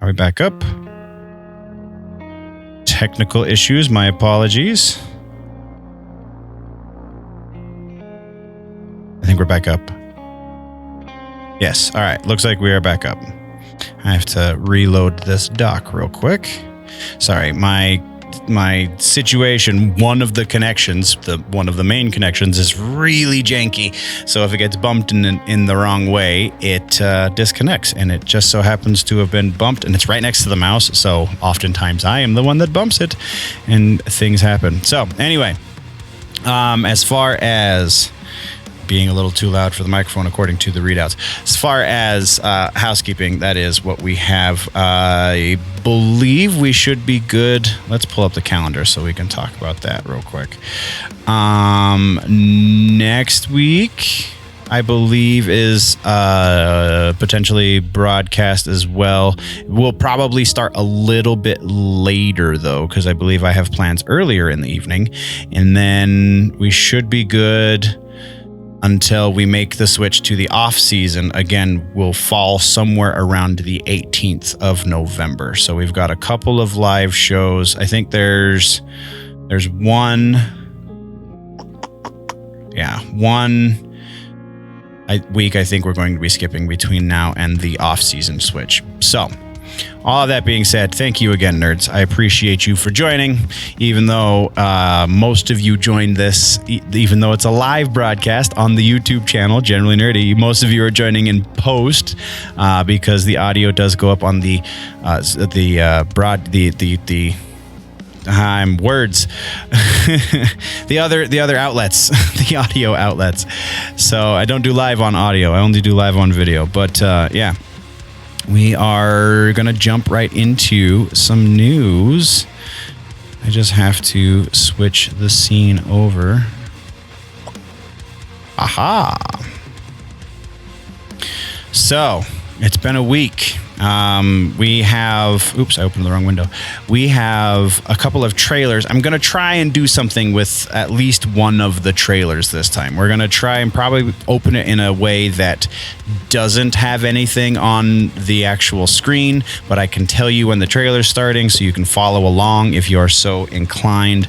Are we back up? Technical issues, my apologies. I think we're back up. Yes, all right, looks like we are back up. I have to reload this dock real quick. Sorry, my situation, one of the connections, one of the main connections is really janky. So if it gets bumped in the wrong way, it disconnects. And it just so happens to have been bumped, and it's right next to the mouse. So oftentimes I am the one that bumps it, and things happen. So anyway, as far as being a little too loud for the microphone according to the readouts. As far as housekeeping, that is what we have. I believe we should be good. Let's pull up the calendar so we can talk about that real quick. Next week, I believe, is potentially broadcast as well. We'll probably start a little bit later, though, because I believe I have plans earlier in the evening. And then we should be good until we make the switch to the off season. Again, will fall somewhere around the 18th of November. So we've got a couple of live shows. I think there's one week I think we're going to be skipping between now and the off season switch. So all of that being said, thank you again, nerds. I appreciate you for joining, even though most of you joined this, even though it's a live broadcast on the YouTube channel, Generally Nerdy. Most of you are joining in post because the audio does go up on the other outlets, the audio outlets. So I don't do live on audio. I only do live on video. But yeah. We are going to jump right into some news. I just have to switch the scene over. Aha! So, it's been a week. We have... Oops, I opened the wrong window. We have a couple of trailers. I'm going to try and do something with at least one of the trailers this time. We're going to try and probably open it in a way that doesn't have anything on the actual screen, but I can tell you when the trailer's starting so you can follow along if you are so inclined.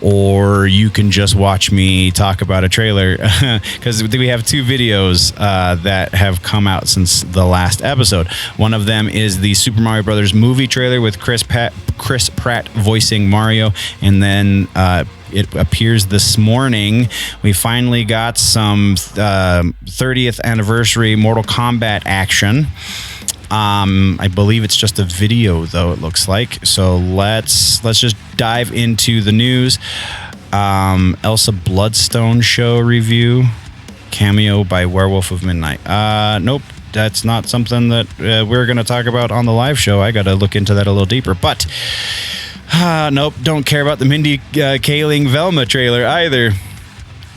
Or you can just watch me talk about a trailer because we have two videos that have come out since the last episode. One of them is the Super Mario Brothers movie trailer with Chris Pratt voicing Mario, and then it appears this morning we finally got some 30th anniversary Mortal Kombat action. I believe it's just a video, though, it looks like. So let's just dive into the news. Elsa Bloodstone show review. Cameo by Werewolf of Midnight. Nope, that's not something that we're going to talk about on the live show. I got to look into that a little deeper. But, nope, don't care about the Mindy Kaling Velma trailer either.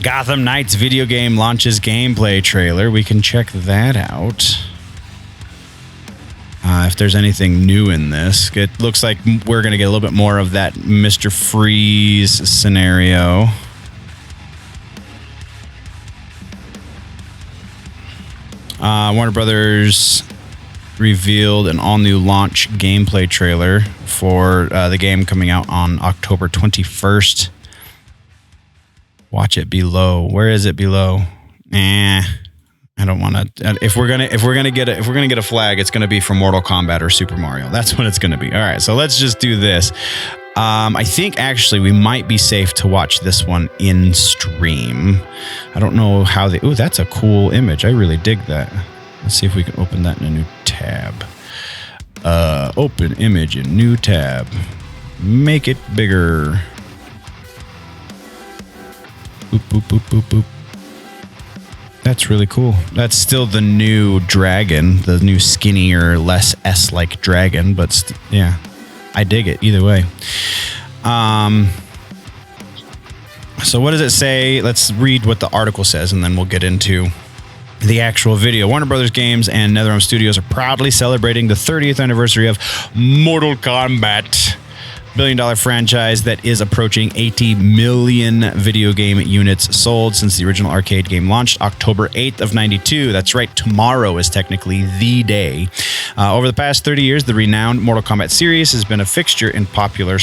Gotham Knights video game launches gameplay trailer. We can check that out. If there's anything new in this, it looks like we're going to get a little bit more of that Mr. Freeze scenario. Warner Brothers revealed an all-new launch gameplay trailer for the game coming out on October 21st. Watch it below. Where is it below? I don't want to. If we're gonna get a flag, it's gonna be for Mortal Kombat or Super Mario. That's what it's gonna be. All right, so let's just do this. I think actually we might be safe to watch this one in stream. I don't know how they. Ooh, that's a cool image. I really dig that. Let's see if we can open that in a new tab. Open image in new tab. Make it bigger. Boop boop boop boop boop. That's really cool. That's still the new dragon, the new skinnier, less S-like dragon, but yeah, I dig it either way. So what does it say? Let's read what the article says, and then we'll get into the actual video. Warner Brothers Games and Nerdom Studios are proudly celebrating the 30th anniversary of Mortal Kombat, billion-dollar franchise that is approaching 80 million video game units sold since the original arcade game launched October 8th of 92. That's right, tomorrow is technically the day. Over the past 30 years, the renowned Mortal Kombat series has been a fixture in popular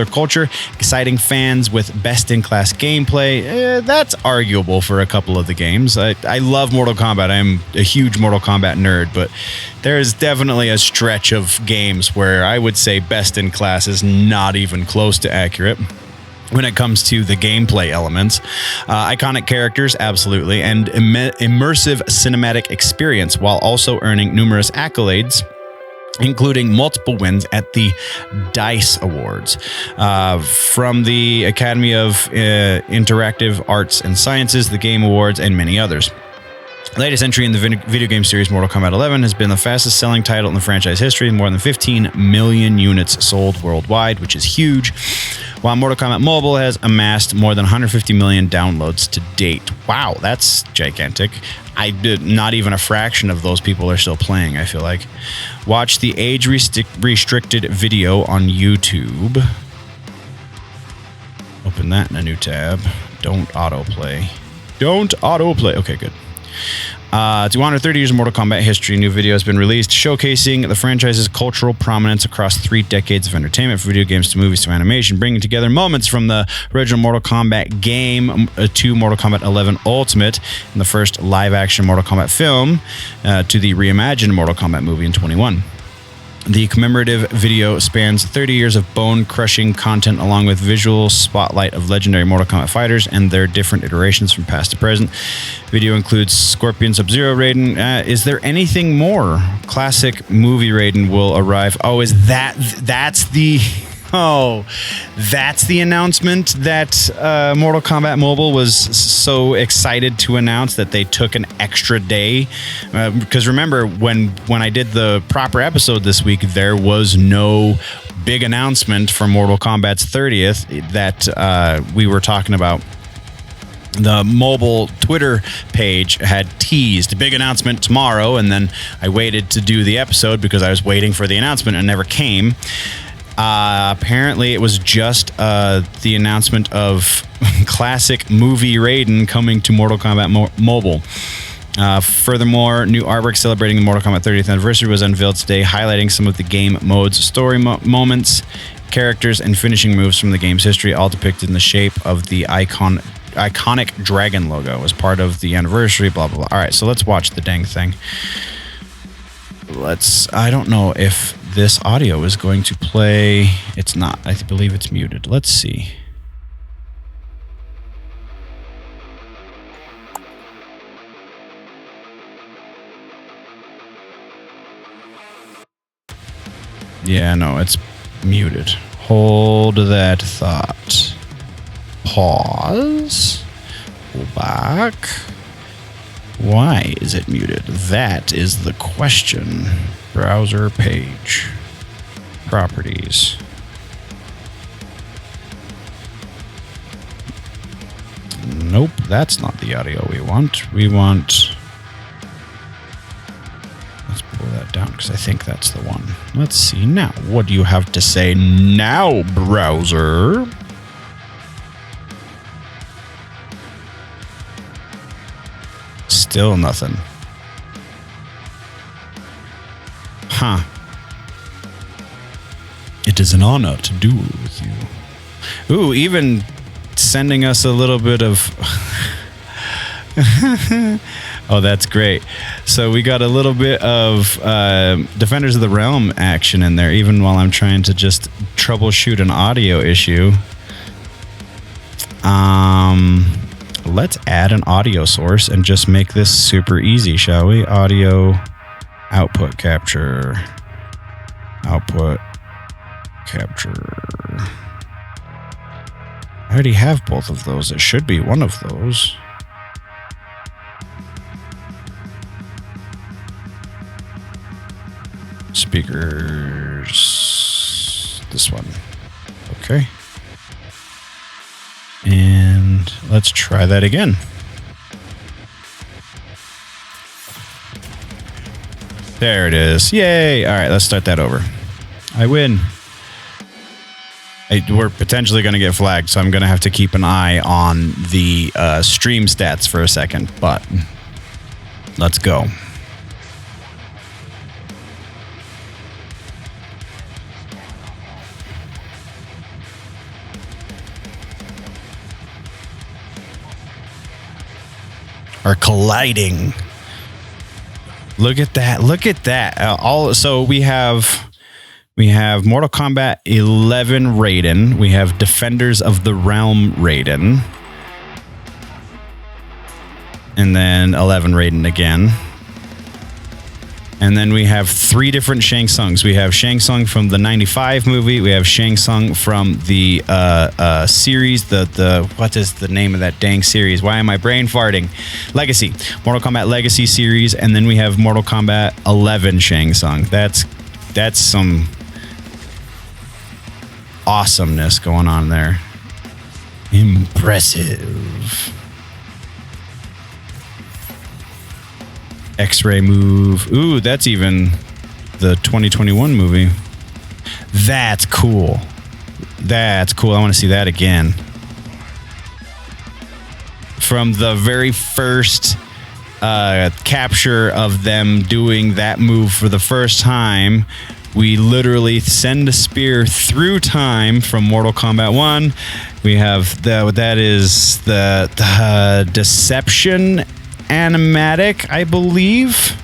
culture, exciting fans with best-in-class gameplay. That's arguable for a couple of the games. I love Mortal Kombat. I'm a huge Mortal Kombat nerd, but there is definitely a stretch of games where I would say best-in-class is not even close to accurate when it comes to the gameplay elements. Iconic characters, absolutely, and immersive cinematic experience, while also earning numerous accolades, including multiple wins at the DICE Awards from the Academy of Interactive Arts and Sciences, the Game Awards, and many others. Latest entry in the video game series, Mortal Kombat 11, has been the fastest selling title in the franchise history, more than 15 million units sold worldwide, which is huge, while Mortal Kombat Mobile has amassed more than 150 million downloads to date. Wow, that's gigantic. Not even a fraction of those people are still playing, I feel like. Watch the age-restricted video on YouTube. Open that in a new tab. Don't autoplay. Okay, good. To honor 30 years of Mortal Kombat history, a new video has been released showcasing the franchise's cultural prominence across 3 decades of entertainment, from video games to movies to animation, bringing together moments from the original Mortal Kombat game to Mortal Kombat 11 Ultimate and the first live-action Mortal Kombat film to the reimagined Mortal Kombat movie in 2021. The commemorative video spans 30 years of bone-crushing content, along with visual spotlight of legendary Mortal Kombat fighters and their different iterations from past to present. Video includes Scorpion, Sub-Zero, Raiden. Is there anything more? Classic movie Raiden will arrive. Oh, that's the announcement that Mortal Kombat Mobile was so excited to announce that they took an extra day. Because remember, when I did the proper episode this week, there was no big announcement for Mortal Kombat's 30th that we were talking about. The mobile Twitter page had teased a big announcement tomorrow, and then I waited to do the episode because I was waiting for the announcement and it never came. Apparently, it was just the announcement of classic movie Raiden coming to Mortal Kombat Mobile. Furthermore, new artwork celebrating the Mortal Kombat 30th anniversary was unveiled today, highlighting some of the game mode's story moments, characters, and finishing moves from the game's history, all depicted in the shape of the iconic dragon logo as part of the anniversary, blah, blah, blah. All right, so let's watch the dang thing. I don't know if this audio is going to play. It's not. I believe it's muted. Let's see. Yeah, no, it's muted. Hold that thought. Pause. Go back. Why is it muted? That is the question. Browser page. Properties. Nope, that's not the audio we want. Let's pull that down because I think that's the one. Let's see now. What do you have to say now, browser? Still nothing. Huh. It is an honor to duel with you. Ooh, even sending us a little bit of... Oh, that's great. So we got a little bit of Defenders of the Realm action in there, even while I'm trying to just troubleshoot an audio issue. Let's add an audio source and just make this super easy, shall we? Audio output capture. Output capture. I already have both of those. It should be one of those. Speakers. This one. Okay. And let's try that again. There it is. Yay. All right, let's start that over. I win. We're potentially going to get flagged, so I'm going to have to keep an eye on the stream stats for a second, but let's go. are colliding. Look at that. Look at that. So we have Mortal Kombat 11 Raiden. We have Defenders of the Realm Raiden. And then 11 Raiden again. And then we have 3 different Shang Tsungs. We have Shang Tsung from the 95 movie. We have Shang Tsung from the series. What is the name of that dang series? Why am I brain farting? Legacy. Mortal Kombat Legacy series. And then we have Mortal Kombat 11 Shang Tsung. That's some awesomeness going on there. Impressive. X-ray move. Ooh, that's even the 2021 movie. That's cool. That's cool. I want to see that again. From the very first capture of them doing that move for the first time, we literally send a spear through time from Mortal Kombat 1. We have that is the Deception animatic, I believe,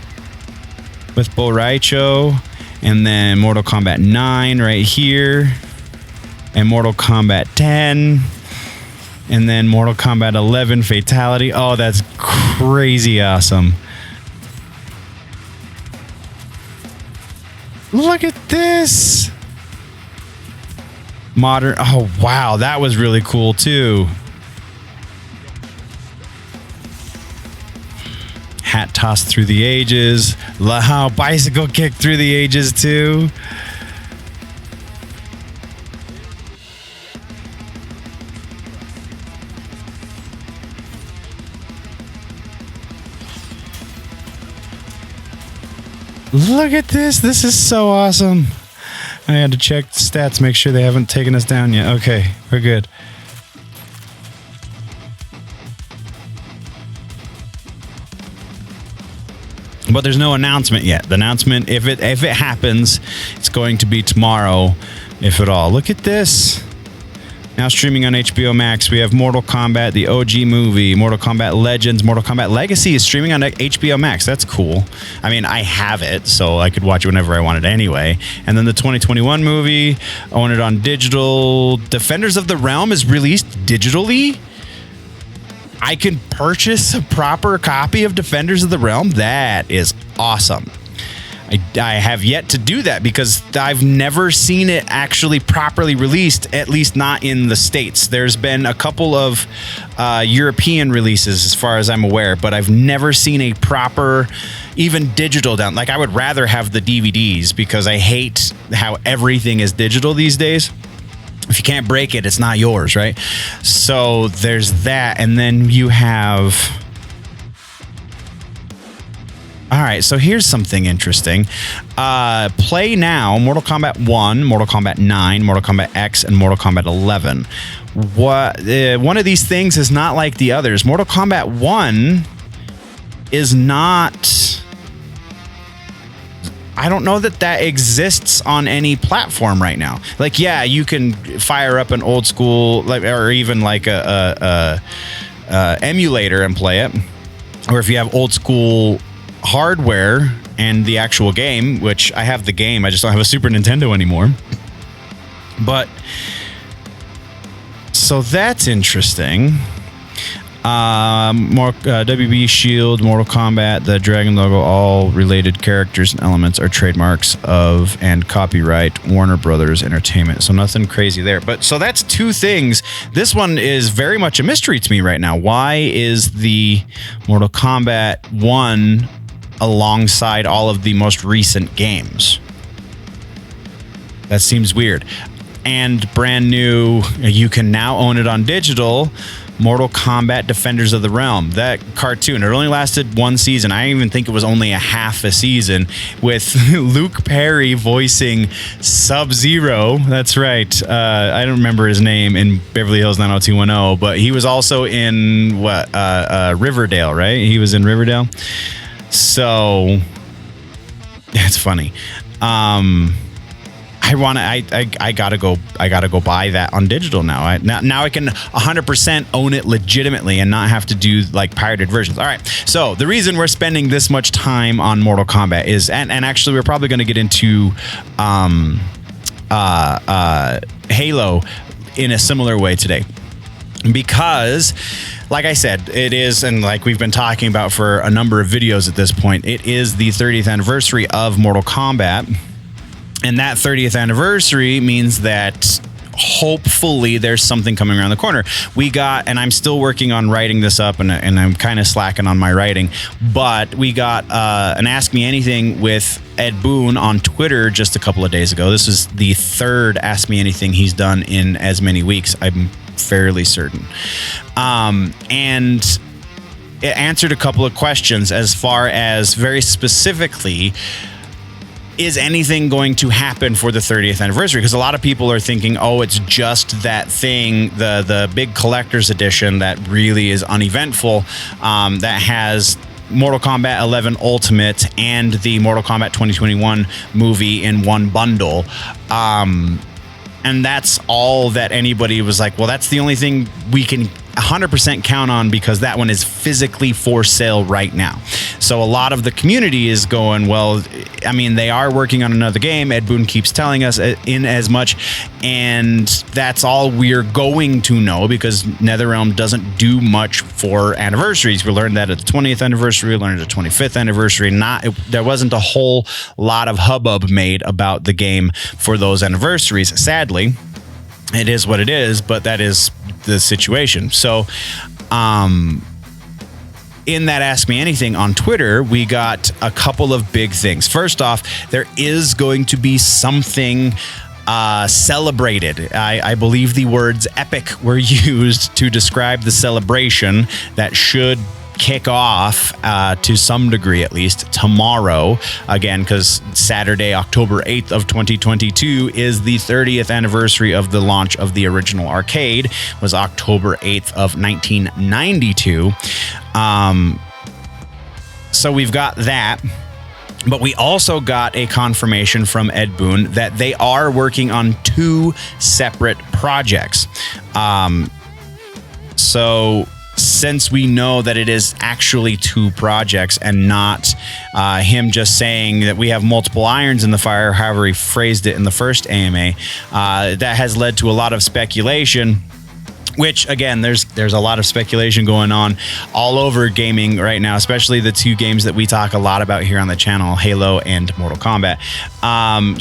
with Bo Raicho, and then Mortal Kombat 9 right here, and Mortal Kombat 10, and then Mortal Kombat 11 Fatality. Oh, that's crazy awesome. Look at this. Modern. Oh, wow. That was really cool, too. Hat toss through the ages. Wow, bicycle kick through the ages too. Look at this. This is so awesome. I had to check the stats, make sure they haven't taken us down yet. Okay, we're good. But there's no announcement yet. The announcement, if it happens, it's going to be tomorrow, if at all. Look at this. Now streaming on HBO Max, we have Mortal Kombat, the OG movie, Mortal Kombat Legends, Mortal Kombat Legacy is streaming on HBO Max. That's cool. I mean, I have it, so I could watch it whenever I wanted anyway. And then the 2021 movie, own it on digital. Defenders of the Realm is released digitally. I can purchase a proper copy of Defenders of the Realm. That is awesome. I have yet to do that because I've never seen it actually properly released, at least not in the States. There's been a couple of European releases as far as I'm aware, but I've never seen a proper, even digital down. Like, I would rather have the DVDs because I hate how everything is digital these days. If you can't break it, it's not yours, right? So there's that. And then you have... All right, so here's something interesting. Play now, Mortal Kombat 1, Mortal Kombat 9, Mortal Kombat X, and Mortal Kombat 11. One of these things is not like the others. Mortal Kombat 1 is not... I don't know that exists on any platform right now. Like, yeah, you can fire up an old school, like, or even like a emulator and play it. Or if you have old school hardware and the actual game, which I have the game, I just don't have a Super Nintendo anymore. But so that's interesting. More WB Shield, Mortal Kombat, the Dragon logo, all related characters and elements are trademarks of and copyright Warner Brothers Entertainment. So nothing crazy there. But so that's two things. This one is very much a mystery to me right now. Why is the Mortal Kombat 1 alongside all of the most recent games? That seems weird. And brand new, you can now own it on digital. Mortal Kombat Defenders of the Realm. That cartoon, it only lasted one season. I even think it was only a half a season, with Luke Perry voicing Sub-Zero. That's right. I don't remember his name in Beverly Hills 90210, but he was also in Riverdale, right? He was in Riverdale. So that's funny. I I gotta go buy that on digital now. Now I can 100% own it legitimately and not have to do like pirated versions. All right. So the reason we're spending this much time on Mortal Kombat is, and actually we're probably going to get into Halo in a similar way today, because like I said, it is, and like we've been talking about for a number of videos at this point, it is the 30th anniversary of Mortal Kombat. And that 30th anniversary means that hopefully there's something coming around the corner. We got, and I'm still working on writing this up, and I'm kind of slacking on my writing, but we got an Ask Me Anything with Ed Boon on Twitter just a couple of days ago. This is the third Ask Me Anything he's done in as many weeks, I'm fairly certain. And it answered a couple of questions as far as, very specifically, is anything going to happen for the 30th anniversary? Because a lot of people are thinking, oh, it's just that thing, the big collector's edition that really is uneventful, that has Mortal Kombat 11 Ultimate and the Mortal Kombat 2021 movie in one bundle. And that's all that anybody was like, well, that's the only thing we can 100% count on, because that one is physically for sale right now. So a lot of the community is going, well, I mean, they are working on another game. Ed Boon keeps telling us in as much, and that's all we're going to know, because NetherRealm doesn't do much for anniversaries. We learned that at the 20th anniversary, we learned at the 25th anniversary. There wasn't a whole lot of hubbub made about the game for those anniversaries. Sadly, it is what it is, but that is the situation. So, in that Ask Me Anything on Twitter, we got a couple of big things. First off, there is going to be something celebrated. I believe the words epic were used to describe the celebration that should kick off to some degree, at least, tomorrow, again, because Saturday, October 8th of 2022 is the 30th anniversary of the launch of the original arcade. Was October 8th of 1992. So we've got that. But we also got a confirmation from Ed Boon that they are working on two separate projects. So since we know that it is actually two projects and not him just saying that we have multiple irons in the fire, however he phrased it in the first AMA, that has led to a lot of speculation. Which, again, there's a lot of speculation going on all over gaming right now, especially the two games that we talk a lot about here on the channel, Halo and Mortal Kombat.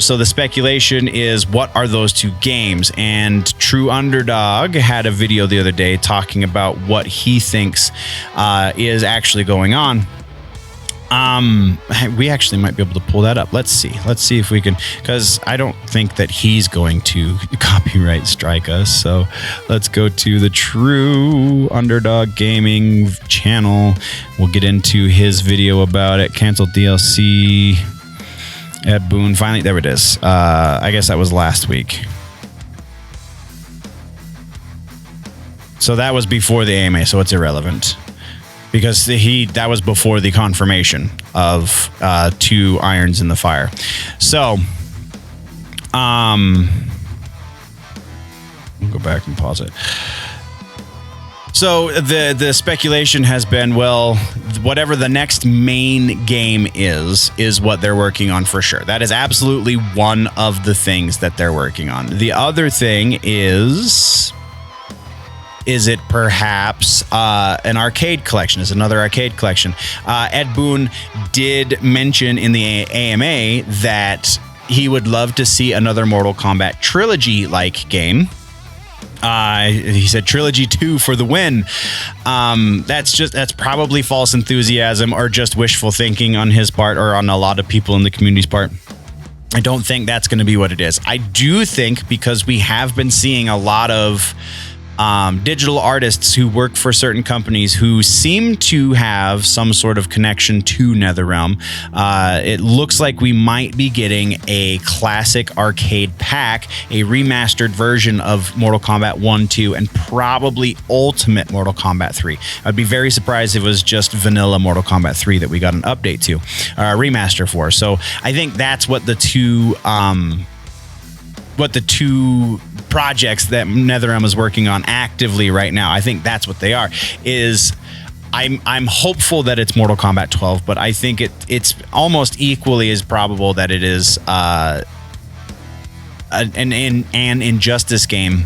So the speculation is, what are those two games? And True Underdog had a video the other day talking about what he thinks is actually going on. We actually might be able to pull that up. Let's see if we can, because I don't think that he's going to copyright strike us. So let's go to the True Underdog Gaming channel. We'll get into his video about it. Canceled DLC. Ed Boon. Finally, there it is. I guess that was last week. So that was before the AMA, so it's irrelevant. Because that was before the confirmation of two irons in the fire. So, I'll go back and pause it. So the speculation has been, well, whatever the next main game is what they're working on for sure. That is absolutely one of the things that they're working on. The other thing is it perhaps an arcade collection? Is another arcade collection? Ed Boon did mention in the AMA that he would love to see another Mortal Kombat trilogy-like game. He said Trilogy 2 for the win. That's probably false enthusiasm or just wishful thinking on his part, or on a lot of people in the community's part. I don't think that's going to be what it is. I do think, because we have been seeing a lot of digital artists who work for certain companies who seem to have some sort of connection to NetherRealm. It looks like we might be getting a classic arcade pack, a remastered version of Mortal Kombat 1, 2, and probably Ultimate Mortal Kombat 3. I'd be very surprised if it was just vanilla Mortal Kombat 3 that we got an update to, or a remaster for. So I think that's what the two the two projects that NetherRealm is working on actively right now. I think that's what they are. I'm hopeful that it's Mortal Kombat 12, but I think it's almost equally as probable that it is an Injustice game,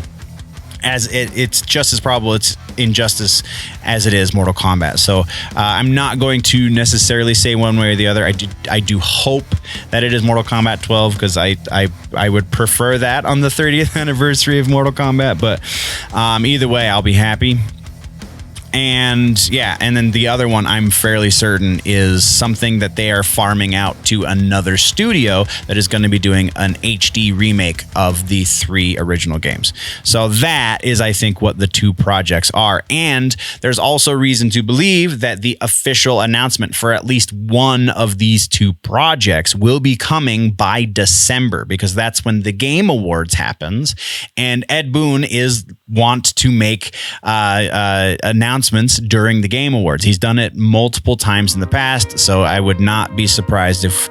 as it's just as probable it's Injustice as it is Mortal Kombat. So I'm not going to necessarily say one way or the other. I do hope that it is Mortal Kombat 12, because I would prefer that on the 30th anniversary of Mortal Kombat. But either way, I'll be happy. And yeah, and then the other one I'm fairly certain is something that they are farming out to another studio that is going to be doing an HD remake of the 3 original games. So that is, I think, what the two projects are. And there's also reason to believe that the official announcement for at least one of these two projects will be coming by December, because that's when the Game Awards happens. And Ed Boon want to make announcements during the Game Awards. He's done it multiple times in the past, so I would not be surprised if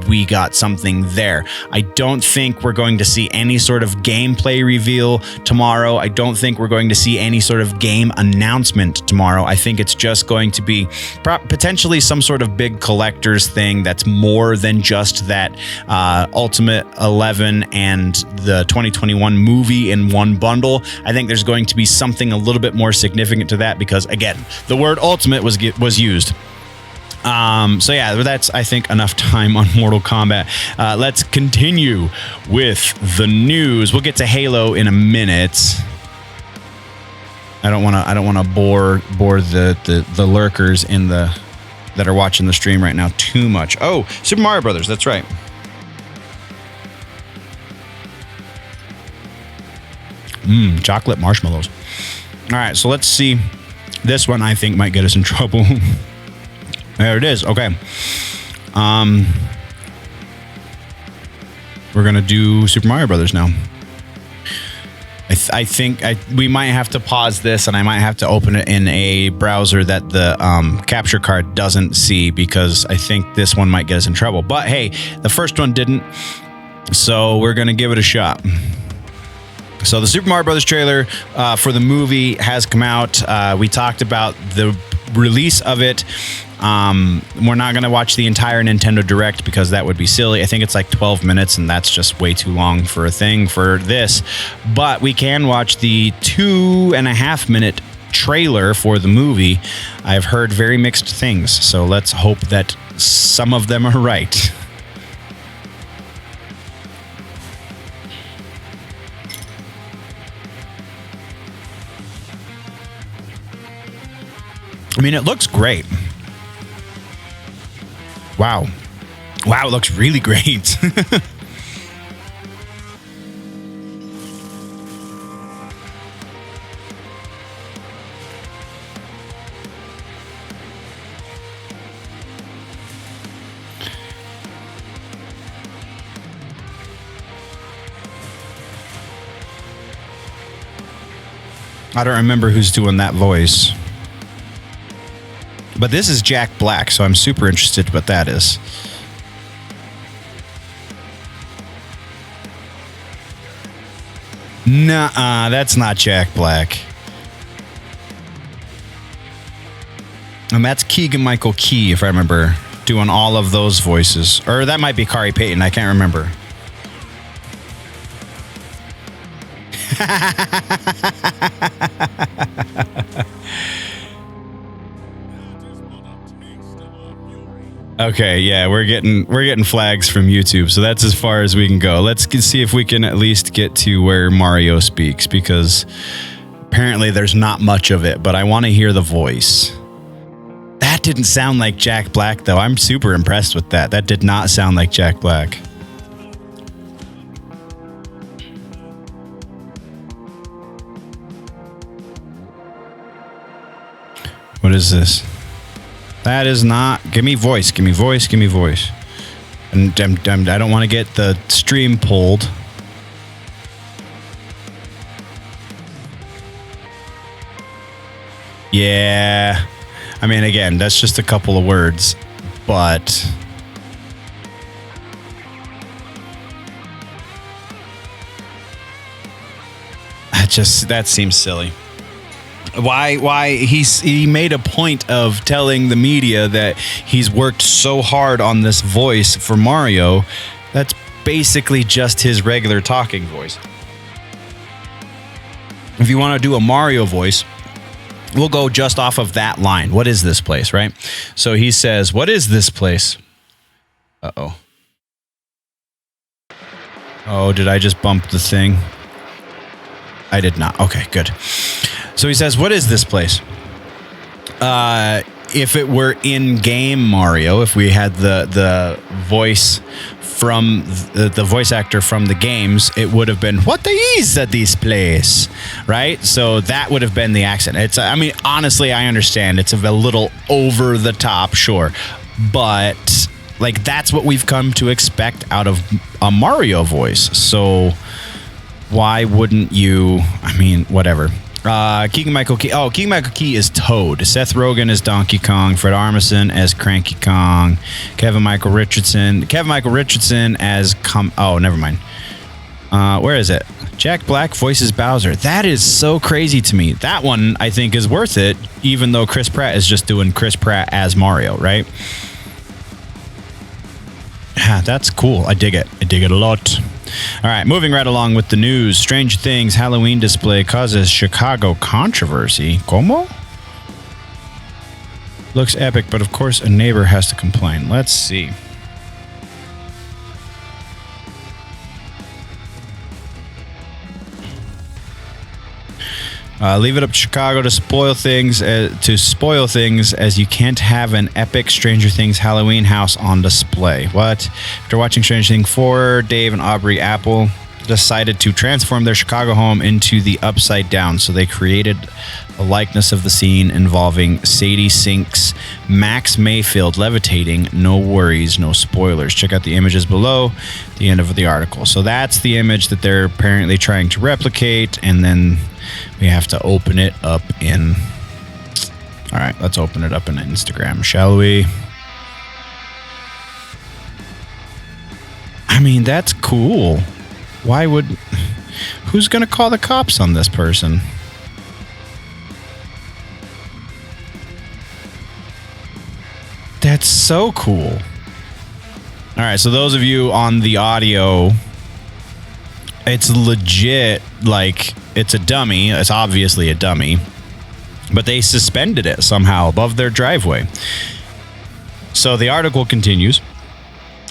we got something there. I don't think we're going to see any sort of gameplay reveal tomorrow. I don't think we're going to see any sort of game announcement tomorrow. I think it's just going to be potentially some sort of big collector's thing that's more than just that Ultimate 11 and the 2021 movie in one bundle. I think there's going to be something a little bit more significant to that, because again, the word ultimate was used. So yeah, that's, I think, enough time on Mortal Kombat. Let's continue with the news. We'll get to Halo in a minute. I don't want to bore the lurkers that are watching the stream right now too much. Oh, Super Mario Brothers, that's right. Chocolate marshmallows. All right, so let's see. This one I think might get us in trouble. There it is. Okay. We're gonna do Super Mario Brothers now. I think we might have to pause this, and I might have to open it in a browser that the capture card doesn't see, because I think this one might get us in trouble. But hey, the first one didn't, so we're gonna give it a shot. So the Super Mario Brothers trailer for the movie has come out. We talked about the release of it. We're not going to watch the entire Nintendo Direct, because that would be silly. I think it's like 12 minutes, and that's just way too long for a thing for this. But we can watch the 2.5 minute trailer for the movie. I've heard very mixed things, so let's hope that some of them are right. I mean, it looks great. Wow. Wow, it looks really great. I don't remember who's doing that voice. But this is Jack Black, so I'm super interested what that is. Nuh-uh, that's not Jack Black. And that's Keegan-Michael Key, if I remember, doing all of those voices. Or that might be Kari Payton, I can't remember. Okay, yeah, we're getting flags from YouTube, so that's as far as we can go. Let's see if we can at least get to where Mario speaks, because apparently there's not much of it, but I want to hear the voice. That didn't sound like Jack Black, though. I'm super impressed with that. That did not sound like Jack Black. What is this? That is not. Give me voice. Give me voice. Give me voice. And I don't want to get the stream pulled. Yeah. I mean, again, that's just a couple of words, but that seems silly. Why he made a point of telling the media that he's worked so hard on this voice for Mario. That's basically just his regular talking voice. If you want to do a Mario voice, we'll go just off of that line. What is this place, right? So he says, "What is this place?" Uh-oh. Oh, did I just bump the thing? I did not. Okay, good. So he says, "What is this place?" If it were in-game Mario, if we had the voice from the voice actor from the games, it would have been, "What is this place?" Right? So that would have been the accent. It's, I mean, honestly, I understand it's a little over the top, sure, but like that's what we've come to expect out of a Mario voice. So why wouldn't you? I mean, whatever. Keegan-Michael Key. Oh, Keegan-Michael Key is Toad. Seth Rogen is Donkey Kong. Fred Armisen as Cranky Kong. Kevin Michael Richardson as Oh, never mind. Where is it? Jack Black voices Bowser. That is so crazy to me. That one, I think, is worth it, even though Chris Pratt is just doing Chris Pratt as Mario, right? Yeah, that's cool. I dig it. I dig it a lot. All right, moving right along with the news. Stranger Things Halloween display causes Chicago controversy. ¿Cómo? Looks epic, but of course a neighbor has to complain. Let's see. Leave it up to Chicago to spoil things, as you can't have an epic Stranger Things Halloween house on display. What? After watching Stranger Things 4, Dave and Aubrey Apple decided to transform their Chicago home into the Upside Down. So they created a likeness of the scene involving Sadie Sink's Max Mayfield levitating. No worries, no spoilers. Check out the images below, the end of the article. So that's the image that they're apparently trying to replicate, and then we have to open it up in... All right, let's open it up in Instagram, shall we? I mean, that's cool. Why would... Who's going to call the cops on this person? That's so cool. All right, so those of you on the audio, it's legit, like, it's a dummy. It's obviously a dummy. But they suspended it somehow above their driveway. So the article continues.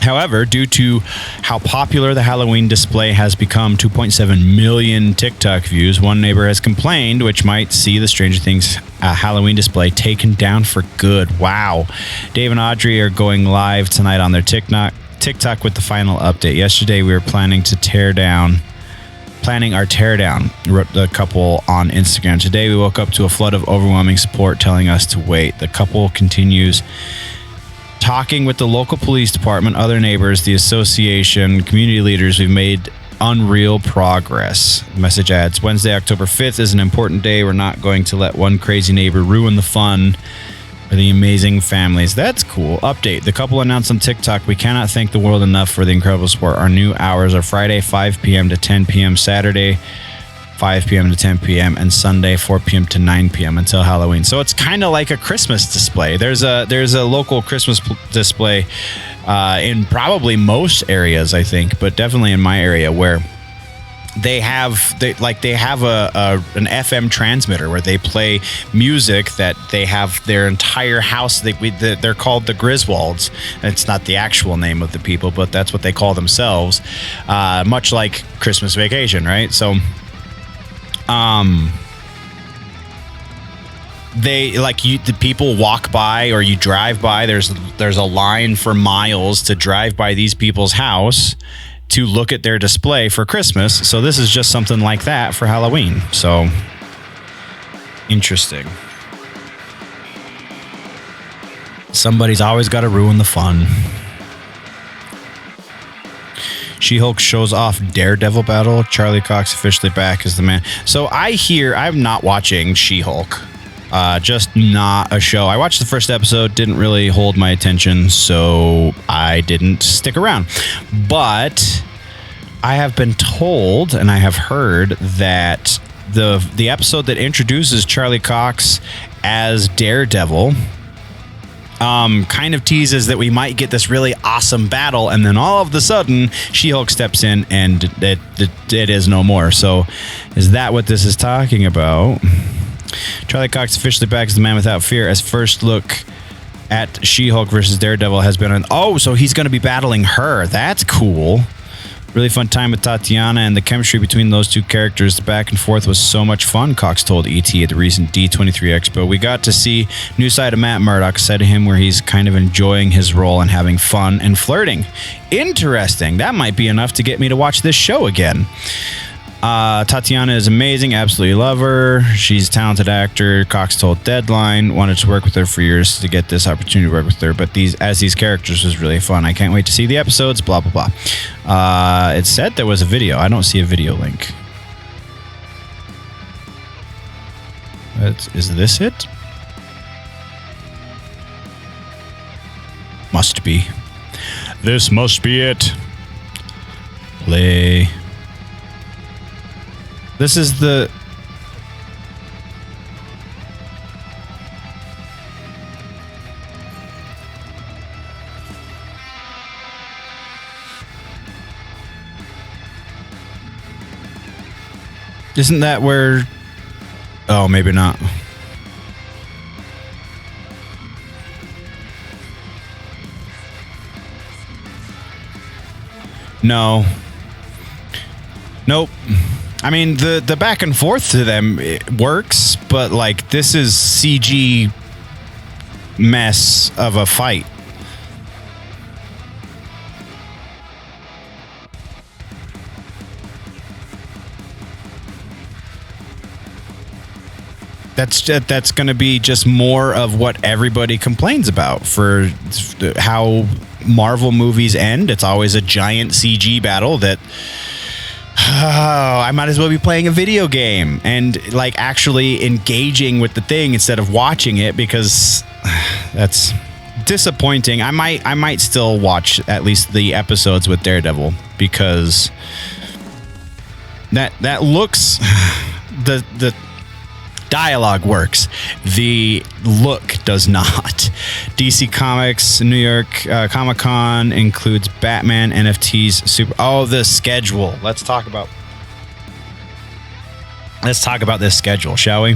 However, due to how popular the Halloween display has become, 2.7 million TikTok views, one neighbor has complained, which might see the Stranger Things Halloween display taken down for good. Wow. Dave and Audrey are going live tonight on their TikTok with the final update. Yesterday, we were planning our teardown, wrote the couple on Instagram. Today, we woke up to a flood of overwhelming support telling us to wait. The couple continues talking with the local police department, other neighbors, the association, community leaders. We've made unreal progress. The message adds, Wednesday, October 5th is an important day. We're not going to let one crazy neighbor ruin the fun for the amazing families. That's cool. Update. The couple announced on TikTok, we cannot thank the world enough for the incredible support. Our new hours are Friday, 5 p.m. to 10 p.m., Saturday, 5 p.m. to 10 p.m., and Sunday, 4 p.m. to 9 p.m. until Halloween. So it's kind of like a Christmas display. There's a local Christmas display in probably most areas, I think, but definitely in my area, where they have an FM transmitter where they play music that they have their entire house. They're called the Griswolds. It's not the actual name of the people, but that's what they call themselves. Much like Christmas Vacation, right? So the people walk by, or you drive by, there's a line for miles to drive by these people's house to look at their display for Christmas. So this is just something like that for Halloween. So interesting. Somebody's always got to ruin the fun. She-Hulk shows off Daredevil battle. Charlie Cox officially back as the man. So I'm not watching She-Hulk. Just not a show. I watched the first episode, didn't really hold my attention, so I didn't stick around. But I have been told, and I have heard, that the episode that introduces Charlie Cox as Daredevil kind of teases that we might get this really awesome battle, and then all of the sudden She-Hulk steps in and it is no more. So is that what this is talking about? Charlie Cox officially back as the Man Without Fear, as first look at She-Hulk versus Daredevil has been on. Oh, so he's going to be battling her. That's cool. Really fun time with Tatiana, and the chemistry between those two characters, the back and forth was so much fun, Cox told ET at the recent D23 Expo. We got to see new side of Matt Murdock, side of him where he's kind of enjoying his role and having fun and flirting. Interesting. That might be enough to get me to watch this show again. Tatiana is amazing. Absolutely love her. She's a talented actor. Cox told Deadline, wanted to work with her for years to get this opportunity to work with her, but these characters was really fun. I can't wait to see the episodes, blah, blah, blah. It said there was a video. I don't see a video link. Is this it? Must be. This must be it. Play. This is the... Isn't that where... Oh, maybe not. No. Nope. I mean, the back and forth to them, it works, but like this is CG mess of a fight. That's going to be just more of what everybody complains about for how Marvel movies end. It's always a giant CG battle that... Oh, I might as well be playing a video game and like actually engaging with the thing instead of watching it, because that's disappointing. I might still watch at least the episodes with Daredevil, because that looks the dialogue works. The look does not. DC Comics New York Comic-Con includes Batman NFTs. The schedule. Let's talk about this schedule, shall we?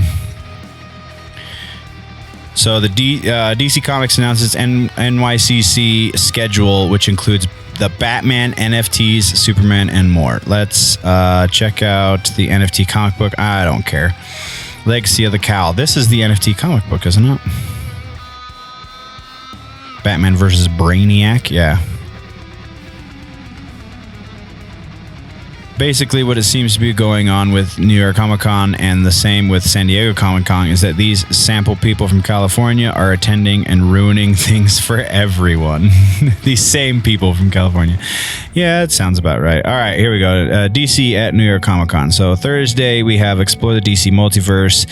So the DC Comics announces NYCC schedule, which includes the Batman NFTs, Superman, and more. Let's check out the NFT comic book. I don't care. Legacy of the Cowl. This is the NFT comic book, isn't it? Batman versus Brainiac. Yeah. Basically, what it seems to be going on with New York Comic-Con and the same with San Diego Comic-Con is that these sample people from California are attending and ruining things for everyone. These same people from California. Yeah, it sounds about right. All right, here we go. DC at New York Comic-Con. So Thursday, we have Explore the DC Multiverse,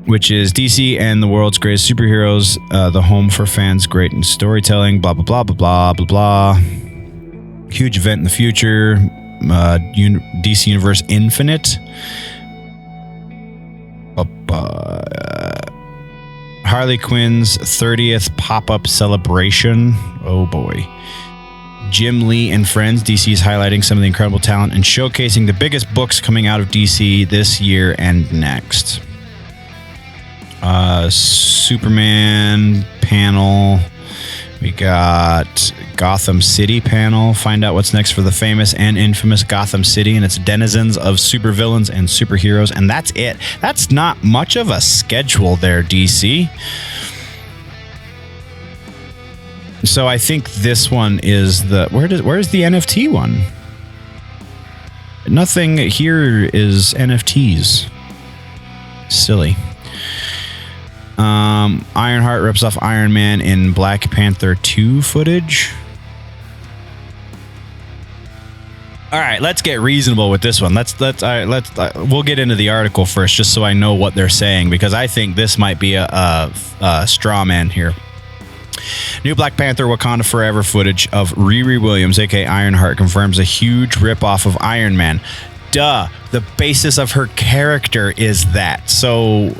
which is DC and the world's greatest superheroes, the home for fans, great in storytelling, blah, blah, blah, blah, blah, blah, blah. Huge event in the future. DC Universe Infinite. Harley Quinn's 30th pop-up celebration. Oh boy. Jim Lee and Friends. DC's highlighting some of the incredible talent and showcasing the biggest books coming out of DC this year and next. Superman panel. We got Gotham City panel. Find out what's next for the famous and infamous Gotham City and its denizens of supervillains and superheroes. And that's it. That's not much of a schedule there, DC. So I think this one is the... Where's the NFT one? Nothing here is NFTs. Silly. Ironheart rips off Iron Man in Black Panther 2 footage. All right, let's get reasonable with this one. We'll get into the article first, just so I know what they're saying, because I think this might be a straw man here. New Black Panther Wakanda Forever footage of Riri Williams, aka Ironheart, confirms a huge ripoff of Iron Man. Duh. the basis of her character is that. So,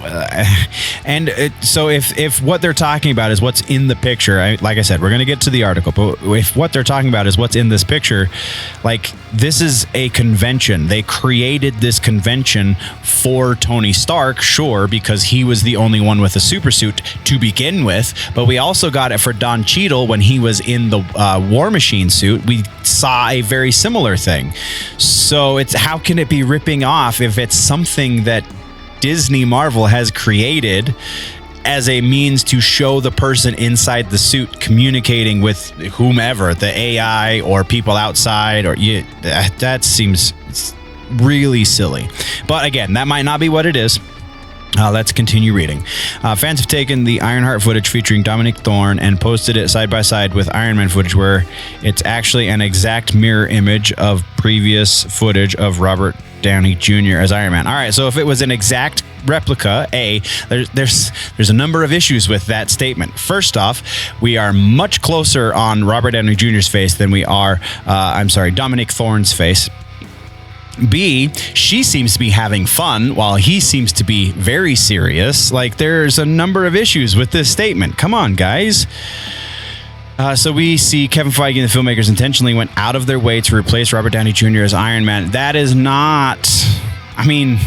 so if what they're talking about is what's in the picture, like I said, we're going to get to the article, but if what they're talking about is what's in this picture, like, this is a convention. They created this convention for Tony Stark, sure, because he was the only one with a super suit to begin with, but we also got it for Don Cheadle when he was in the War Machine suit. We saw a very similar thing. So it's, how can it be ripping off if it's something that Disney Marvel has created as a means to show the person inside the suit communicating with whomever, the AI or people outside, or that seems really silly. But again, that might not be what it is. Let's continue reading. Fans have taken the Ironheart footage featuring Dominic Thorne and posted it side by side with Iron Man footage, where it's actually an exact mirror image of previous footage of Robert Downey Jr. as Iron Man. All right, so if it was an exact replica, there's a number of issues with that statement. First off, we are much closer on Robert Downey Jr.'s face than we are, Dominic Thorne's face. B, she seems to be having fun while he seems to be very serious. Like, there's a number of issues with this statement. Come on, guys. So we see Kevin Feige and the filmmakers intentionally went out of their way to replace Robert Downey Jr. as Iron Man. That is not, I mean,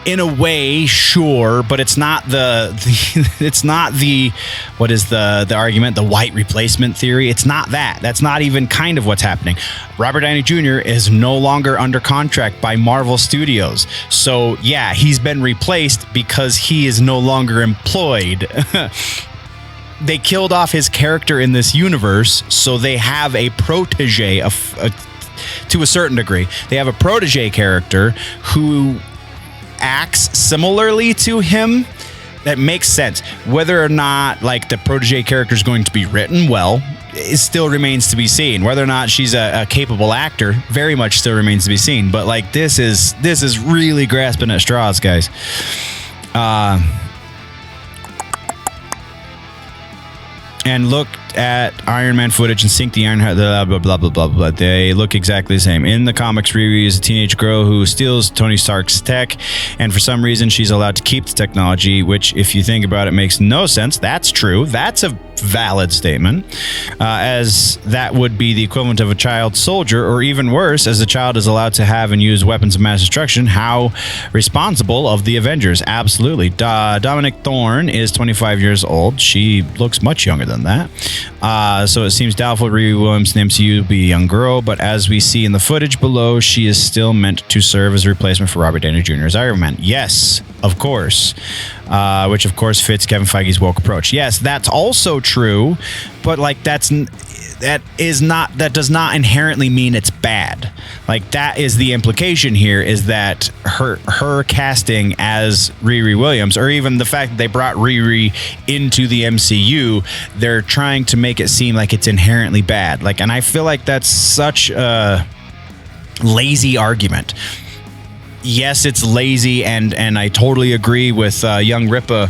in a way, sure, but it's not it's not the, what is the argument? The white replacement theory. It's not that. That's not even kind of what's happening. Robert Downey Jr. is no longer under contract by Marvel Studios. So yeah, he's been replaced because he is no longer employed. They killed off his character in this universe, so they have a protege to a certain degree. They have a protege character who acts similarly to him. That makes sense. Whether or not, like, the protege character is going to be written well, it still remains to be seen. Whether or not she's a capable actor, very much still remains to be seen. But like, this is really grasping at straws, guys. And look at Iron Man footage and sync the Ironheart, blah, blah, blah, blah, blah, blah. They look exactly the same. In the comics, Riri is a teenage girl who steals Tony Stark's tech, and for some reason, she's allowed to keep the technology, which, if you think about it, makes no sense. That's true. That's a valid statement, as that would be the equivalent of a child soldier, or even worse, as the child is allowed to have and use weapons of mass destruction. How responsible of the Avengers? Absolutely. Dominic Thorne is 25 years old. She looks much younger than that. So it seems doubtful Riri Williams in the MCU will be a young girl, but as we see in the footage below, she is still meant to serve as a replacement for Robert Downey Jr. as Iron Man. Yes, of course. Which of course fits Kevin Feige's woke approach. Yes, that's also true, but like, that does not inherently mean it's bad. Like, that is the implication here, is that her casting as Riri Williams, or even the fact that they brought Riri into the MCU, they're trying to make it seem like it's inherently bad. Like, and I feel like that's such a lazy argument. Yes, it's lazy, and I totally agree with Young Ripa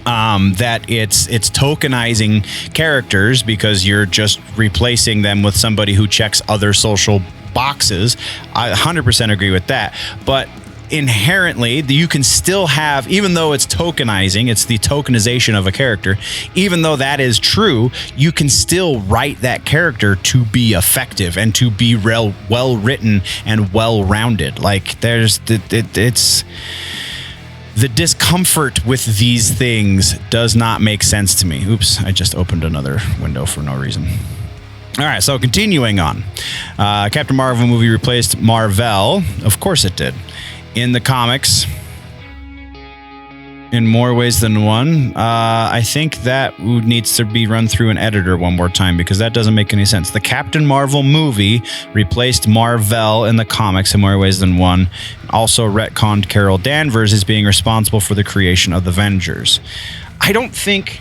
that it's tokenizing characters because you're just replacing them with somebody who checks other social boxes. I 100% agree with that. But inherently, you can still have, even though it's tokenizing, it's the tokenization of a character, even though that is true, you can still write that character to be effective and to be well written and well rounded. Like, it's the discomfort with these things does not make sense to me. Oops, I just opened another window for no reason. All right, so continuing on. Captain Marvel movie replaced Marvel. Of course it did. In the comics, in more ways than one. I think that needs to be run through an editor one more time, because that doesn't make any sense. The Captain Marvel movie replaced Marvel in the comics in more ways than one. Also retconned Carol Danvers as being responsible for the creation of the Avengers. I don't think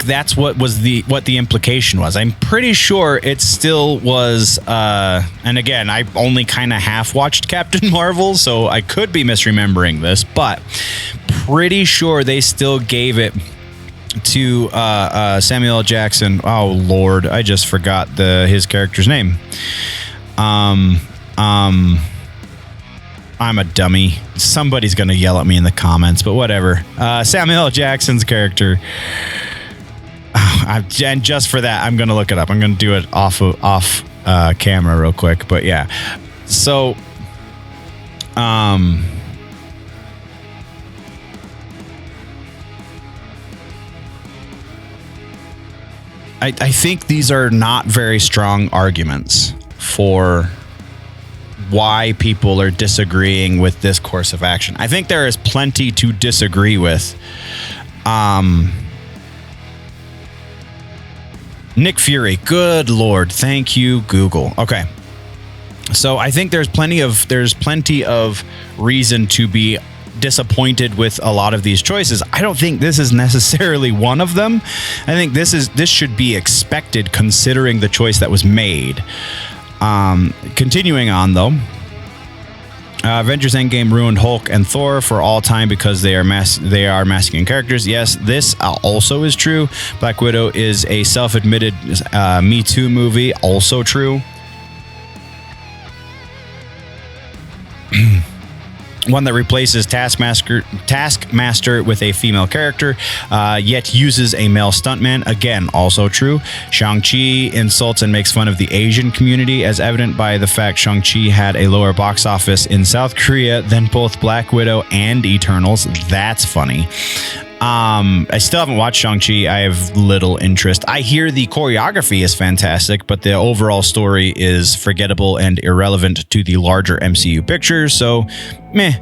that's what the implication was. I'm pretty sure it still was, and again, I only kind of half watched Captain Marvel, so I could be misremembering this, but pretty sure they still gave it to Samuel L. Jackson. Oh Lord, I just forgot his character's name. I'm a dummy. Somebody's going to yell at me in the comments, but whatever. Samuel L. Jackson's character. And just for that, I'm going to look it up. I'm going to do it off camera real quick. But yeah. So, I think these are not very strong arguments for why people are disagreeing with this course of action. I think there is plenty to disagree with. Nick Fury, good Lord. Thank you, Google. Okay. So I think there's plenty of reason to be disappointed with a lot of these choices. I don't think this is necessarily one of them. I think this should be expected considering the choice that was made. Continuing on though, Avengers Endgame ruined Hulk and Thor for all time because they are masculine characters. Yes, this also is true. Black Widow is a self-admitted Me Too movie. Also true. One that replaces Taskmaster with a female character, yet uses a male stuntman. Again, also true. Shang-Chi insults and makes fun of the Asian community, as evident by the fact Shang-Chi had a lower box office in South Korea than both Black Widow and Eternals. That's funny. I still haven't watched Shang-Chi. I have little interest. I hear the choreography is fantastic, but the overall story is forgettable and irrelevant to the larger MCU picture. So, meh.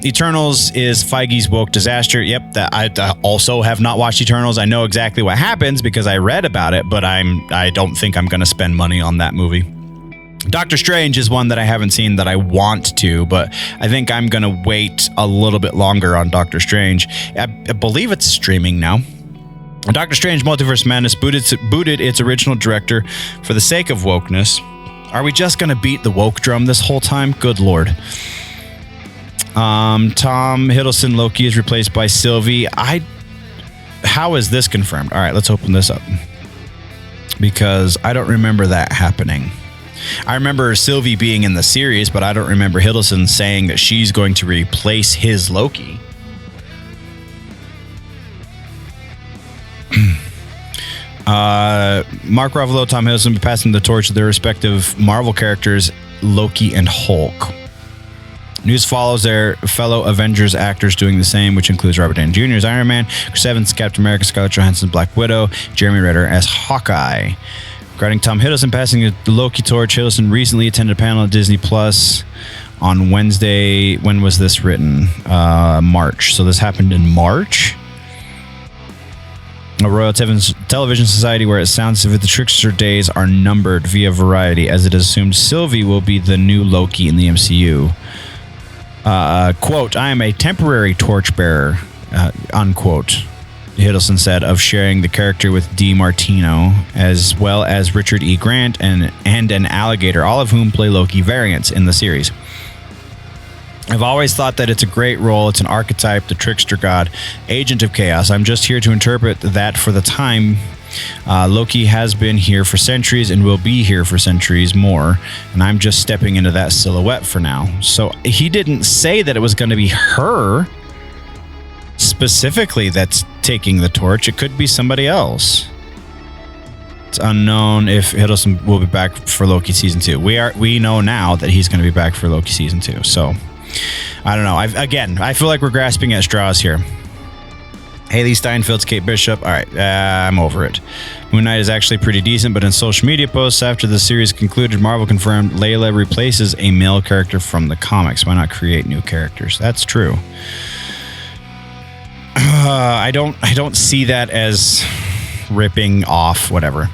Eternals is Feige's woke disaster. Yep, I also have not watched Eternals. I know exactly what happens because I read about it, but I don't think I'm going to spend money on that movie. Doctor Strange is one that I haven't seen that I want to, but I think I'm going to wait a little bit longer on Doctor Strange. I believe it's streaming now. Doctor Strange Multiverse Madness booted its original director for the sake of wokeness. Are we just going to beat the woke drum this whole time? Good Lord. Tom Hiddleston Loki is replaced by Sylvie. How is this confirmed? All right, let's open this up because I don't remember that happening. I remember Sylvie being in the series, but I don't remember Hiddleston saying that she's going to replace his Loki. Mark Ruffalo, Tom Hiddleston be passing the torch to their respective Marvel characters, Loki and Hulk. News follows their fellow Avengers actors doing the same, which includes Robert Downey Jr. as Iron Man, Chris Evans, Captain America, Scarlett Johansson, Black Widow, Jeremy Renner as Hawkeye. Regarding Tom Hiddleston passing the Loki torch, Hiddleston recently attended a panel at Disney Plus on Wednesday. When was this written? March. So this happened in March. A Royal Television Society where it sounds as if the trickster days are numbered via Variety, as it is assumed Sylvie will be the new Loki in the MCU. Quote, I am a temporary torchbearer, unquote, Hiddleston said of sharing the character with Dee Martino, as well as Richard E. Grant and an alligator, all of whom play Loki variants in the series. I've always thought that it's a great role. It's an archetype, the trickster god, agent of chaos. I'm just here to interpret that for the time. Loki has been here for centuries and will be here for centuries more, and I'm just stepping into that silhouette for now. So he didn't say that it was going to be her specifically that's taking the torch. It could be somebody else. It's unknown if Hiddleston will be back for Loki season 2. We know now that he's going to be back for Loki season 2. So I don't know. I feel like we're grasping at straws here. Haley Steinfeld's Kate Bishop. All right, I'm over it. Moon Knight is actually pretty decent, but in social media posts after the series concluded, Marvel confirmed Layla replaces a male character from the comics. Why not create new characters? That's true. I don't see that as ripping off whatever.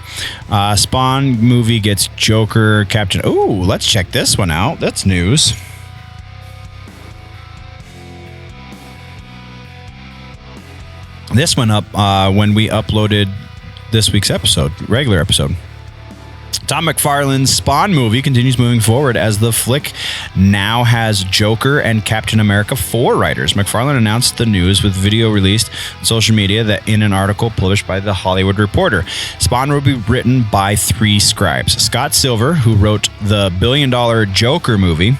Spawn movie gets Joker, Captain. Ooh, let's check this one out. That's news. This went up when we uploaded this week's episode, regular episode. Tom McFarlane's Spawn movie continues moving forward as the flick now has Joker and Captain America 4 writers. McFarlane announced the news with video released on social media that in an article published by The Hollywood Reporter. Spawn will be written by 3 scribes. Scott Silver, who wrote the billion-dollar Joker movie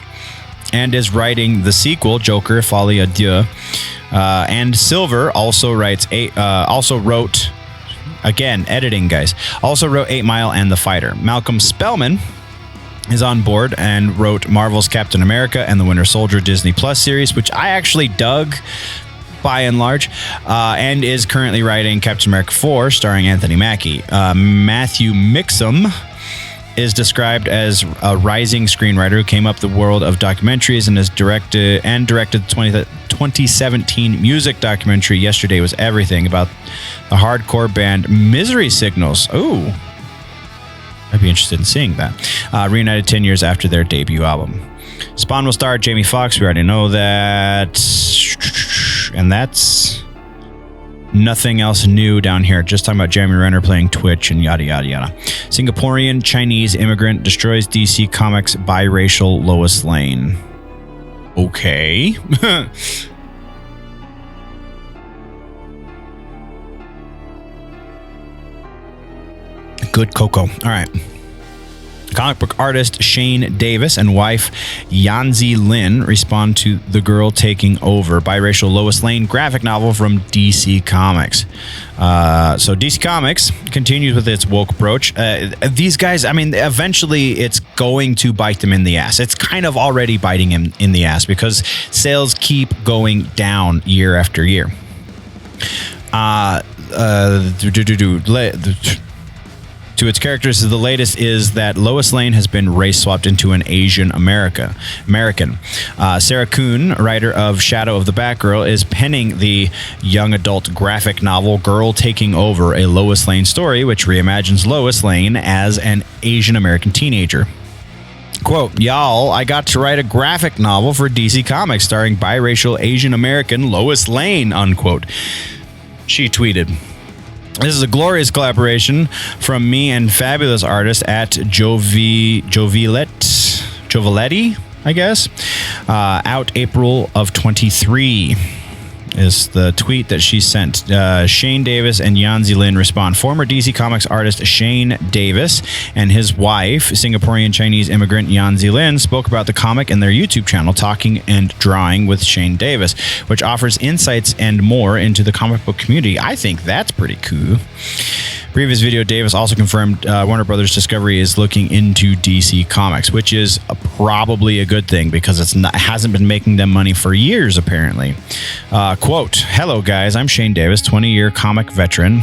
and is writing the sequel, Joker Folie à Deux, and Silver also wrote... Again, editing, guys. Also wrote 8 Mile and The Fighter. Malcolm Spellman is on board and wrote Marvel's Captain America and the Winter Soldier Disney Plus series, which I actually dug by and large, and is currently writing Captain America 4 starring Anthony Mackie. Matthew Mixum is described as a rising screenwriter who came up the world of documentaries and has directed the 2017 music documentary Yesterday Was Everything about the hardcore band Misery Signals. Ooh, I'd be interested in seeing that. Reunited 10 years after their debut album. Spawn will star Jamie Foxx. We already know that. And that's nothing else new down here. Just talking about Jeremy Renner playing Twitch and yada, yada, yada. Singaporean Chinese immigrant destroys DC Comics biracial Lois Lane. Okay. Good cocoa. All right. Comic book artist Shane Davis and wife Yanzi Lin respond to The Girl Taking Over, biracial Lois Lane graphic novel from DC Comics. So DC Comics continues with its woke approach. These guys, I mean, eventually it's going to bite them in the ass. It's kind of already biting him in the ass because sales keep going down year after year. To its characters, the latest is that Lois Lane has been race swapped into an Asian American. Sarah Kuhn, writer of Shadow of the Batgirl, is penning the young adult graphic novel Girl Taking Over, a Lois Lane story, which reimagines Lois Lane as an Asian American teenager. Quote, y'all, I got to write a graphic novel for DC Comics starring biracial Asian American Lois Lane, unquote. She tweeted. This is a glorious collaboration from me and fabulous artist at Joviletti, I guess. Out April of 23 is the tweet that she sent. Shane Davis and Yanzi Lin respond. Former DC Comics artist Shane Davis and his wife, Singaporean Chinese immigrant Yanzi Lin, spoke about the comic in their YouTube channel, Talking and Drawing with Shane Davis, which offers insights and more into the comic book community. I think that's pretty cool. Previous video, Davis also confirmed Warner Brothers Discovery is looking into DC Comics, which is probably a good thing because it hasn't been making them money for years, apparently. Quote, hello, guys. I'm Shane Davis, 20-year comic veteran.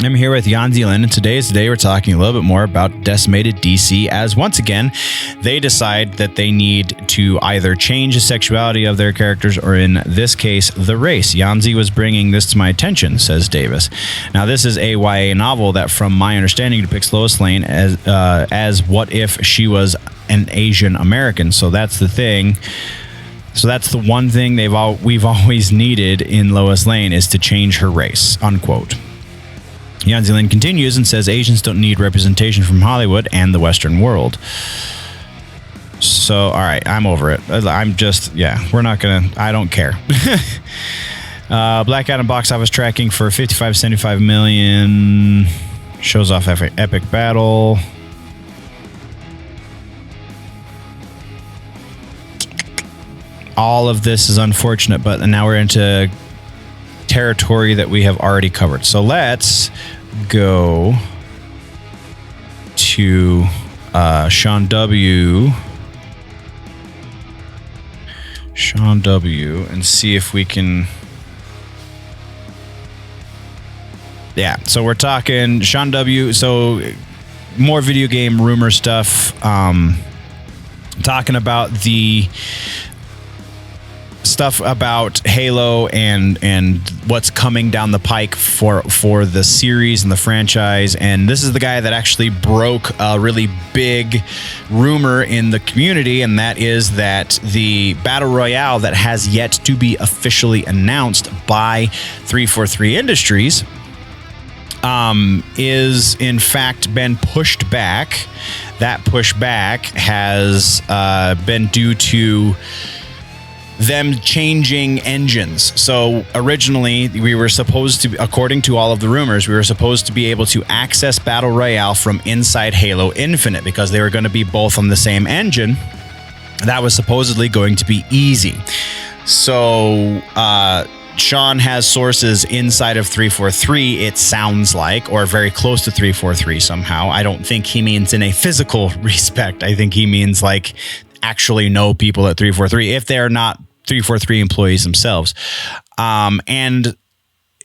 I'm here with Yanzi Lin, and today we're talking a little bit more about decimated DC as, once again, they decide that they need to either change the sexuality of their characters or, in this case, the race. Yanzi was bringing this to my attention, says Davis. Now, this is a YA novel that, from my understanding, depicts Lois Lane as what if she was an Asian American. So that's the thing. So that's the one thing we've always needed in Lois Lane is to change her race, unquote. Yanzi Lin continues and says Asians don't need representation from Hollywood and the Western world. So, all right, I'm over it. I'm just, we're not going to, I don't care. Black Adam box office tracking for 75 million. Shows off epic battle. All of this is unfortunate, but now we're into territory that we have already covered. So let's go to Sean W. And see if we can. Yeah, so we're talking Sean W. So more video game rumor stuff. Talking about the stuff about Halo and what's coming down the pike for the series and the franchise. And this is the guy that actually broke a really big rumor in the community, and that is that the Battle Royale that has yet to be officially announced by 343 Industries is in fact been pushed back. That pushback has been due to them changing engines. So originally we were supposed to, according to all of the rumors, we were supposed to be able to access Battle Royale from inside Halo Infinite because they were going to be both on the same engine. That was supposedly going to be easy. So Sean has sources inside of 343, it sounds like, or very close to 343 somehow. I don't think he means in a physical respect. I think he means like actually know people at 343 if they're not 343 employees themselves. And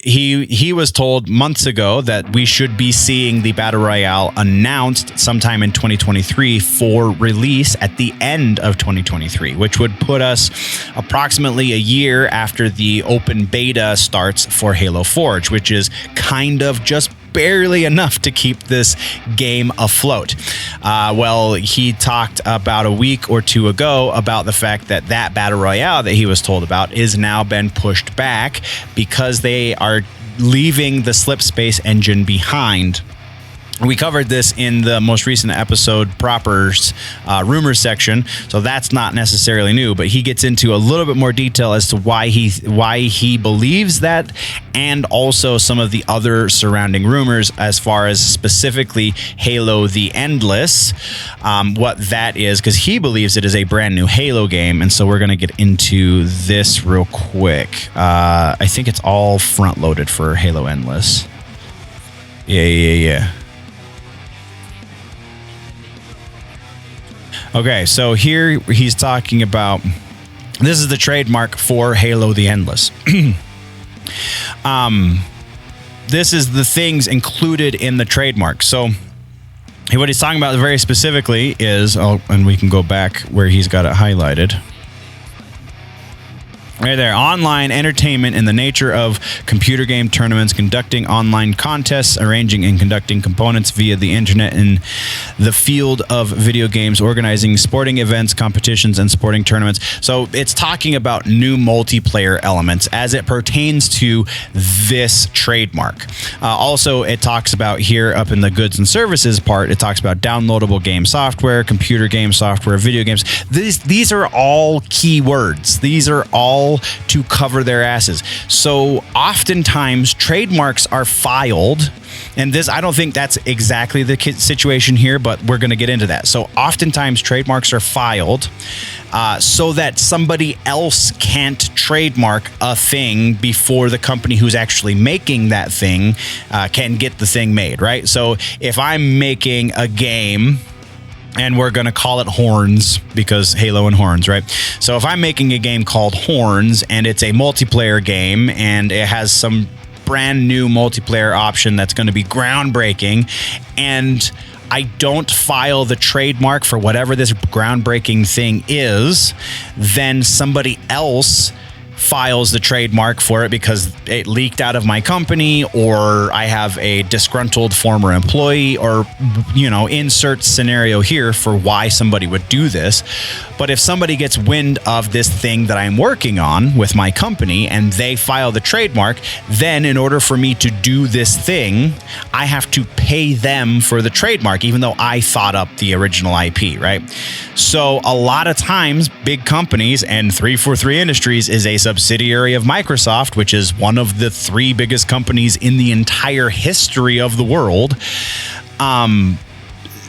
he was told months ago that we should be seeing the Battle Royale announced sometime in 2023 for release at the end of 2023, which would put us approximately a year after the open beta starts for Halo Forge, which is kind of just barely enough to keep this game afloat. Well, he talked about a week or two ago about the fact that that Battle Royale that he was told about is now been pushed back because they are leaving the slip space engine behind. We covered this in the most recent episode proper's rumors section, so that's not necessarily new, but he gets into a little bit more detail as to why he believes that, and also some of the other surrounding rumors as far as specifically Halo the Endless, what that is, because he believes it is a brand new Halo game, and so we're going to get into this real quick. I think it's all front-loaded for Halo Endless. Yeah. Okay, so here he's talking about, this is the trademark for Halo the Endless. This is the things included in the trademark. So what he's talking about very specifically is, and we can go back where he's got it highlighted. Right there, online entertainment in the nature of computer game tournaments, conducting online contests, arranging and conducting components via the internet in the field of video games, organizing sporting events, competitions, and sporting tournaments. So it's talking about new multiplayer elements as it pertains to this trademark. Also, it talks about here up in the goods and services part, it talks about downloadable game software, computer game software, video games. These are all keywords. These are all to cover their asses. So oftentimes trademarks are filed, and this, I don't think that's exactly the situation here, but we're going to get into that. So oftentimes trademarks are filed so that somebody else can't trademark a thing before the company who's actually making that thing can get the thing made, right? So if I'm making a game, and we're going to call it Horns because Halo and Horns, right? So if I'm making a game called Horns and it's a multiplayer game and it has some brand new multiplayer option that's going to be groundbreaking, and I don't file the trademark for whatever this groundbreaking thing is, then somebody else files the trademark for it because it leaked out of my company, or I have a disgruntled former employee, or, you know, insert scenario here for why somebody would do this. But if somebody gets wind of this thing that I'm working on with my company and they file the trademark, then in order for me to do this thing, I have to pay them for the trademark, even though I thought up the original IP, right? So a lot of times big companies, and 343 Industries is a subsidiary of Microsoft, which is one of the three biggest companies in the entire history of the world.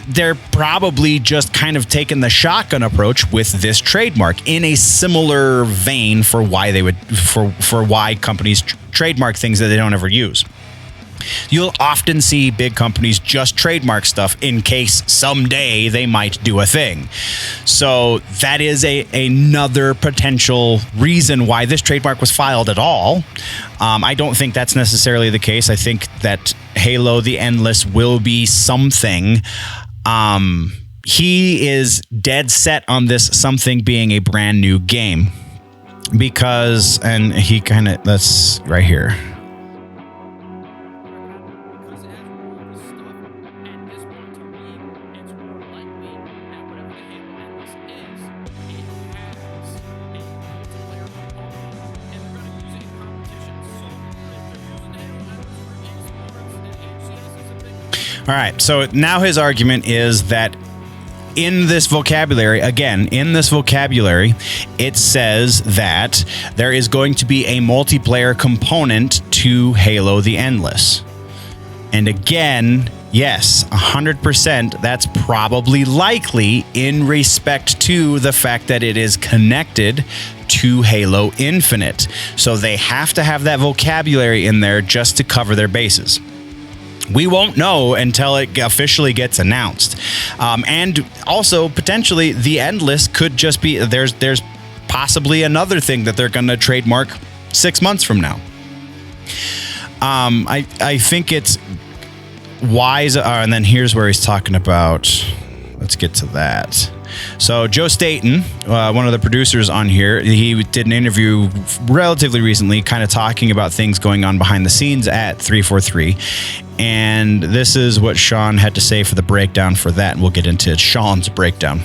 They're probably just kind of taking the shotgun approach with this trademark in a similar vein for why they would, for why companies trademark things that they don't ever use. You'll often see big companies just trademark stuff in case someday they might do a thing. So that is another potential reason why this trademark was filed at all. I don't think that's necessarily the case. I think that Halo the Endless will be something. He is dead set on this something being a brand new game because, and he kind of, that's right here. All right. So now his argument is that in this vocabulary, it says that there is going to be a multiplayer component to Halo the Endless. And again, yes, 100%, that's probably likely in respect to the fact that it is connected to Halo Infinite. So they have to have that vocabulary in there just to cover their bases. We won't know until it officially gets announced. And also, potentially, the Endless could just be, there's possibly another thing that they're going to trademark 6 months from now. I think it's wise. And then here's where he's talking about, let's get to that. So Joe Staten, one of the producers on here, he did an interview relatively recently kind of talking about things going on behind the scenes at 343. And this is what Sean had to say for the breakdown for that. And we'll get into Sean's breakdown.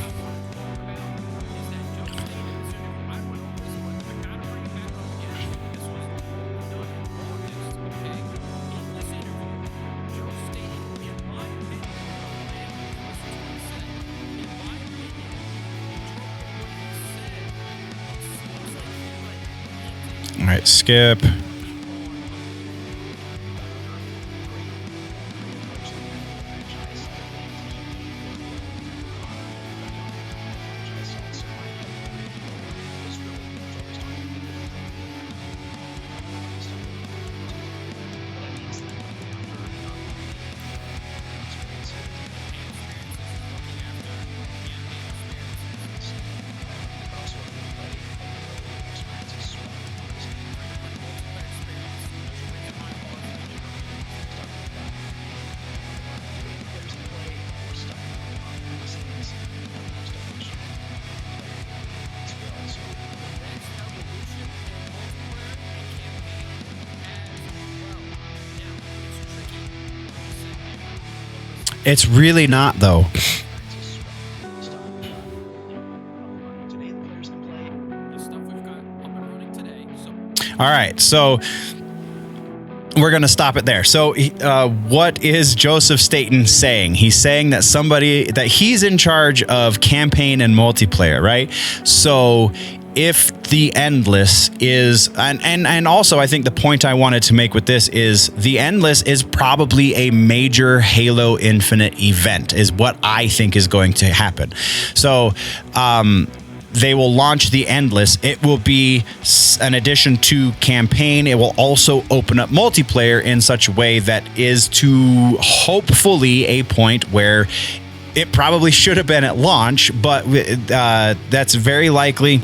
All right, skip. It's really not, though. All right, so we're going to stop it there. So what is Joseph Staten saying? He's saying that that he's in charge of campaign and multiplayer, right? So if the Endless is, and also I think the point I wanted to make with this is the Endless is probably a major Halo Infinite event, is what I think is going to happen. So they will launch the Endless. It will be an addition to campaign. It will also open up multiplayer in such a way that is to hopefully a point where it probably should have been at launch, but that's very likely.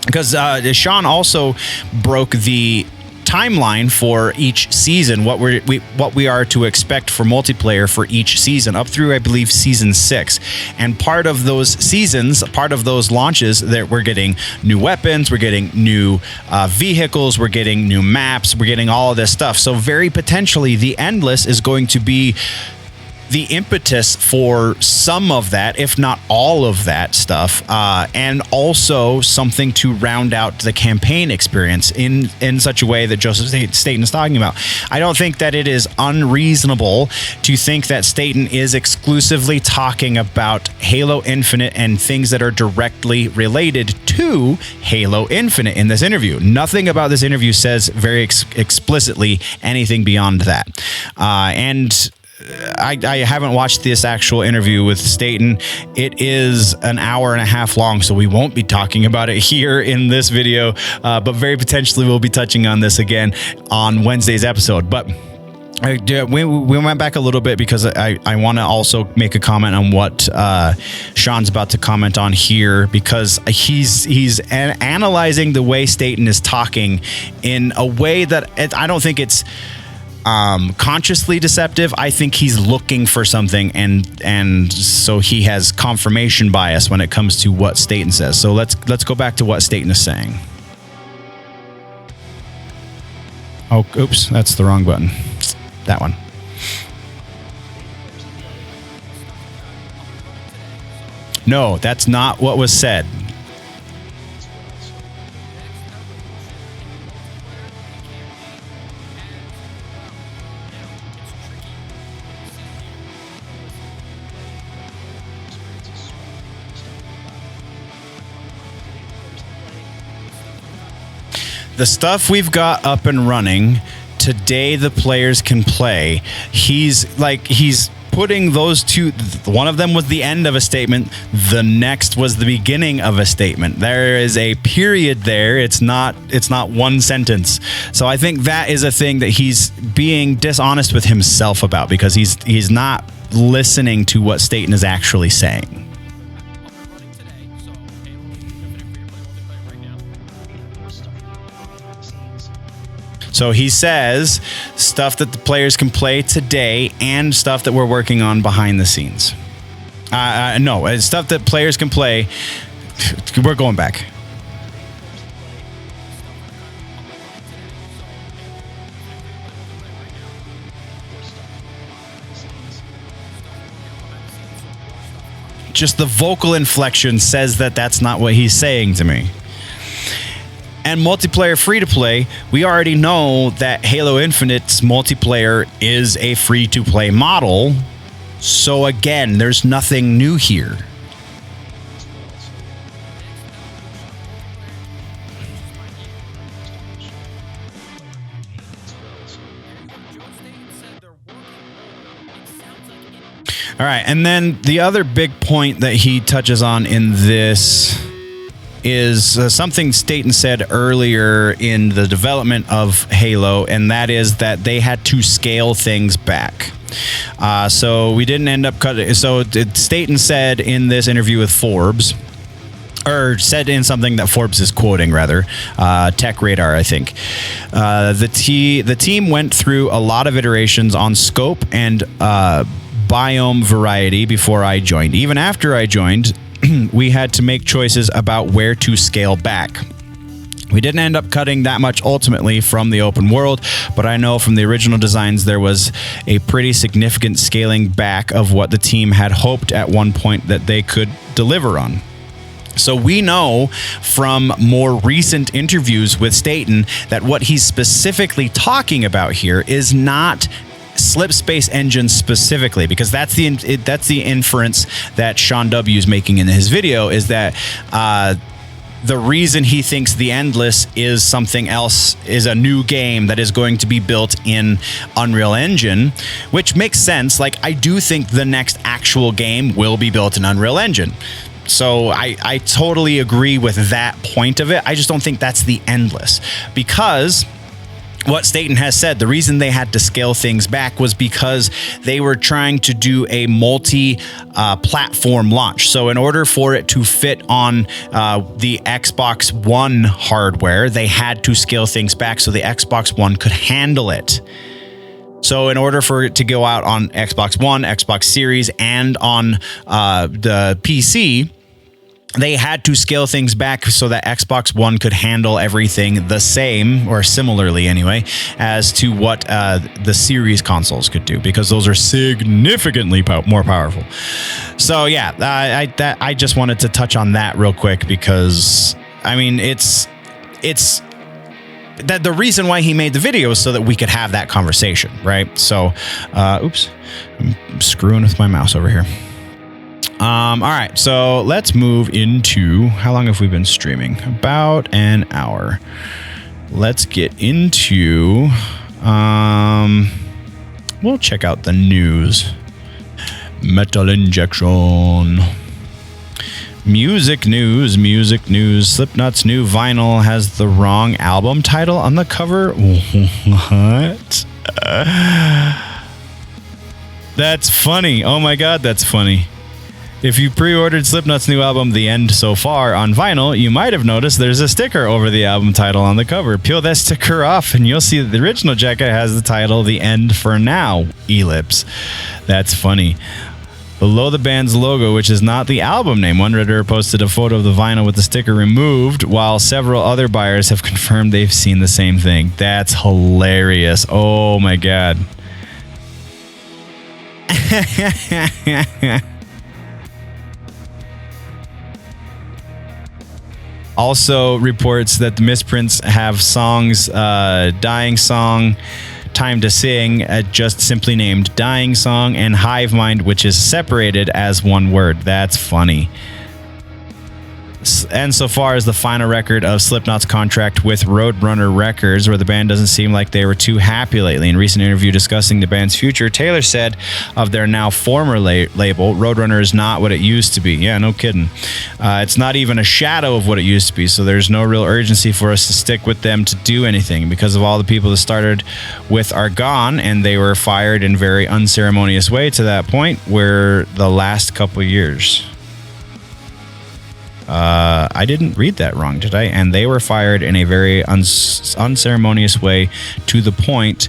Because Sean also broke the timeline for each season, what we are to expect for multiplayer for each season, up through I believe season 6. And part of those seasons, part of those launches, that we're getting new weapons, we're getting new vehicles, we're getting new maps, we're getting all of this stuff. So very potentially, the Endless is going to be the impetus for some of that, if not all of that stuff, and also something to round out the campaign experience in such a way that Joseph Staten is talking about. I don't think that it is unreasonable to think that Staten is exclusively talking about Halo Infinite and things that are directly related to Halo Infinite in this interview. Nothing about this interview says very explicitly anything beyond that. And I haven't watched this actual interview with Staten. It is an hour and a half long, so we won't be talking about it here in this video, but very potentially we'll be touching on this again on Wednesday's episode. But we went back a little bit because I want to also make a comment on what Sean's about to comment on here, because he's analyzing the way Staten is talking in a way that I don't think it's consciously deceptive. I think he's looking for something, and so he has confirmation bias when it comes to what Staten says. So let's go back to what Staten is saying. Oh, oops, that's the wrong button. That one. No, that's not what was said. the stuff we've got up and running today, the players can play. He's putting those two. One of them was the end of a statement. The next was the beginning of a statement. There is a period there. It's not one sentence. So I think that is a thing that he's being dishonest with himself about, because he's not listening to what Staten is actually saying. So he says stuff that the players can play today and stuff that we're working on behind the scenes. No, it's stuff that players can play. We're going back. Just the vocal inflection says that that's not what he's saying to me. And multiplayer free-to-play, we already know that Halo Infinite's multiplayer is a free-to-play model. So again, there's nothing new here. All right, and then the other big point that he touches on in this is something Staten said earlier in the development of Halo, and that is that they had to scale things back. So we didn't end up cutting. So Staten said in this interview with Forbes, or said in something that Forbes is quoting, rather, Tech Radar, I think. The team went through a lot of iterations on scope and biome variety before I joined. Even after I joined, we had to make choices about where to scale back. We didn't end up cutting that much ultimately from the open world, but I know from the original designs there was a pretty significant scaling back of what the team had hoped at one point that they could deliver on. So we know from more recent interviews with Staten that what he's specifically talking about here is not Slip Space Engine specifically, because that's the inference that Sean W is making in his video, is that the reason he thinks the Endless is something else, is a new game that is going to be built in Unreal Engine, which makes sense. Like, I do think the next actual game will be built in Unreal Engine. So I totally agree with that point of it. I just don't think that's the Endless, because what Staten has said, the reason they had to scale things back was because they were trying to do a multi-platform launch. So in order for it to fit on the Xbox One hardware, they had to scale things back so the Xbox One could handle it. So in order for it to go out on Xbox One, Xbox Series, and on the PC, they had to scale things back so that Xbox One could handle everything the same, or similarly anyway, as to what the Series consoles could do, because those are significantly more powerful. So yeah, I just wanted to touch on that real quick, because I mean, it's that the reason why he made the video is so that we could have that conversation, right? So, oops, I'm screwing with my mouse over here. All right, so let's move into, how long have we been streaming? About an hour. Let's get into, we'll check out the news. Metal Injection. Music news. Slipknot's new vinyl has the wrong album title on the cover. What? That's funny. Oh my God, that's funny. If you pre-ordered Slipknot's new album, The End So Far, on vinyl, you might have noticed there's a sticker over the album title on the cover. Peel that sticker off and you'll see that the original jacket has the title, The End For Now, ellipse. That's funny. Below the band's logo, which is not the album name, one Redditor posted a photo of the vinyl with the sticker removed, while several other buyers have confirmed they've seen the same thing. That's hilarious. Oh my God. Also reports that the misprints have songs, Dying Song, Time to Sing, just simply named Dying Song, and Hive Mind, which is separated as one word. That's funny. And so far as the final record of Slipknot's contract with Roadrunner Records, where the band doesn't seem like they were too happy lately. In a recent interview discussing the band's future, Taylor said of their now former label, Roadrunner is not what it used to be. Yeah, no kidding. It's not even a shadow of what it used to be, so there's no real urgency for us to stick with them to do anything because of all the people that started with are gone, and they were fired in very unceremonious way to that point where the last couple years. I didn't read that wrong, did I? And they were fired in a very unceremonious way to the point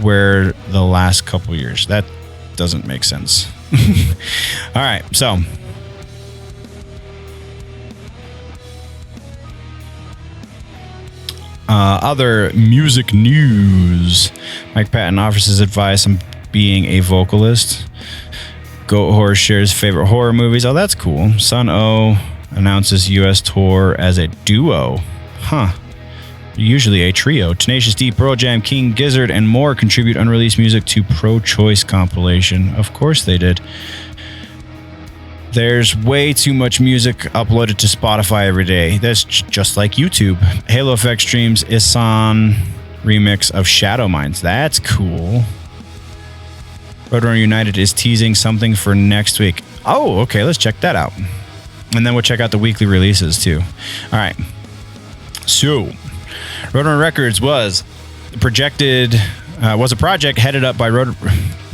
where the last couple years. That doesn't make sense. All right, so other music news. Mike Patton offers his advice on being a vocalist. Goat Horse shares favorite horror movies. Oh, that's cool. Sun O announces U.S. tour as a duo. Usually a trio. Tenacious D, Pearl Jam, King Gizzard, and more contribute unreleased music to Pro-Choice compilation. Of course they did. There's way too much music uploaded to Spotify every day. That's just like YouTube. Halo Effect streams Isan remix of Shadow Minds. That's cool. Roadrunner United is teasing something for next week. Oh, okay, let's check that out. And then we'll check out the weekly releases too. All right. So, Roadrunner Records was a project headed up by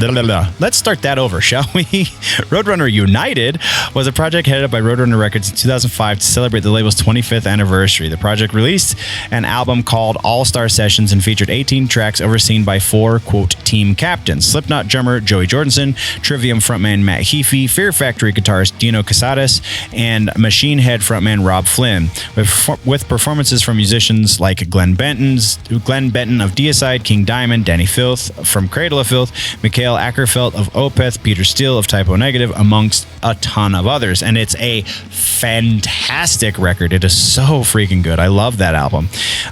Let's start that over, shall we? Roadrunner United was a project headed up by Roadrunner Records in 2005 to celebrate the label's 25th anniversary. The project released an album called All-Star Sessions and featured 18 tracks overseen by 4, quote, team captains: Slipknot drummer Joey Jordison, Trivium frontman Matt Heafy, Fear Factory guitarist Dino Casades, and Machine Head frontman Rob Flynn, with performances from musicians like Glenn Benton of Deicide, King Diamond, Danny Filth from Cradle of Filth, Mikhail Ackerfeld of Opeth, Peter Steele of Typo Negative, amongst a ton of others. And it's a fantastic record. It is so freaking good. I love that album.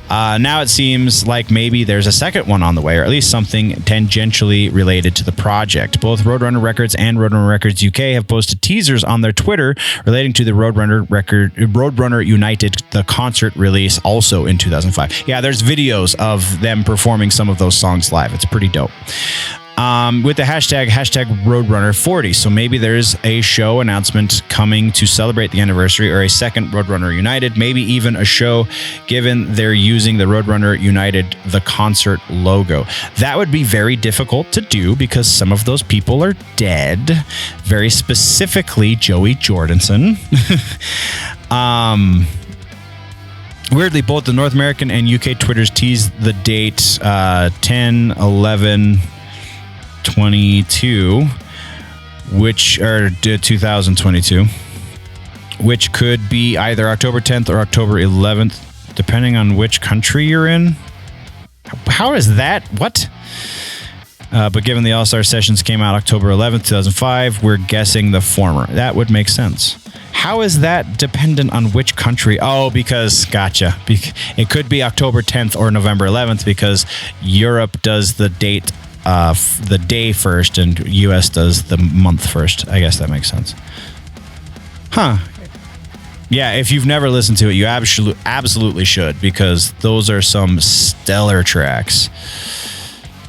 Now it seems like maybe there's a second one on the way, or at least something tangentially related to the project. Both Roadrunner Records and Roadrunner Records UK have posted teasers on their Twitter relating to the Roadrunner United, the concert release, also in 2005. Yeah, there's videos of them performing some of those songs live. It's pretty dope. With the hashtag Roadrunner40. So maybe there's a show announcement coming to celebrate the anniversary, or a second Roadrunner United, maybe even a show, given they're using the Roadrunner United, the concert logo. That would be very difficult to do because some of those people are dead, very specifically Joey Jordison. Weirdly, both the North American and UK Twitters teased the date 10/11/22, which are 2022, which could be either October 10th or October 11th, depending on which country you're in. How is that? What? But given the All-Star Sessions came out October 11th, 2005, we're guessing the former. That would make sense. How is that dependent on which country? Oh, because, gotcha. It could be October 10th or November 11th because Europe does the date, the day first, and US does the month first. I guess that makes sense. Huh. Yeah, if you've never listened to it, you absolutely should, because those are some stellar tracks.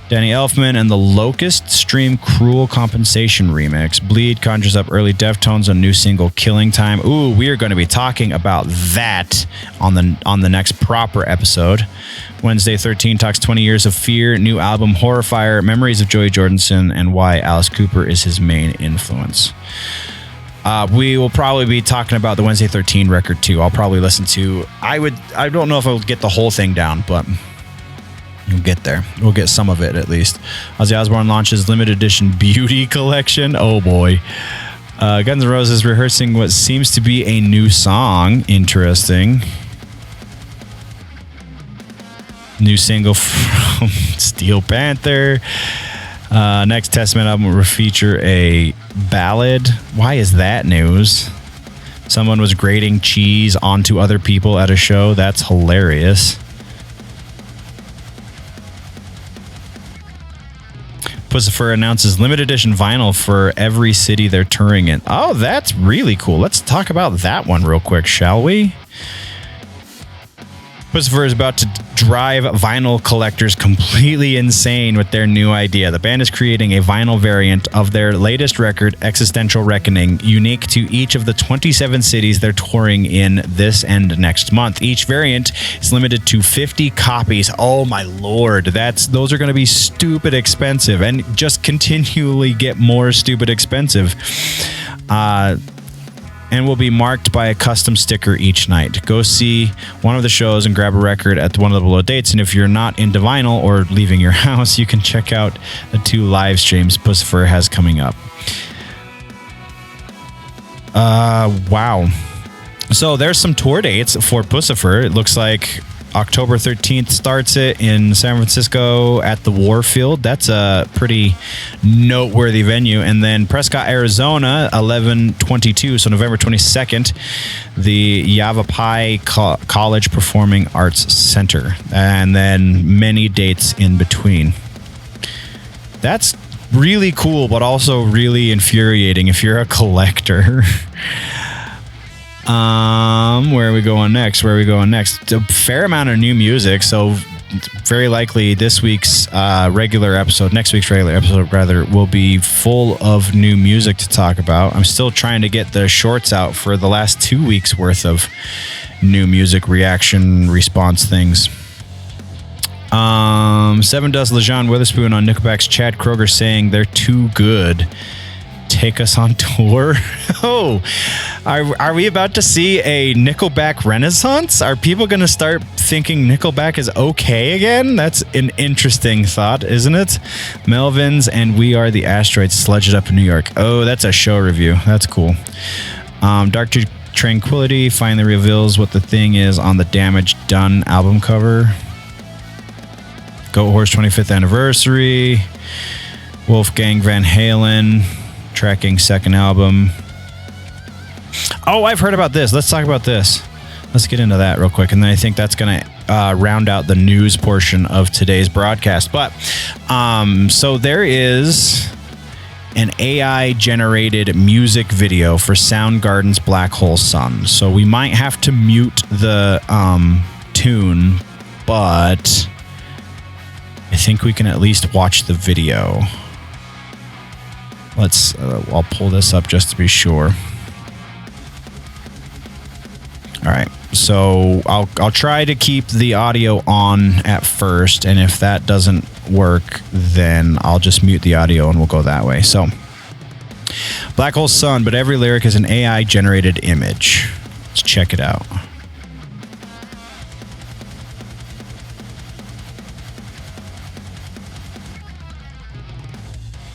Danny Elfman and the Locust stream Cruel Compensation remix. Bleed conjures up early Deftones on new single Killing Time. Ooh, we are going to be talking about that on the next proper episode. Wednesday 13 talks 20 Years of Fear, new album Horrifier, memories of Joey Jordison, and why Alice Cooper is his main influence. We will probably be talking about the Wednesday 13 record too. I'll probably listen to. I don't know if I'll get the whole thing down, but we'll get there. We'll get some of it at least. Ozzy Osbourne launches limited edition beauty collection. Oh boy. Guns N' Roses rehearsing what seems to be a new song. Interesting. New single from Steel Panther. Next Testament album will feature a ballad. Why is that news? Someone was grating cheese onto other people at a show. That's hilarious. Pussifer announces limited edition vinyl for every city they're touring in. Oh, that's really cool. Let's talk about that one real quick, shall we? Pussifer is about to drive vinyl collectors completely insane with their new idea. The band is creating a vinyl variant of their latest record, Existential Reckoning, unique to each of the 27 cities they're touring in this and next month. Each variant is limited to 50 copies. Oh my lord, those are going to be stupid expensive and just continually get more stupid expensive. And will be marked by a custom sticker each night. Go see one of the shows and grab a record at one of the below dates. And if you're not into vinyl or leaving your house, you can check out the 2 live streams Pussifer has coming up. Wow. So there's some tour dates for Pussifer. It looks like October 13th starts it in San Francisco at the Warfield. That's a pretty noteworthy venue. And then Prescott, Arizona, 11/22, so November 22nd, the Yavapai College Performing Arts Center. And then many dates in between. That's really cool, but also really infuriating if you're a collector. Where are we going next? A fair amount of new music, so very likely next week's regular episode will be full of new music to talk about. I'm still trying to get the shorts out for the last 2 weeks worth of new music reaction response things. Seven Dust Lejean Witherspoon on Nickelback's Chad Kroeger saying they're too good. Take us on tour. Oh, are we about to see a Nickelback renaissance? Are people going to start thinking Nickelback is okay again? That's an interesting thought, isn't it? Melvins and We Are the Asteroids sludged up in New York. Oh, that's a show review. That's cool. Dark Tranquility finally reveals what the thing is on the Damage Done album cover. Goat Horse 25th anniversary. Wolfgang Van Halen tracking second album. Oh, I've heard about this. Let's talk about this. Let's get into that real quick, and then I think that's going to round out the news portion of today's broadcast. But so there is an AI-generated music video for Soundgarden's Black Hole Sun. So we might have to mute the tune, but I think we can at least watch the video. I'll pull this up just to be sure. All right, so I'll try to keep the audio on at first, and if that doesn't work, then I'll just mute the audio and we'll go that way. So, Black Hole Sun, but every lyric is an AI-generated image. Let's check it out.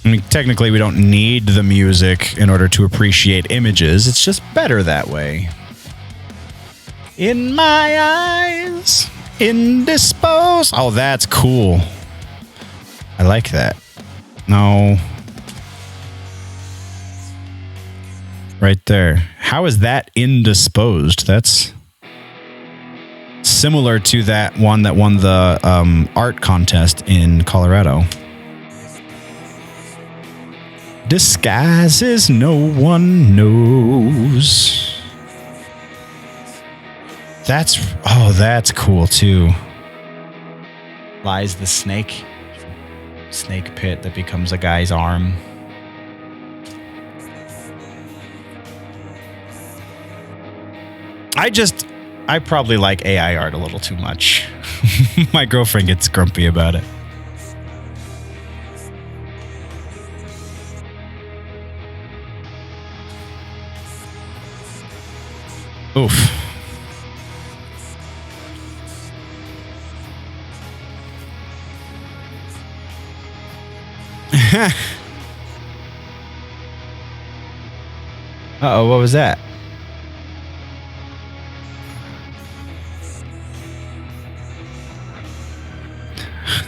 I mean, technically, we don't need the music in order to appreciate images. It's just better that way. In my eyes, indisposed. Oh, that's cool. I like that. No. Right there. How is that indisposed? That's similar to that one that won the art contest in Colorado. Disguises no one knows. That's cool too. Lies the snake pit that becomes a guy's arm. I probably like AI art a little too much. My girlfriend gets grumpy about it. Oof. Uh-oh, what was that?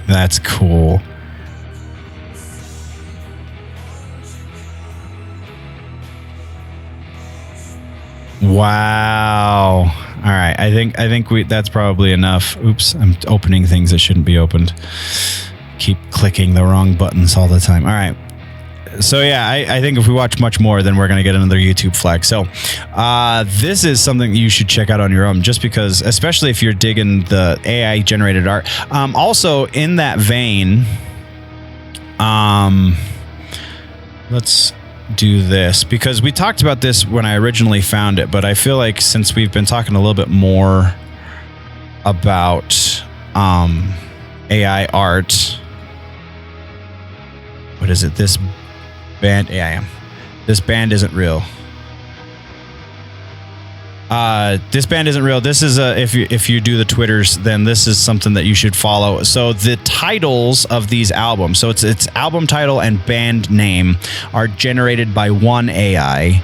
That's cool. Wow. All right. I think that's probably enough. Oops. I'm opening things that shouldn't be opened. Keep clicking the wrong buttons all the time. All right. So yeah, I think if we watch much more, then we're going to get another YouTube flag. So this is something you should check out on your own, just because, especially if you're digging the AI generated art. Also in that vein, let's do this, because we talked about this when I originally found it, but I feel like since we've been talking a little bit more about AI art, what is it? This band, this band isn't real. This band isn't real. This is if you do the Twitters, then this is something that you should follow. So the titles of these albums, so it's album title and band name, are generated by one AI,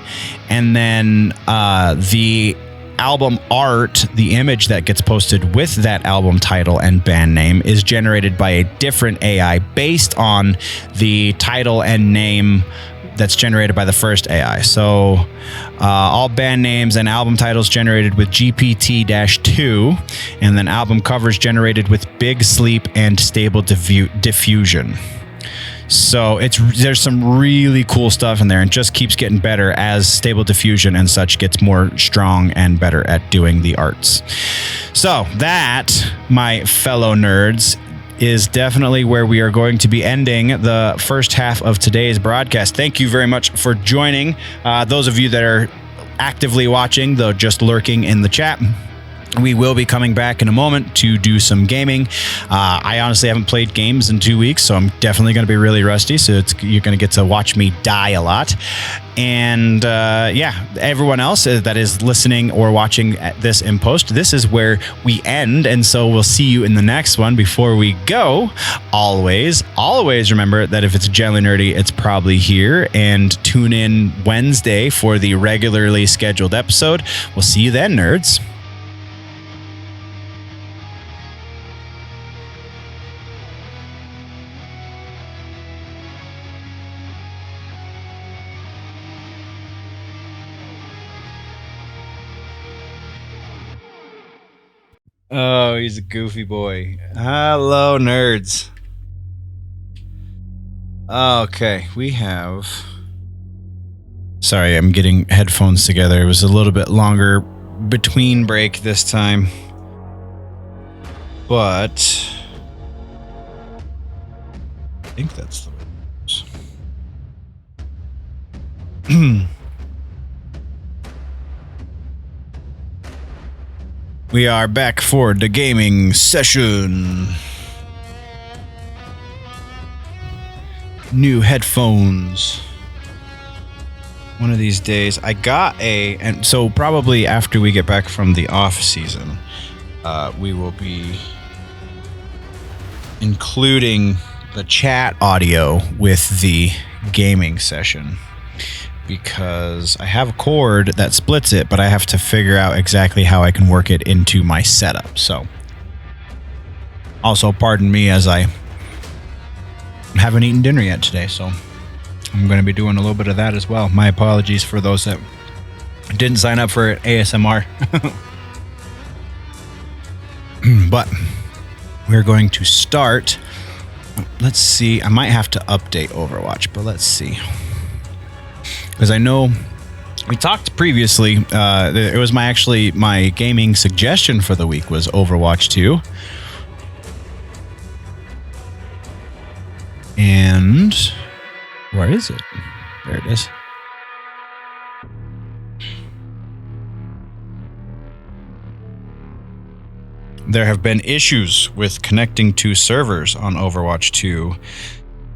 and then the album art, the image that gets posted with that album title and band name, is generated by a different AI based on the title and name that's generated by the first AI. So all band names and album titles generated with GPT-2, and then album covers generated with Big Sleep and Stable Diffusion. So there's some really cool stuff in there, and just keeps getting better as Stable Diffusion and such gets more strong and better at doing the arts. So that, my fellow nerds, is definitely where we are going to be ending the first half of today's broadcast. Thank you very much for joining. Those of you that are actively watching, though just lurking in the chat, we will be coming back in a moment to do some gaming. I honestly haven't played games in 2 weeks, so I'm definitely going to be really rusty. So you're going to get to watch me die a lot. And yeah, everyone else that is listening or watching this in post, this is where we end. And so we'll see you in the next one. Before we go, always remember that if it's generally nerdy, it's probably here. And tune in Wednesday for the regularly scheduled episode. We'll see you then, nerds. Oh, he's a goofy boy. Hello, nerds. Okay, we have... Sorry, I'm getting headphones together. It was a little bit longer between break this time. But... I think that's the way it goes. We are back for the gaming session. New headphones. One of these days, I got and so probably after we get back from the off season, we will be including the chat audio with the gaming session, because I have a cord that splits it, but I have to figure out exactly how I can work it into my setup. So also pardon me as I haven't eaten dinner yet today, so I'm going to be doing a little bit of that as well. My apologies for those that didn't sign up for ASMR. But we're going to start. Let's see. I might have to update Overwatch, but let's see. Because I know we talked previously, it was my gaming suggestion for the week was Overwatch 2. And where is it? There it is. There have been issues with connecting to servers on Overwatch 2,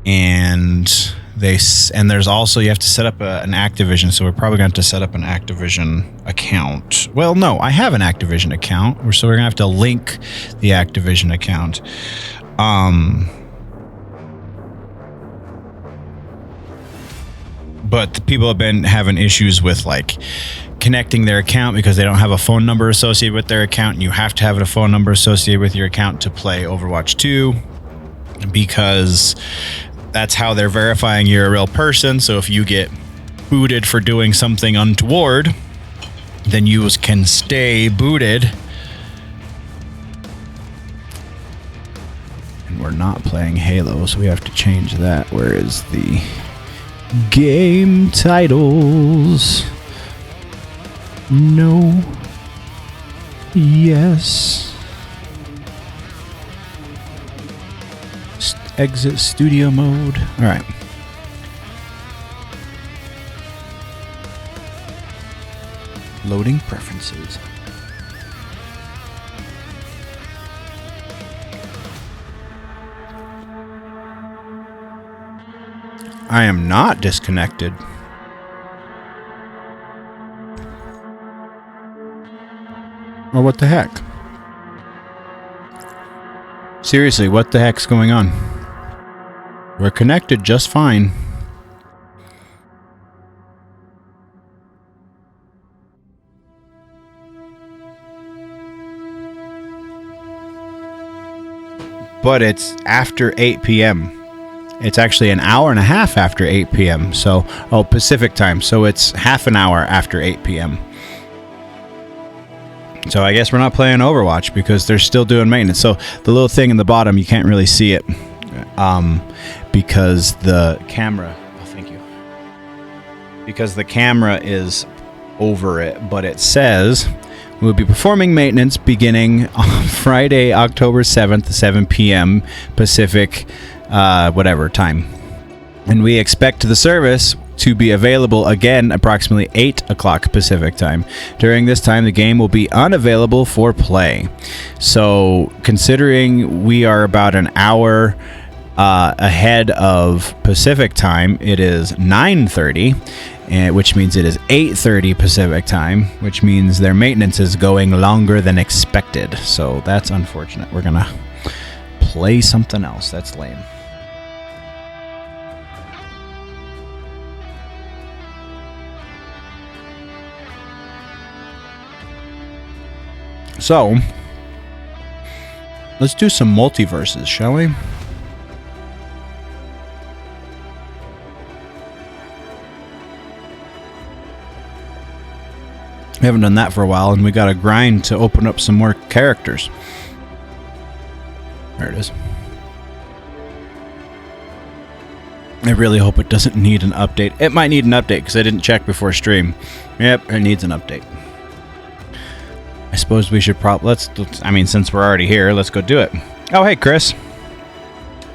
and there's also, you have to set up an Activision, so we're probably going to have to set up an Activision account. Well, no, I have an Activision account, so we're going to have to link the Activision account. But the people have been having issues with like connecting their account because they don't have a phone number associated with their account, and you have to have a phone number associated with your account to play Overwatch 2, because that's how they're verifying you're a real person. So if you get booted for doing something untoward, then you can stay booted. And We're not playing Halo, so we have to change that. Where is the game titles? No. Yes. Exit studio mode. All right. Loading preferences. I am not disconnected. Or what the heck? Seriously, what the heck's going on? We're connected just fine. But it's after 8 p.m. It's actually an hour and a half after 8 p.m. So, Pacific time. So it's half an hour after 8 p.m. So I guess we're not playing Overwatch because they're still doing maintenance. So the little thing in the bottom, you can't really see it because the camera... Oh, thank you. Because the camera is over it, but it says... We'll be performing maintenance beginning on Friday, October 7th, 7 p.m. Pacific, whatever time. And we expect the service to be available again approximately 8 o'clock Pacific time. During this time, the game will be unavailable for play. So, considering we are about an hour ahead of Pacific time, it is 9:30. Which means it is 8:30 Pacific time, which means their maintenance is going longer than expected. So that's unfortunate. We're going to play something else. That's lame. So, let's do some multiverses, shall we? We haven't done that for a while, and we got to grind to open up some more characters. There it is. I really hope it doesn't need an update. It might need an update because I didn't check before stream. Yep, it needs an update. I suppose we should let's I mean, since we're already here, let's go do it. Oh, hey, Chris.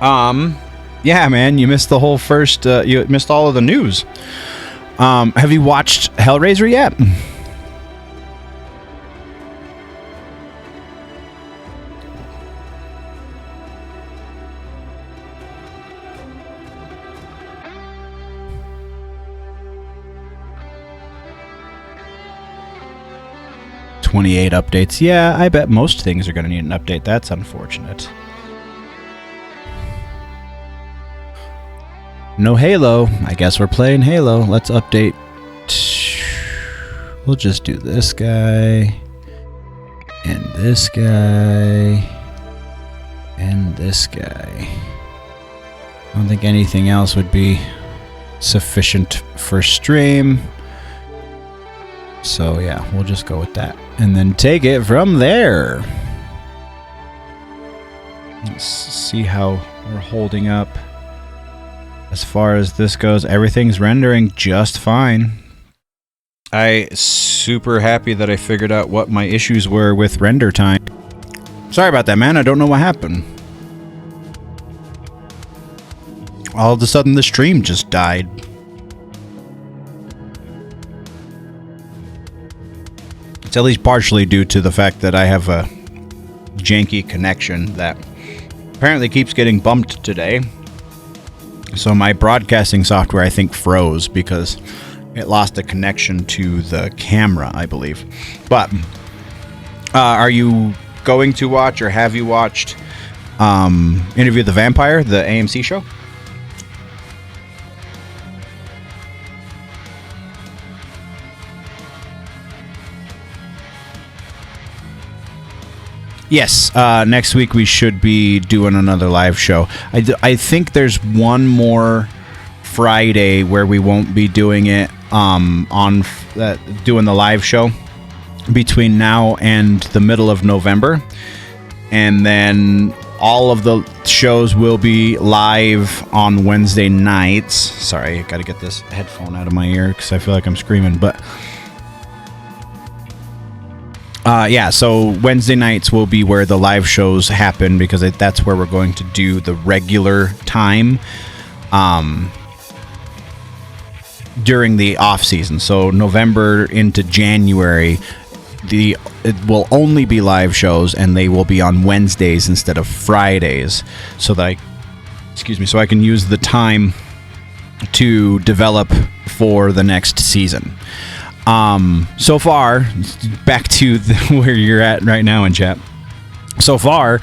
Yeah, man, you missed the whole first. You missed all of the news. Have you watched Hellraiser yet? 28 updates. Yeah, I bet most things are going to need an update. That's unfortunate. No Halo. I guess we're playing Halo. Let's update. We'll just do this guy. And this guy. And this guy. I don't think anything else would be sufficient for stream. So yeah, we'll just go with that. And then take it from there. Let's see how we're holding up. As far as this goes, everything's rendering just fine. I'm super happy that I figured out what my issues were with render time. Sorry about that, man. I don't know what happened. All of a sudden, the stream just died. It's at least partially due to the fact that I have a janky connection that apparently keeps getting bumped today. So my broadcasting software, I think, froze because it lost a connection to the camera, I believe. But are you going to watch, or have you watched Interview with the Vampire, the AMC show? Yes, next week we should be doing another live show. I think there's one more Friday where we won't be doing it doing the live show between now and the middle of November. And then all of the shows will be live on Wednesday nights. Sorry, I got to get this headphone out of my ear because I feel like I'm screaming. But yeah, so Wednesday nights will be where the live shows happen because that's where we're going to do the regular time during the off season. So November into January, it will only be live shows, and they will be on Wednesdays instead of Fridays, so that so I can use the time to develop for the next season. So far, back to where you're at right now in chat. So far,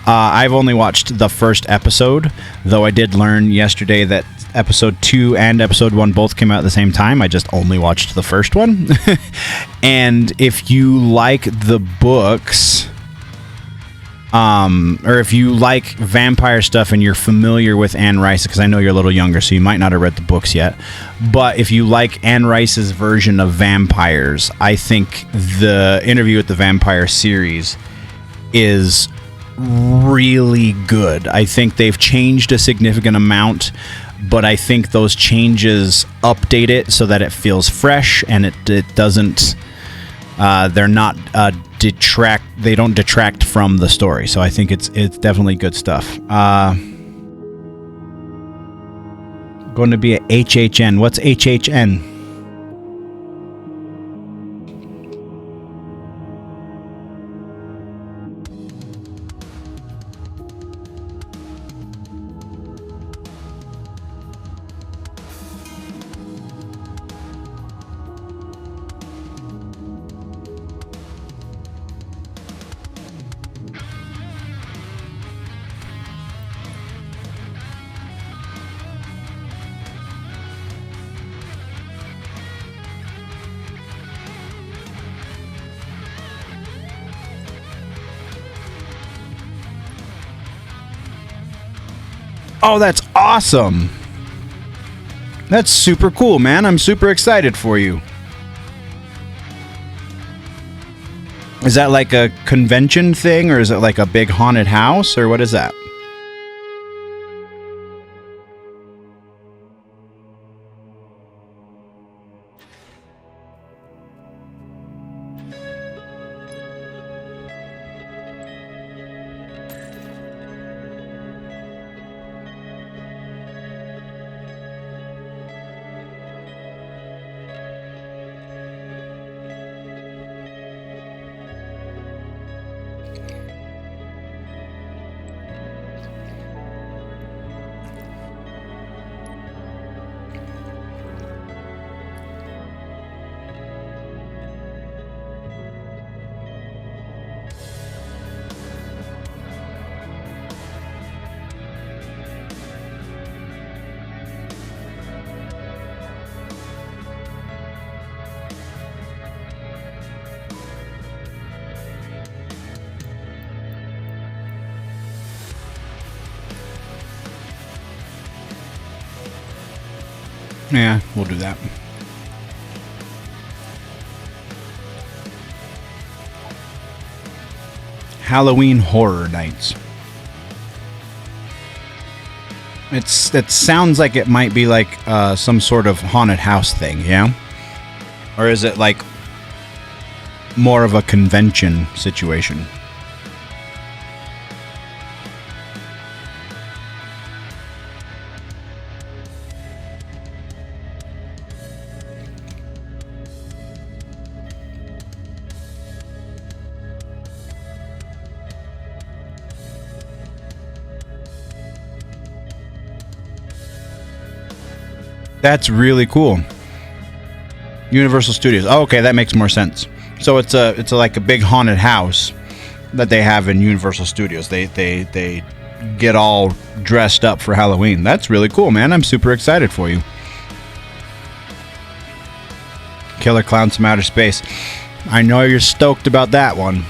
I've only watched the first episode, though I did learn yesterday that episode 2 and episode 1 both came out at the same time. I just only watched the first one. And if you like the books, or if you like vampire stuff and you're familiar with Anne Rice, because I know you're a little younger, so you might not have read the books yet, but if you like Anne Rice's version of vampires, I think the Interview with the Vampire series is really good. I think they've changed a significant amount, but I think those changes update it so that it feels fresh and it doesn't they're not they don't detract from the story. So I think it's definitely good stuff. Going to be a HHN. What's HHN? Oh, that's awesome. That's super cool, man. I'm super excited for you. Is that like a convention thing, or is it like a big haunted house, or what is that? Yeah, we'll do that. Halloween Horror Nights. It sounds like it might be like some sort of haunted house thing, yeah? Or is it like more of a convention situation? That's really cool. Universal Studios. Oh, okay, that makes more sense. So it's like a big haunted house that they have in Universal Studios. They get all dressed up for Halloween. That's really cool, man. I'm super excited for you. Killer Clowns from Outer Space. I know you're stoked about that one.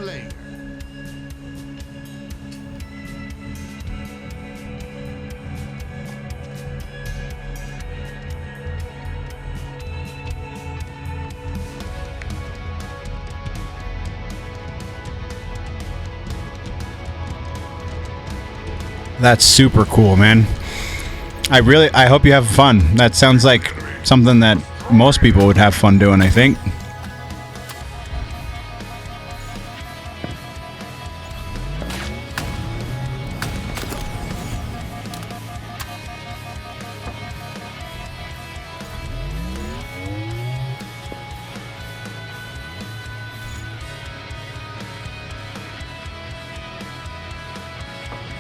later. That's super cool, man. I hope you have fun. That sounds like something that most people would have fun doing, I think.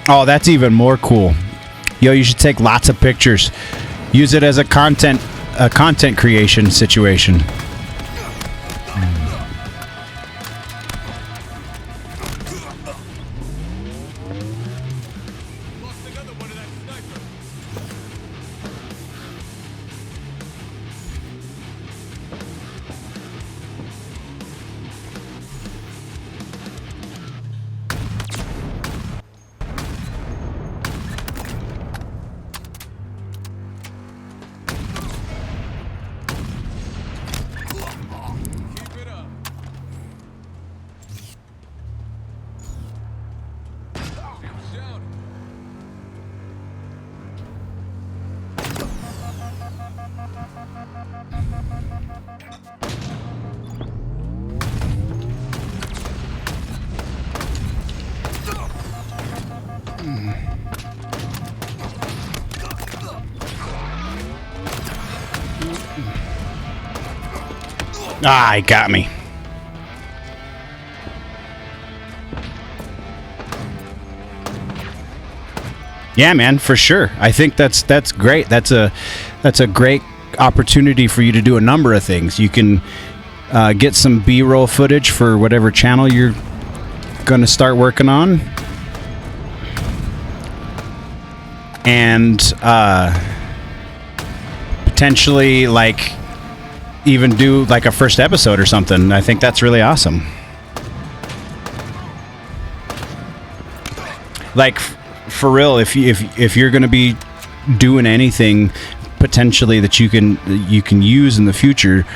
Oh, that's even more cool. Yo, you should take lots of pictures. Use it as a content creation situation. Ah, he got me. Yeah, man, for sure. I think that's great. That's a great opportunity for you to do a number of things. You can get some B-roll footage for whatever channel you're going to start working on, and potentially like even do like a first episode or something. I think that's really awesome. Like for real, if you're going to be doing anything potentially that you can use in the future,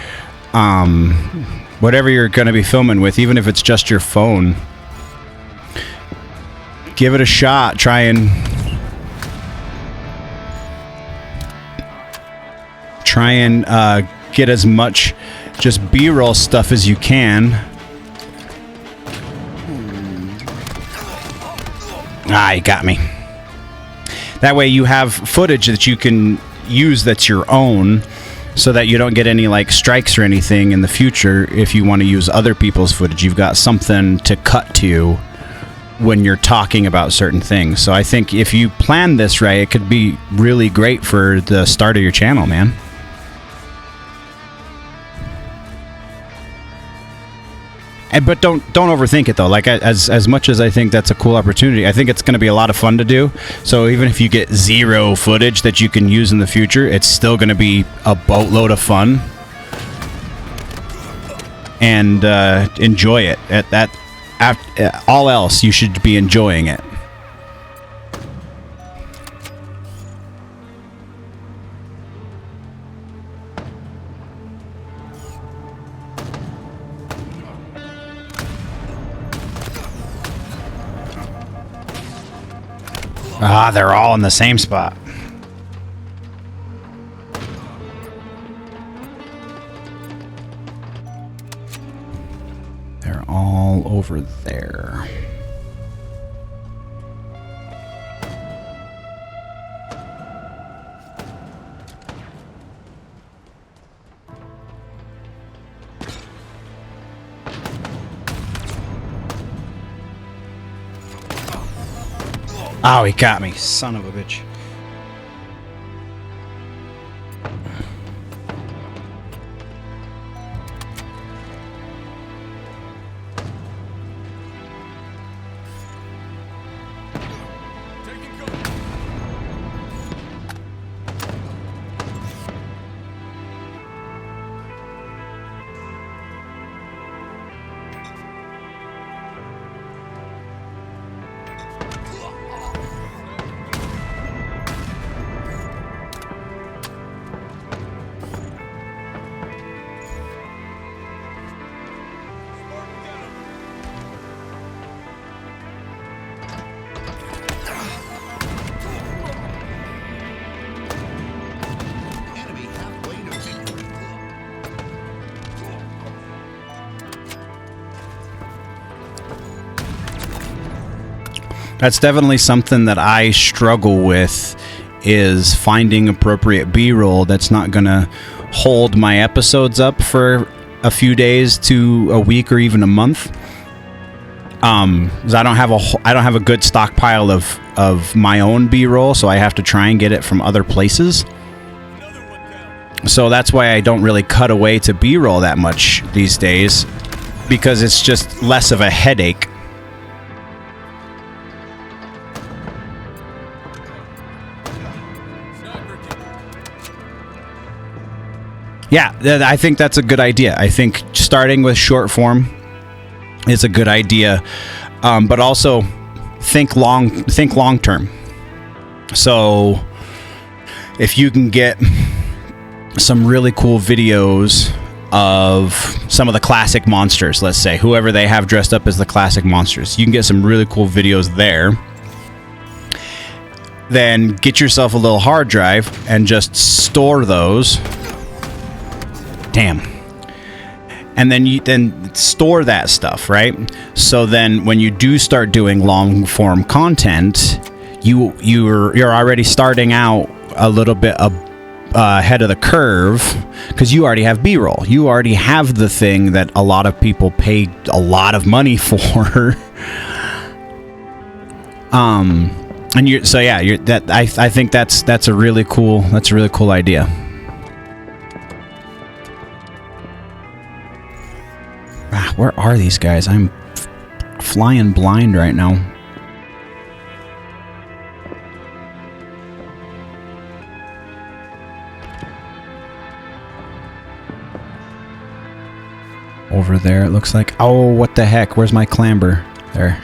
whatever you're going to be filming with, even if it's just your phone, give it a shot. Try and get as much just B-roll stuff as you can. Ah, you got me. That way you have footage that you can use that's your own, so that you don't get any like strikes or anything in the future. If you want to use other people's footage, you've got something to cut to when you're talking about certain things. So I think if you plan this right, it could be really great for the start of your channel, man. But don't overthink it though. Like as much as I think that's a cool opportunity, I think it's going to be a lot of fun to do. So even if you get zero footage that you can use in the future, it's still going to be a boatload of fun. And enjoy it. All else, you should be enjoying it. Ah, they're all in the same spot. They're all over there. Oh, he got me. Son of a bitch. That's definitely something that I struggle with, is finding appropriate B-roll that's not going to hold my episodes up for a few days to a week or even a month. 'Cause I don't have a good stockpile of my own B-roll, so I have to try and get it from other places. So that's why I don't really cut away to B-roll that much these days, because it's just less of a headache. Yeah, I think that's a good idea. I think starting with short form is a good idea, but also think long term. So if you can get some really cool videos of some of the classic monsters, let's say, whoever they have dressed up as the classic monsters, you can get some really cool videos there. Then get yourself a little hard drive and just store those. Damn. And then you store that stuff, right? So then when you do start doing long form content, you're already starting out a little bit ahead of the curve, because you already have B-roll. You already have the thing that a lot of people pay a lot of money for. And I think that's a really cool idea. Where are these guys? I'm flying blind right now. Over there, it looks like. Oh, what the heck? Where's my clamber? There.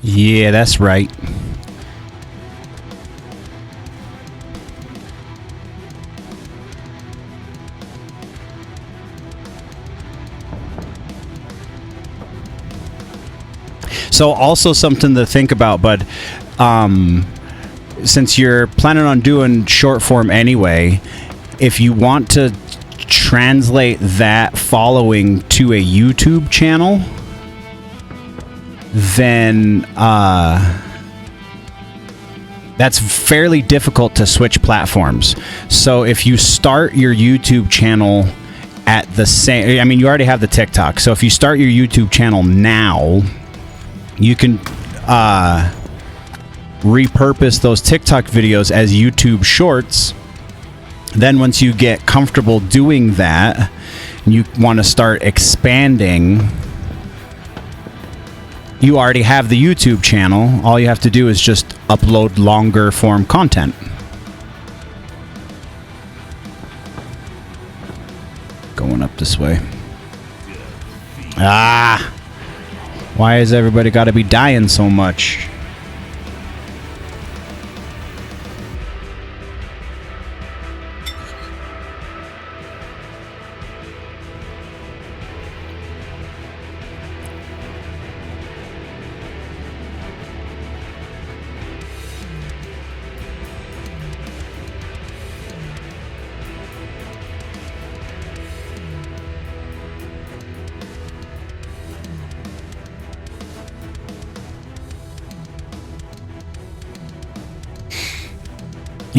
Yeah, that's right. So also something to think about, but since you're planning on doing short form anyway, if you want to translate that following to a YouTube channel, then that's fairly difficult to switch platforms. So if you start your YouTube channel at the same, I mean, you already have the TikTok. So if you start your YouTube channel now, you can repurpose those TikTok videos as YouTube shorts. Then once you get comfortable doing that, and you want to start expanding, you already have the YouTube channel. All you have to do is just upload longer form content. Going up this way. Ah! Why has everybody got to be dying so much?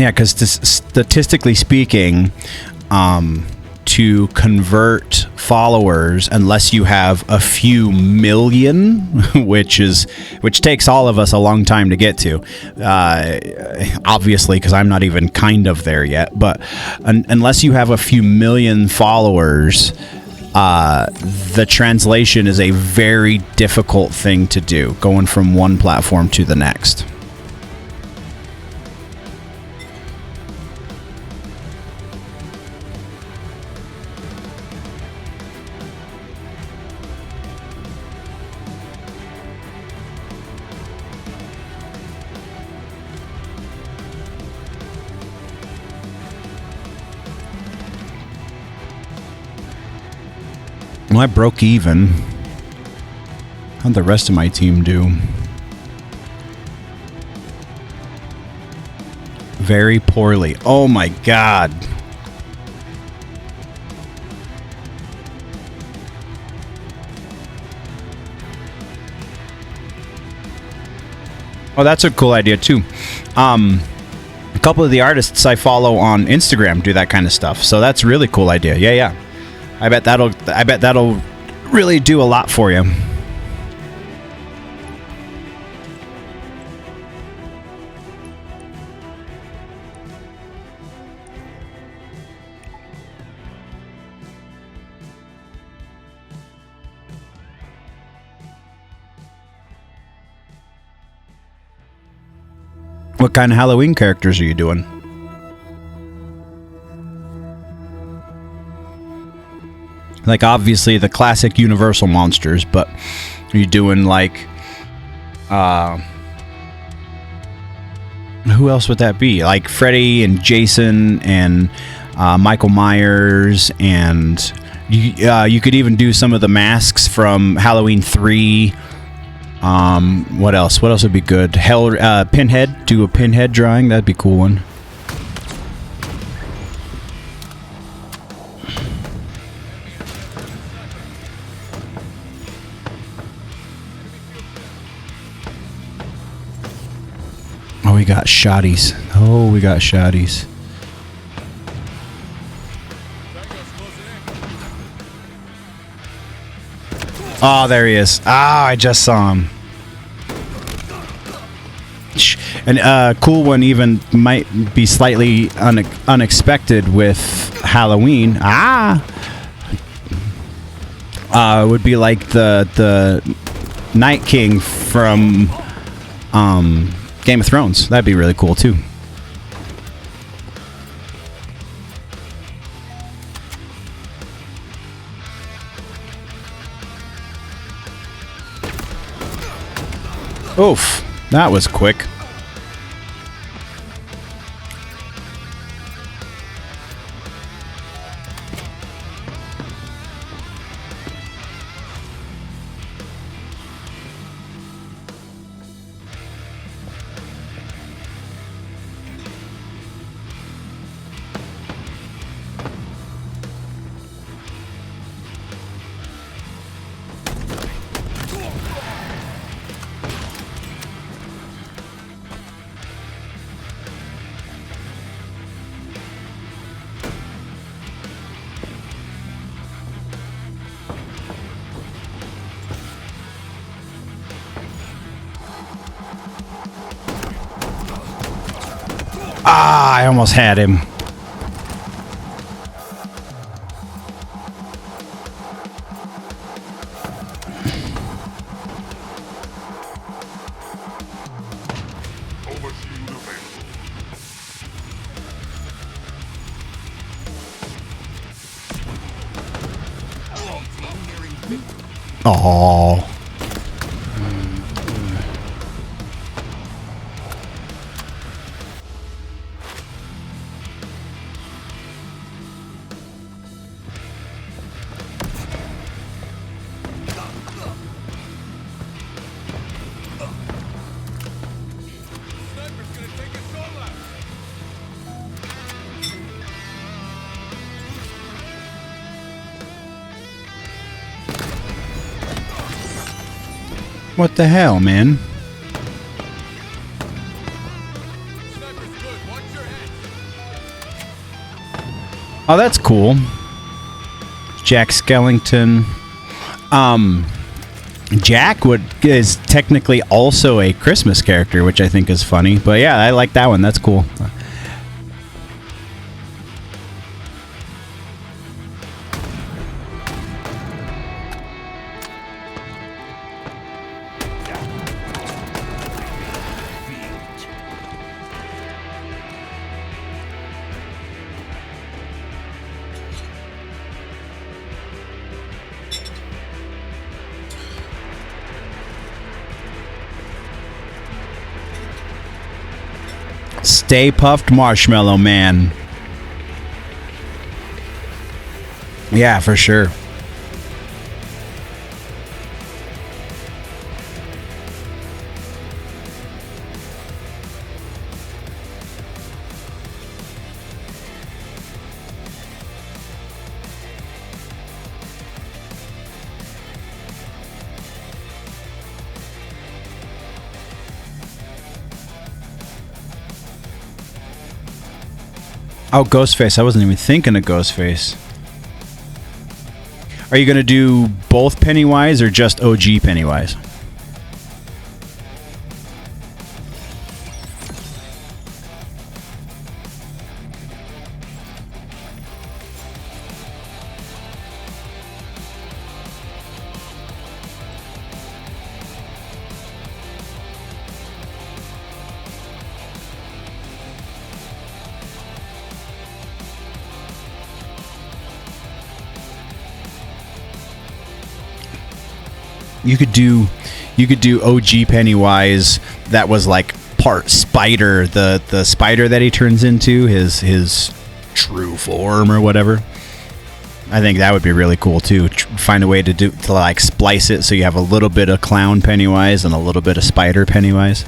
Yeah, because statistically speaking, to convert followers, unless you have a few million, which takes all of us a long time to get to, obviously, because I'm not even kind of there yet. But unless you have a few million followers, the translation is a very difficult thing to do, going from one platform to the next. Well, I broke even. How'd the rest of my team do? Very poorly. Oh my god. Oh, that's a cool idea too. A couple of the artists I follow on Instagram do that kind of stuff. So that's a really cool idea. Yeah. I bet that'll really do a lot for you. What kind of Halloween characters are you doing? Like, obviously the classic Universal monsters, but are you doing like who else would that be? Like Freddy and Jason and Michael Myers, and you could even do some of the masks from Halloween 3. What else? What else would be good? Pinhead. Do a Pinhead drawing. That'd be a cool one. Oh, we got shotties. Oh, there he is. Ah, I just saw him. And a cool one even might be slightly unexpected with Halloween. Would be like the Night King from Game of Thrones. That'd be really cool too. Oof, that was quick. I almost had him. Oh. What the hell, man? Sniper's good. Watch your head. Oh, that's cool. Jack Skellington. Jack is technically also a Christmas character, which I think is funny. But yeah, I like that one. That's cool. Stay Puffed Marshmallow Man. Yeah, for sure. Oh, Ghostface. I wasn't even thinking of Ghostface. Are you going to do both Pennywise or just OG Pennywise? You could do OG Pennywise that was like part spider, the spider that he turns into, his true form or whatever. I think that would be really cool too. Find a way to like splice it so you have a little bit of clown Pennywise and a little bit of spider Pennywise.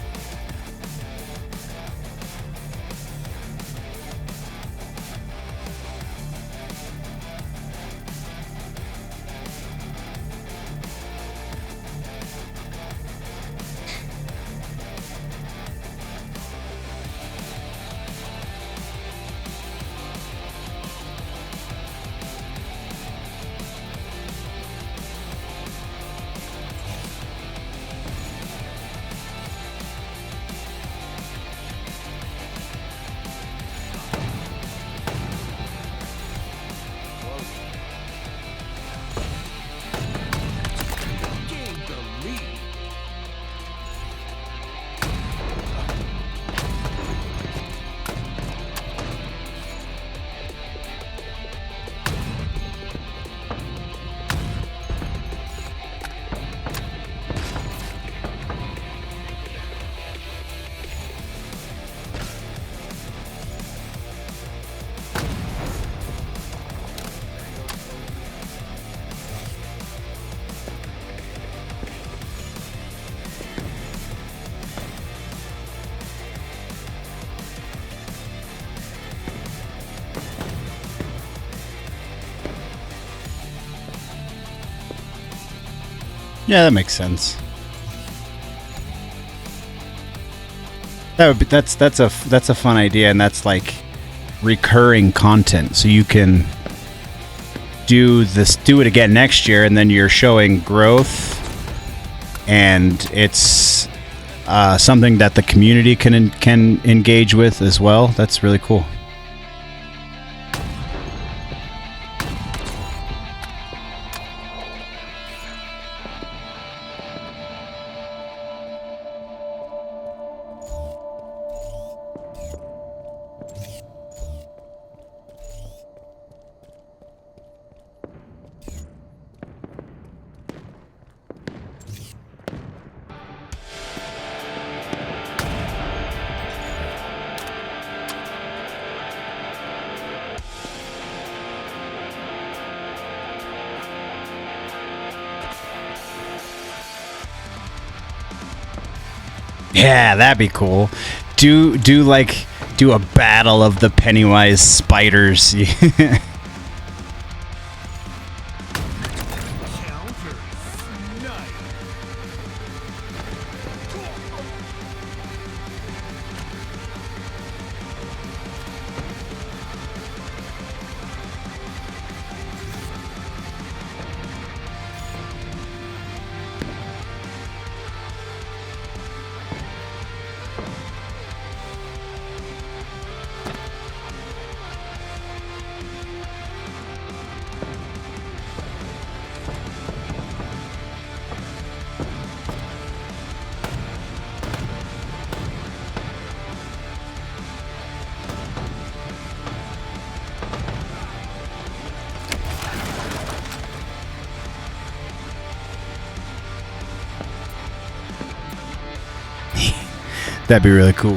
Yeah, that makes sense. That's a fun idea, and that's like recurring content. So you can do it again next year, and then you're showing growth, and it's something that the community can engage with as well. That's really cool. Yeah, that'd be cool. Do a battle of the Pennywise spiders. That'd be really cool.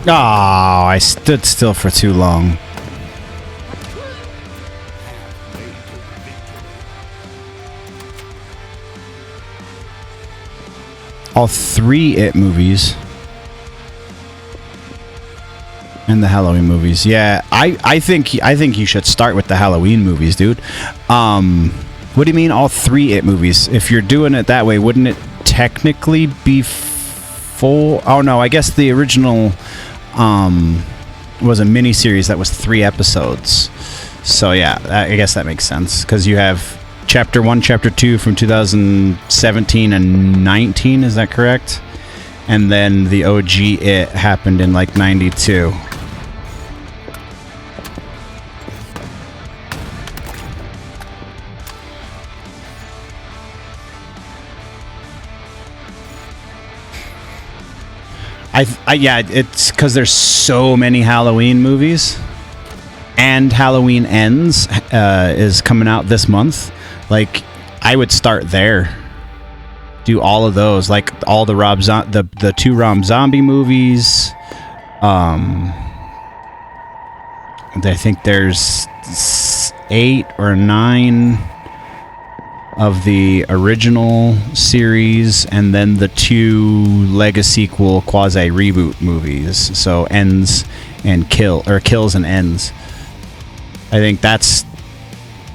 Oh, I stood still for too long. All 3 It movies. And the Halloween movies. Yeah, I think you should start with the Halloween movies, dude. What do you mean all 3 It movies? If you're doing it that way, wouldn't it technically be full? Oh no, I guess the original was a mini series that was 3 episodes. So yeah, I guess that makes sense because you have Chapter 1, Chapter 2 from 2017 and 19. Is that correct? And then the OG It happened in like 92. Yeah, it's because there's so many Halloween movies, and Halloween Ends is coming out this month. Like, I would start there, do all of those, like all the the 2 Rob Zombie movies. I think there's 8 or 9 of the original series, and then the 2 legacy sequel quasi reboot movies. So Ends and Kills and Ends. I think that's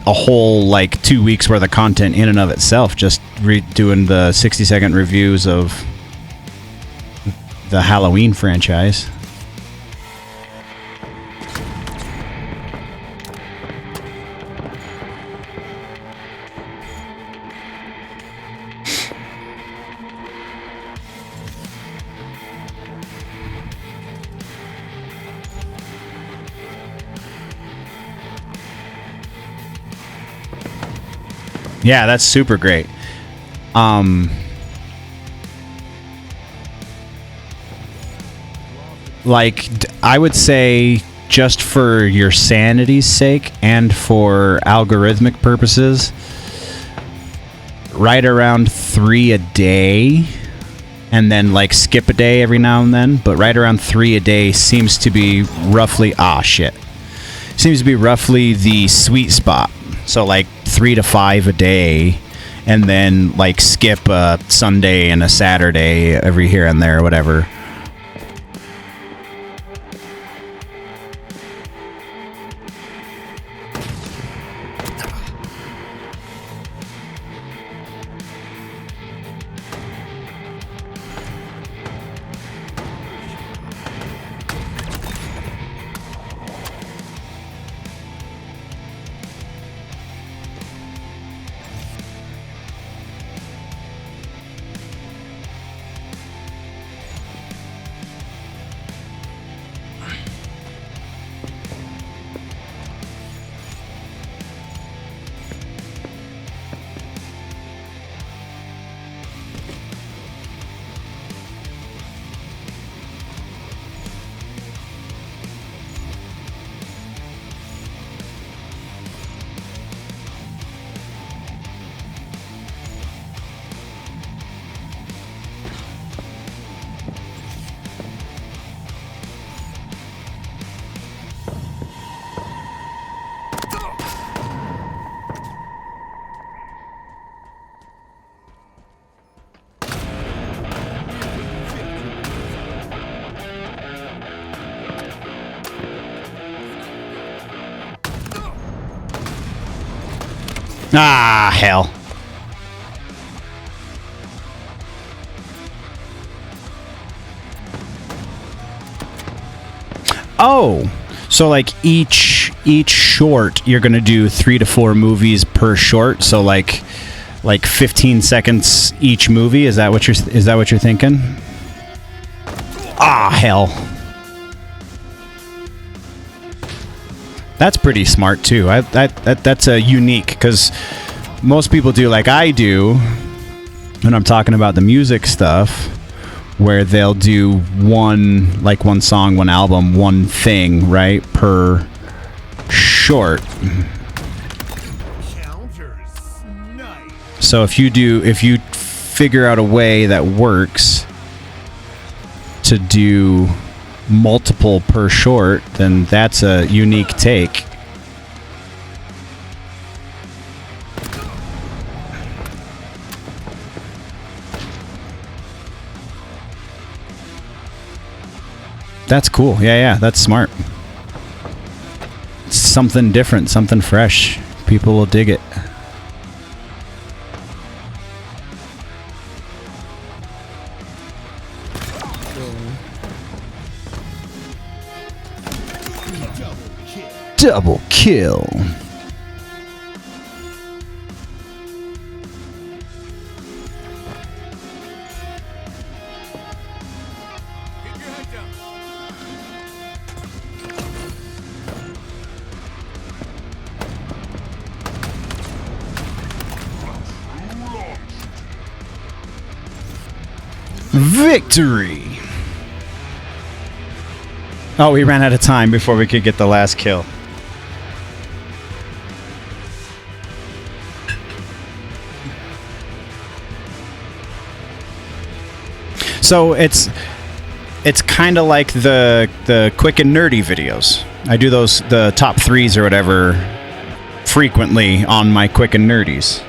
a whole like 2 weeks worth of content in and of itself, just doing the 60-second reviews of the Halloween franchise. Yeah, that's super great. Like, I would say just for your sanity's sake and for algorithmic purposes, right around 3 a day, and then like skip a day every now and then, but right around 3 a day seems to be roughly seems to be roughly the sweet spot. So like 3 to 5 a day, and then like skip a Sunday and a Saturday every here and there, whatever. Ah, hell. Oh, so like each short, you're gonna do 3 to 4 movies per short. So like 15 seconds each movie. Is that what you're thinking? Ah, hell. That's pretty smart too. That's a unique, because most people do like I do when I'm talking about the music stuff, where they'll do one song, one album, one thing, right, per short. So if you figure out a way that works to do multiple per short, then that's a unique take. That's cool. Yeah, that's smart. Something different, something fresh. People will dig it. Double kill. Victory! Oh, we ran out of time before we could get the last kill. So it's kind of like the quick and nerdy videos. I do the top 3s or whatever frequently on my quick and nerdies.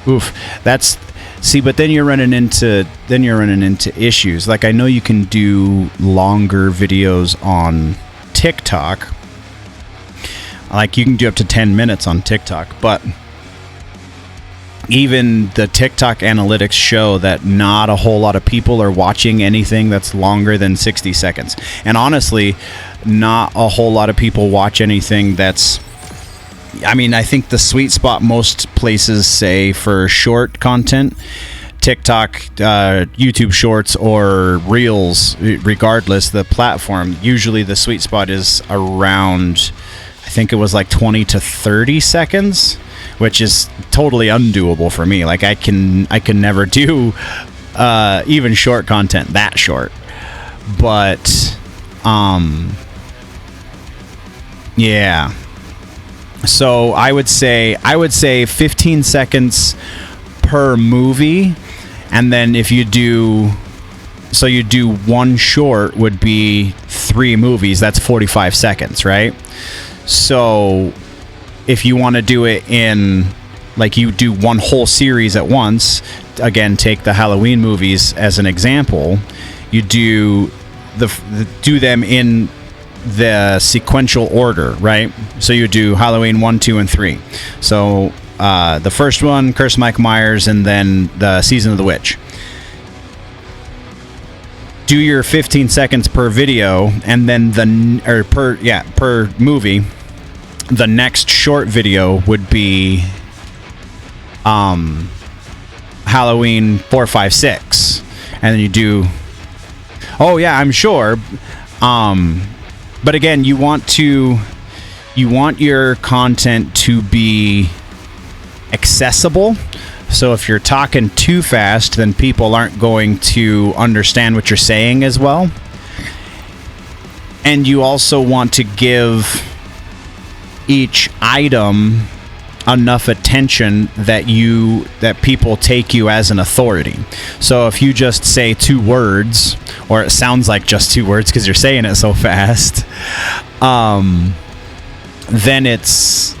Oof, but then you're running into issues. Like, I know you can do longer videos on TikTok. Like, you can do up to 10 minutes on TikTok, but even the TikTok analytics show that not a whole lot of people are watching anything that's longer than 60 seconds. And honestly, not a whole lot of people watch anything that's, I mean, I think the sweet spot most places say for short content, TikTok, YouTube Shorts, or Reels, regardless the platform, usually the sweet spot is around, I think it was like 20 to 30 seconds, which is totally undoable for me. Like, I can never do even short content that short. But yeah. So I would say 15 seconds per movie, and then if you do one short would be 3 movies, that's 45 seconds, right? So if you want to do it in, like, you do one whole series at once, again, take the Halloween movies as an example, you do them in the sequential order, right? So you do Halloween 1, 2, and 3. So the first one, Curse Mike Myers, and then the Season of the Witch. Do your 15 seconds per video, and then per movie. The next short video would be Halloween 4, 5, 6, and then you do. Oh yeah, I'm sure. But again, you want your content to be accessible. So if you're talking too fast, then people aren't going to understand what you're saying as well. And you also want to give each item enough attention that people take you as an authority. So if you just say 2 words, or it sounds like just 2 words because you're saying it so fast, then it's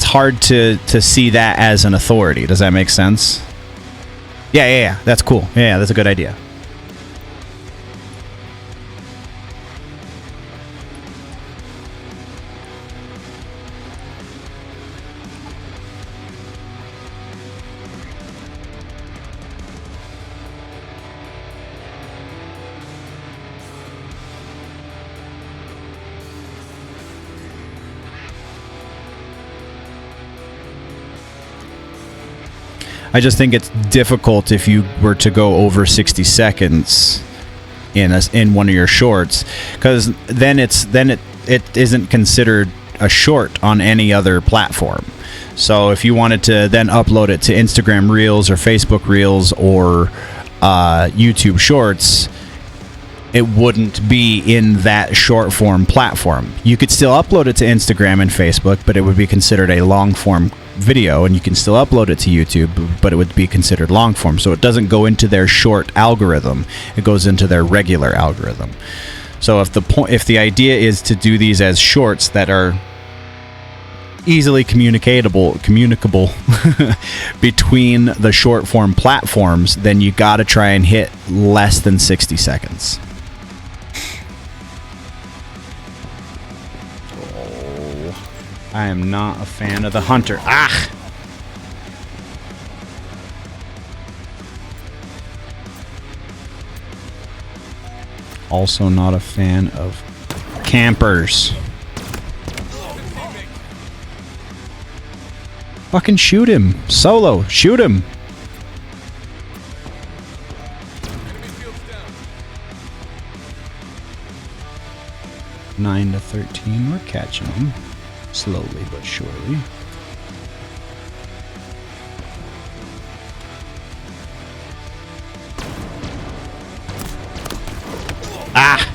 hard to see that as an authority. Does that make sense? Yeah. That's cool. Yeah, that's a good idea. I just think it's difficult if you were to go over 60 seconds in one of your shorts, because then it isn't considered a short on any other platform. So if you wanted to then upload it to Instagram Reels or Facebook Reels or YouTube Shorts, it wouldn't be in that short form platform. You could still upload it to Instagram and Facebook, but it would be considered a long form video, and you can still upload it to YouTube, but it would be considered long form. So it doesn't go into their short algorithm, it goes into their regular algorithm. So if the idea is to do these as shorts that are easily communicable between the short form platforms, then you got to try and hit less than 60 seconds. I am not a fan of the hunter. Ah! Also not a fan of campers. Fucking shoot him. Solo. Shoot him. Nine to 13. We're catching them. Slowly but surely. Ah!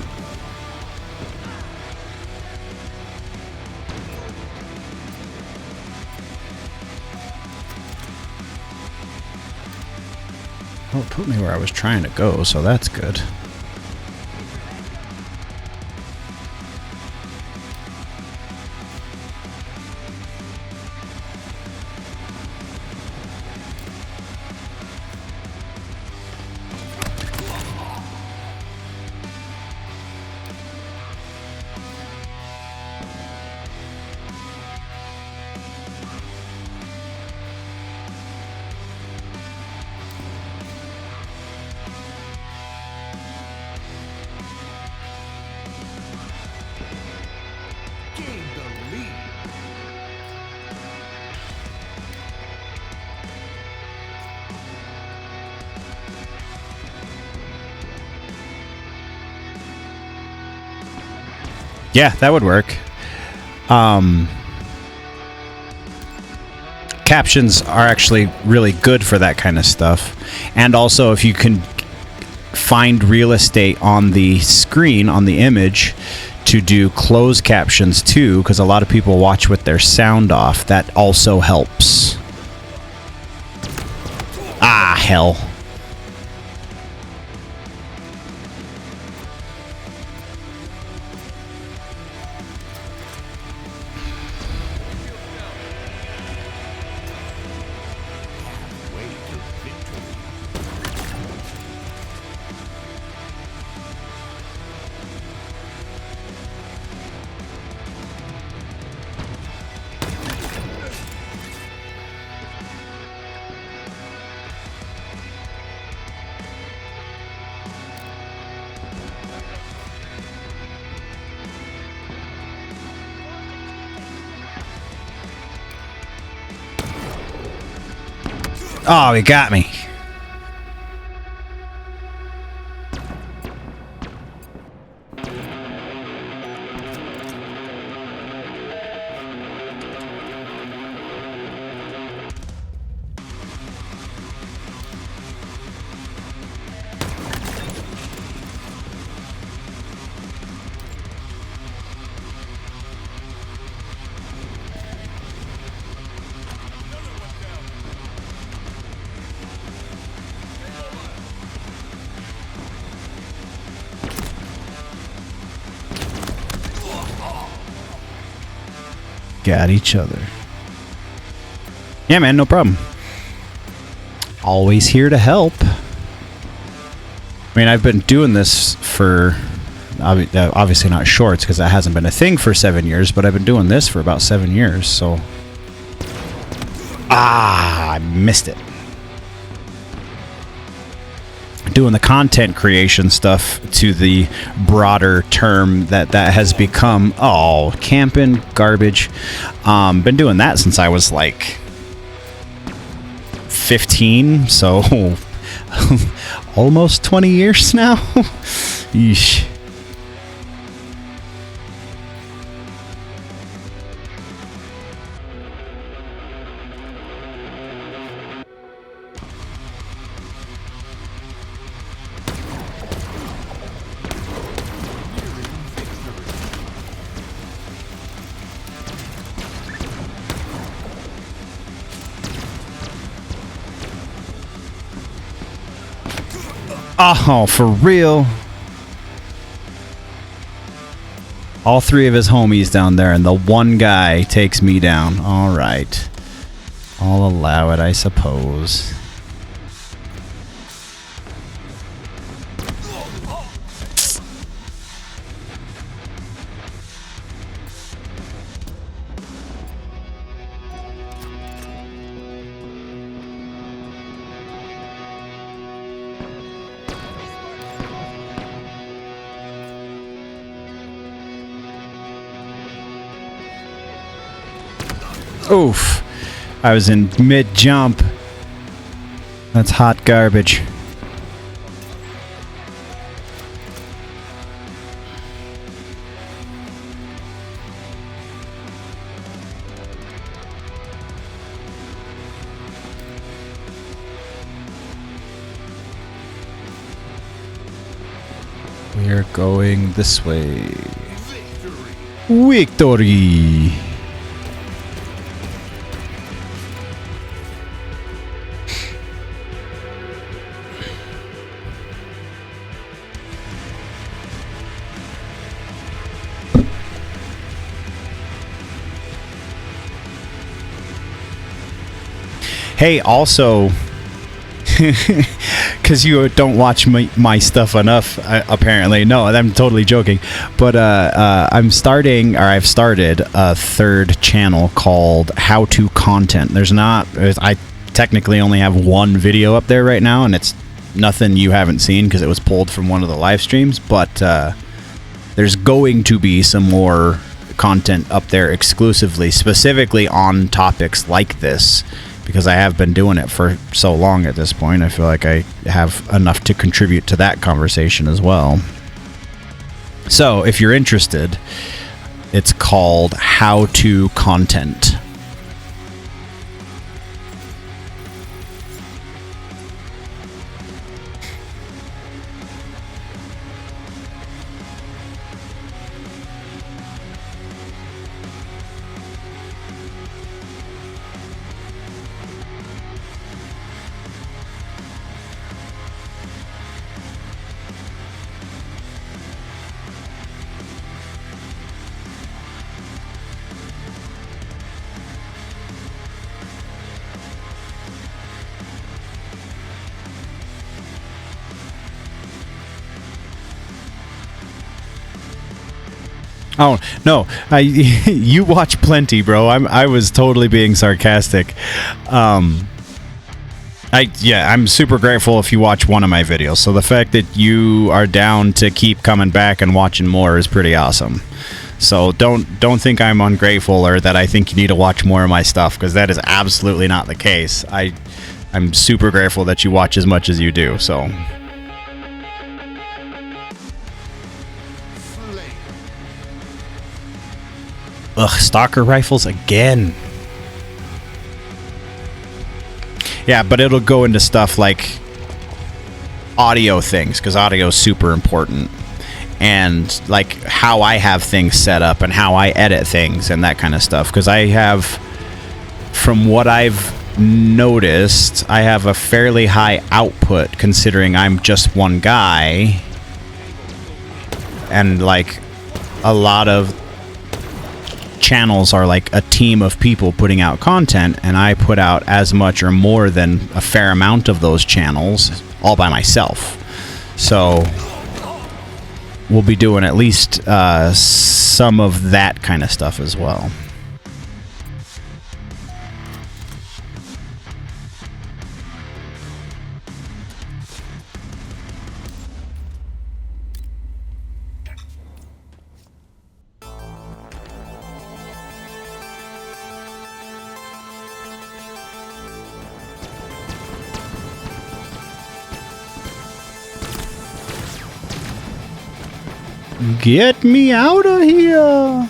Oh, it put me where I was trying to go, so that's good. Yeah, that would work. Captions are actually really good for that kind of stuff. And also, if you can find real estate on the screen, on the image, to do closed captions too, because a lot of people watch with their sound off, that also helps. Ah, hell. Oh, he got me. Got each other. Yeah, man, no problem. Always here to help. I mean, I've been doing this for obviously not shorts because that hasn't been a thing for 7 years, but I've been doing this for about 7 years, so. Ah, I missed it. Doing the content creation stuff to the broader term that has become, oh, camping, garbage. Been doing that since I was like 15, so almost 20 years now. Yeesh. Oh, for real? All three of his homies down there, and the one guy takes me down. All right. I'll allow it, I suppose. Oof. I was in mid-jump. That's hot garbage. We're going this way. Victory! Hey, also, because you don't watch my stuff enough, apparently. No, I'm totally joking. But I've started a third channel called How To Content. I technically only have one video up there right now, and it's nothing you haven't seen because it was pulled from one of the live streams. But there's going to be some more content up there exclusively, specifically on topics like this. Because I have been doing it for so long at this point, I feel like I have enough to contribute to that conversation as well. So, if you're interested, it's called How To Content. Oh no! You watch plenty, bro. I was totally being sarcastic. I'm super grateful if you watch one of my videos. So the fact that you are down to keep coming back and watching more is pretty awesome. So don't think I'm ungrateful or that I think you need to watch more of my stuff, because that is absolutely not the case. I'm super grateful that you watch as much as you do. So. Ugh, stalker rifles again. Yeah, but it'll go into stuff like audio things, because audio is super important. And like how I have things set up and how I edit things and that kind of stuff. Because I have, from what I've noticed, I have a fairly high output considering I'm just one guy. And like a lot of channels are like a team of people putting out content, and I put out as much or more than a fair amount of those channels all by myself. So we'll be doing at least some of that kind of stuff as well. Get me out of here!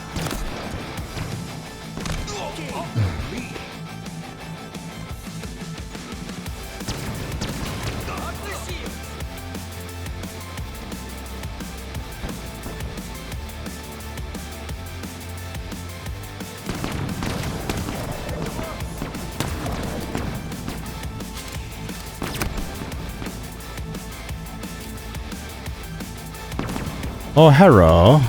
Oh, hello.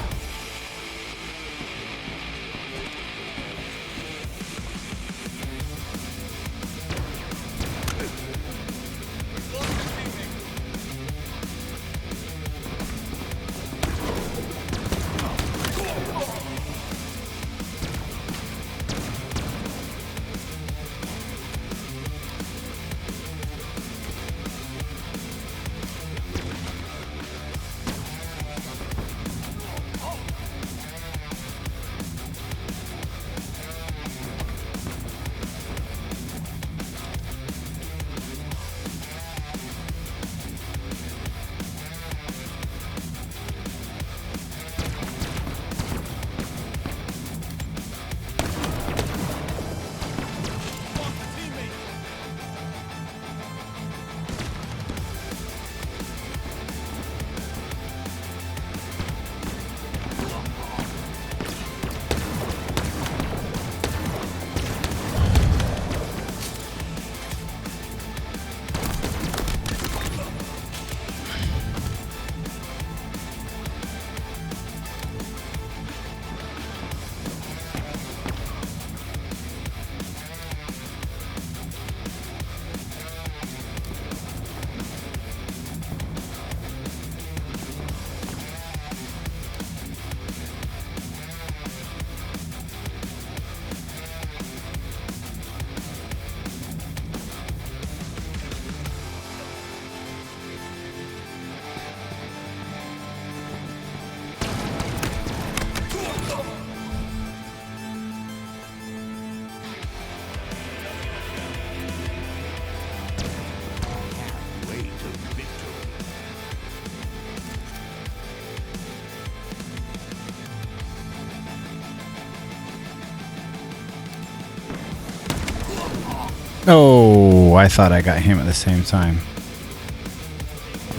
Oh, I thought I got him at the same time.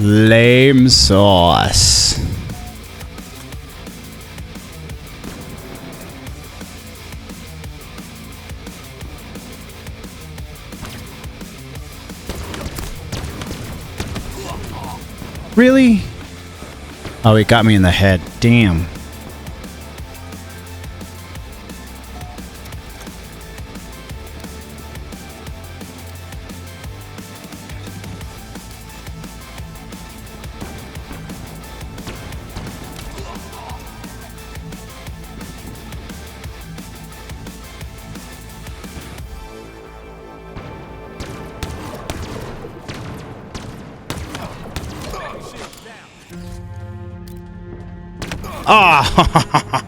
Lame sauce. Really? Oh, it got me in the head. Damn. Ah!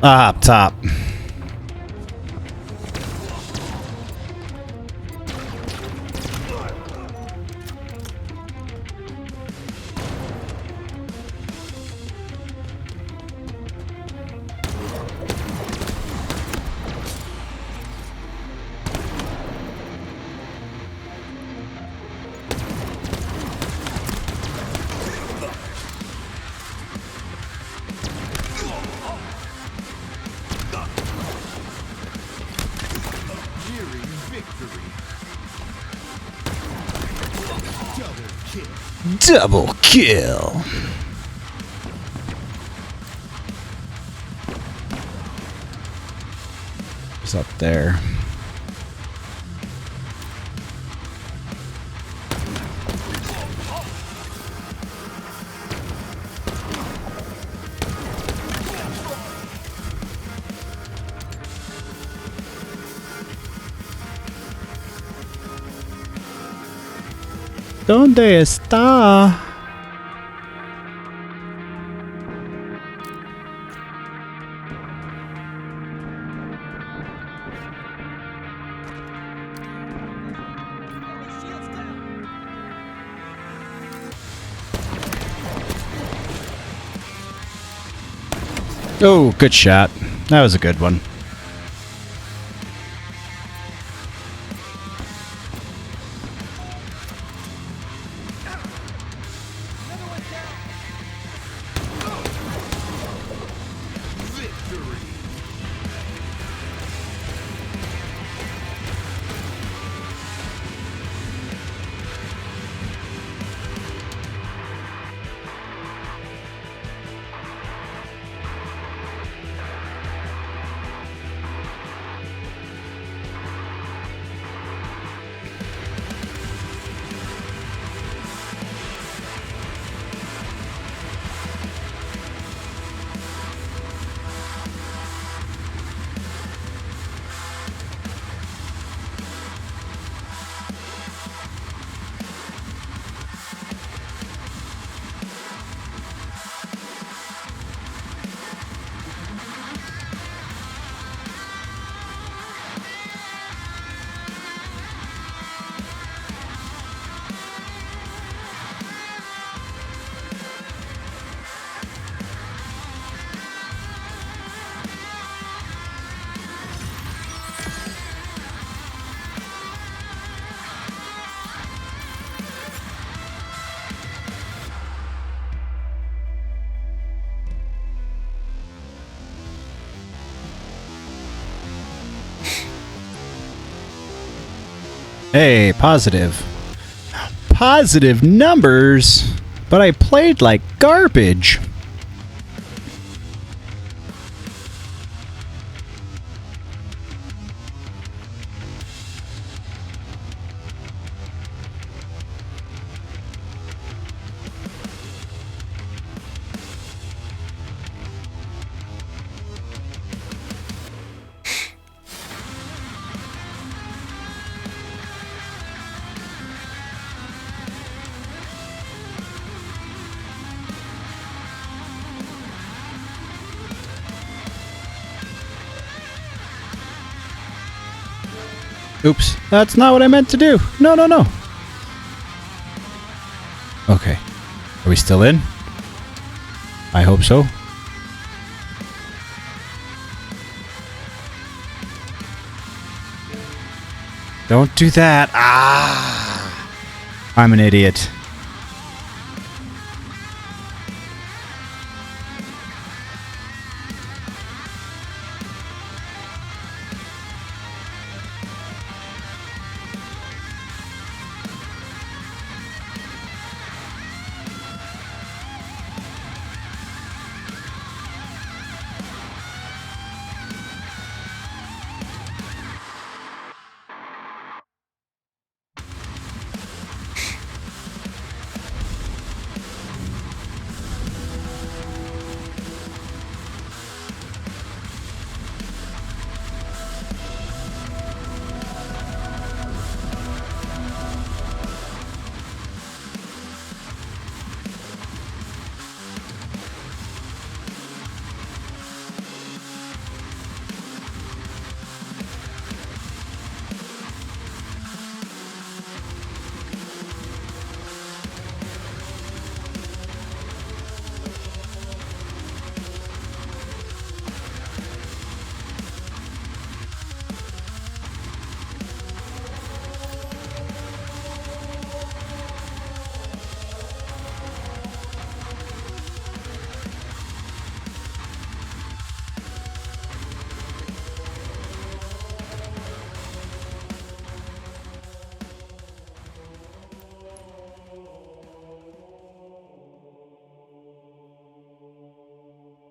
Up top. Double kill. It's up there. ¿Dónde está? Oh, good shot. That was a good one. Hey, positive. Positive numbers? But I played like garbage. Oops, that's not what I meant to do. No, no, no. Okay. Are we still in? I hope so. Don't do that. Ah! I'm an idiot.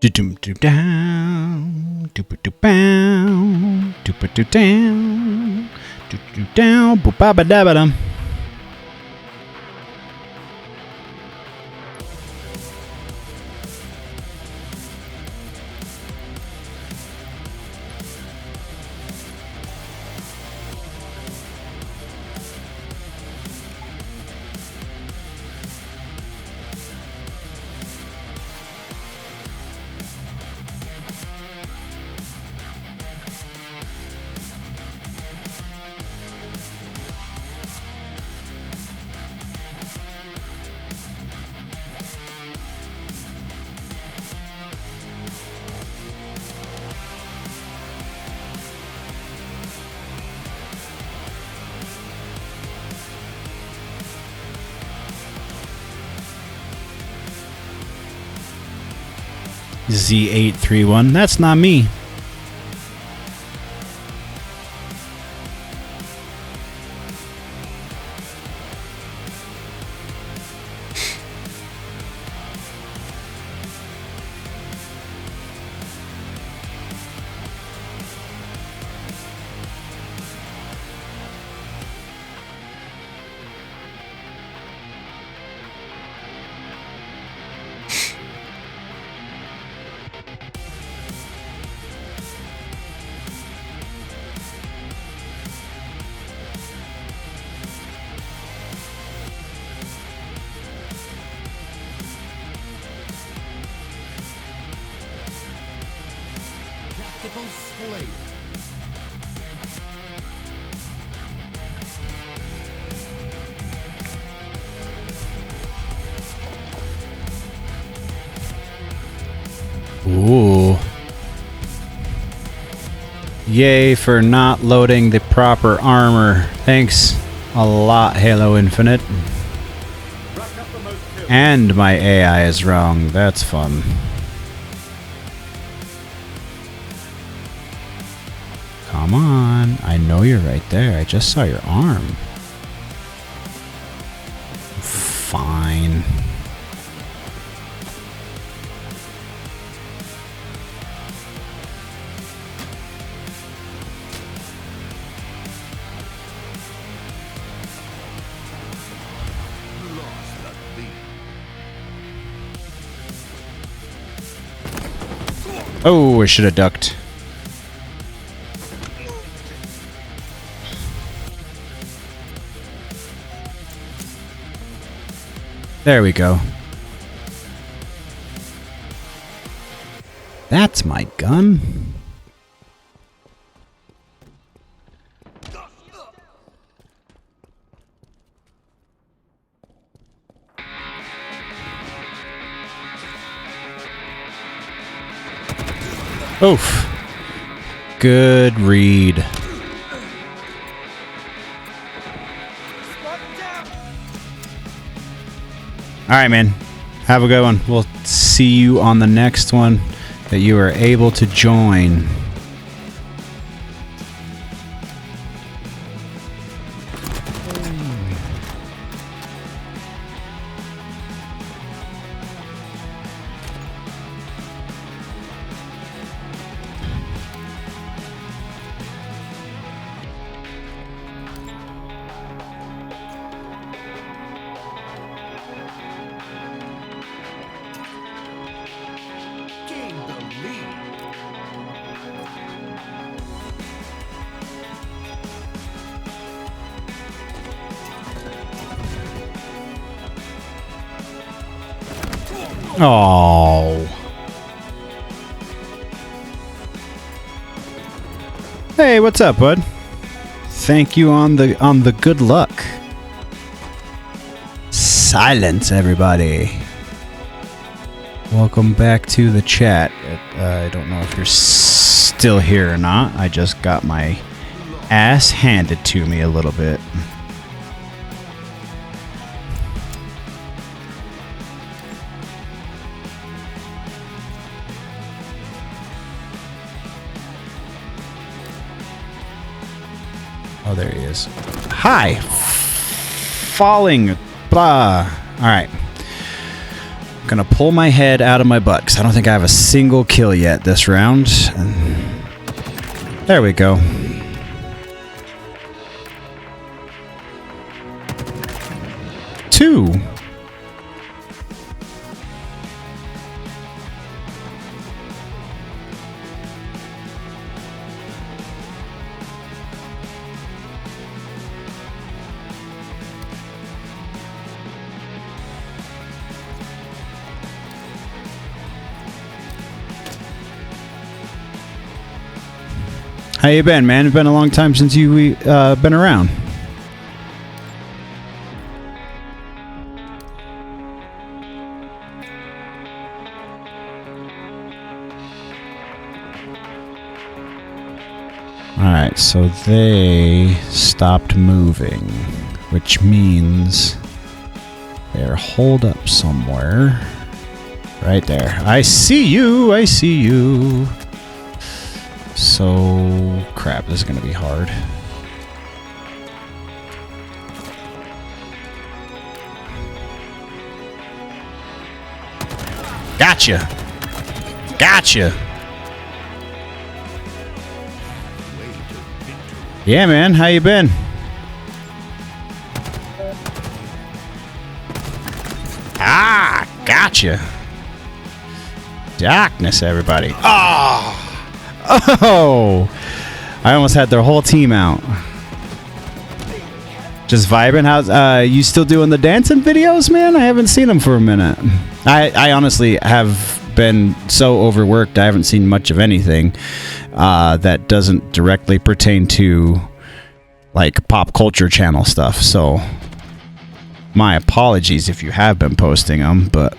Do-dum-do-down, do-ba-do-bow, do-ba-do-down, do-do-down, bo-ba-ba-da-ba-dum. Z831. That's not me. Ooh. Yay for not loading the proper armor. Thanks a lot, Halo Infinite. And my AI is wrong. That's fun. Come on. I know you're right there. I just saw your arm. Fine. Oh, I should have ducked. There we go. That's my gun. Oof. Good read. Alright, man. Have a good one. We'll see you on the next one that you are able to join. Oh. Hey, what's up, bud? Thank you on the good luck. Silence, everybody. Welcome back to the chat. I don't know if you're still here or not. I just got my ass handed to me a little bit. Oh, there he is. Hi! Falling. Blah. Alright. I'm gonna pull my head out of my butt, because I don't think I have a single kill yet this round. There we go. Two. How you been, man? It's been a long time since you been around. Alright, so they stopped moving, which means they're holed up somewhere. Right there. I see you. I see you. So, crap. This is going to be hard. Gotcha. Gotcha. Yeah, man. How you been? Ah, gotcha. Darkness, everybody. Oh! I almost had their whole team out. Just vibing. How's you still doing the dancing videos, man? I haven't seen them for a minute. I honestly have been so overworked. I haven't seen much of anything that doesn't directly pertain to like pop culture channel stuff. So my apologies if you have been posting them, but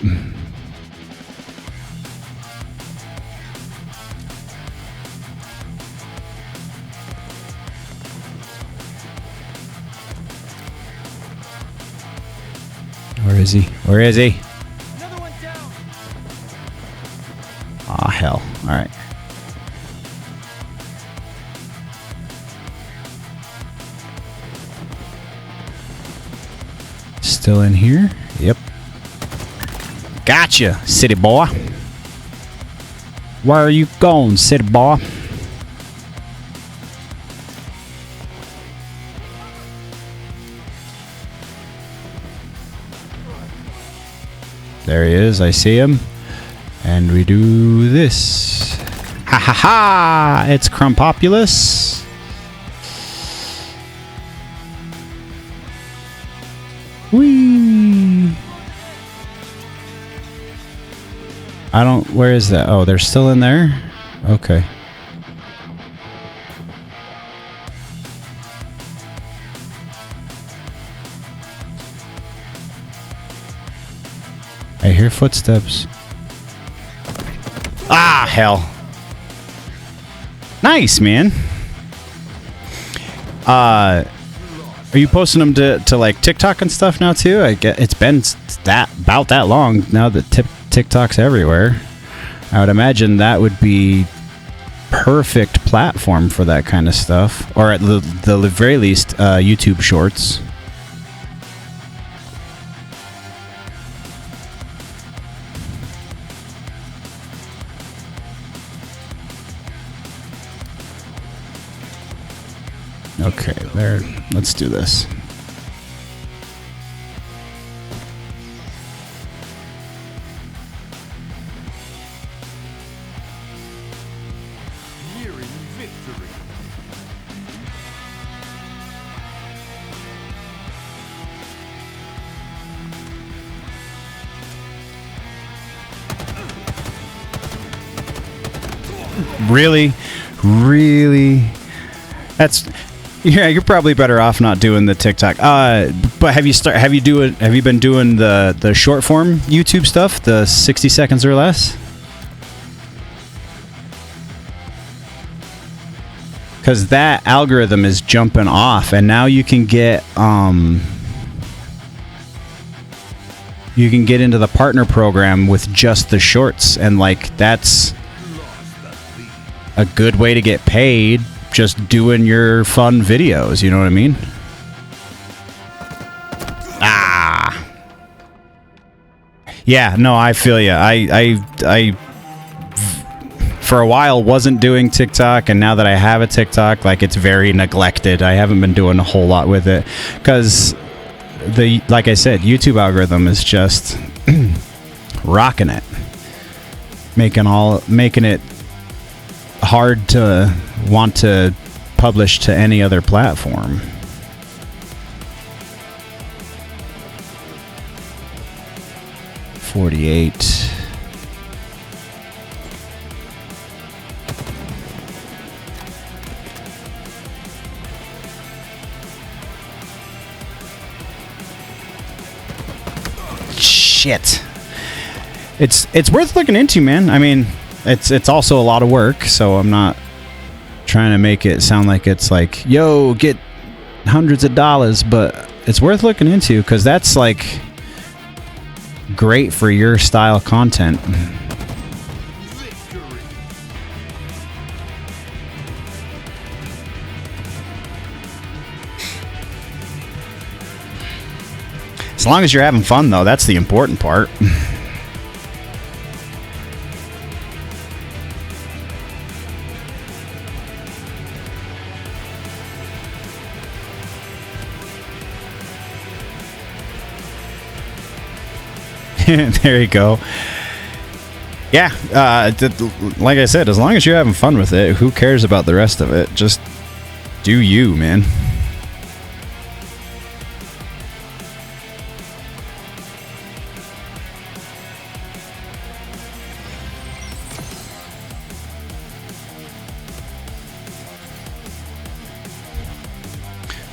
where is he? Where is he? Another one down. Aw, hell. All right. Still in here? Yep. Gotcha, city boy. Where are you going, city boy? There he is. I see him. And we do this. Ha ha ha! It's Crumpopulous. Whee! I don't... Where is that? Oh, they're still in there? Okay. I hear footsteps. Ah, hell. Nice, man. Are you posting them to like TikTok and stuff now too? I get it's been about that long now that TikTok's everywhere. I would imagine that would be perfect platform for that kind of stuff, or at the very least, YouTube Shorts. Okay, there. Let's do this. Nearing victory. Really? That's... Yeah, you're probably better off not doing the TikTok. But have you been doing the short form YouTube stuff, the 60 seconds or less? Because that algorithm is jumping off, and now you can get into the partner program with just the shorts, and like that's a good way to get paid. Just doing your fun videos, you know what I mean? Ah. Yeah, no, I feel you. I for a while wasn't doing TikTok, and now that I have a TikTok, like it's very neglected. I haven't been doing a whole lot with it because like I said, YouTube algorithm is just rocking it. Making it hard to want to publish to any other platform. $48. Shit. It's worth looking into, man. I mean, it's also a lot of work, so I'm not trying to make it sound like it's like, yo, get hundreds of dollars, but it's worth looking into because that's like great for your style content. Victory. As long as you're having fun, though, that's the important part. There you go. Yeah, like I said, as long as you're having fun with it, who cares about the rest of it? Just do you, man.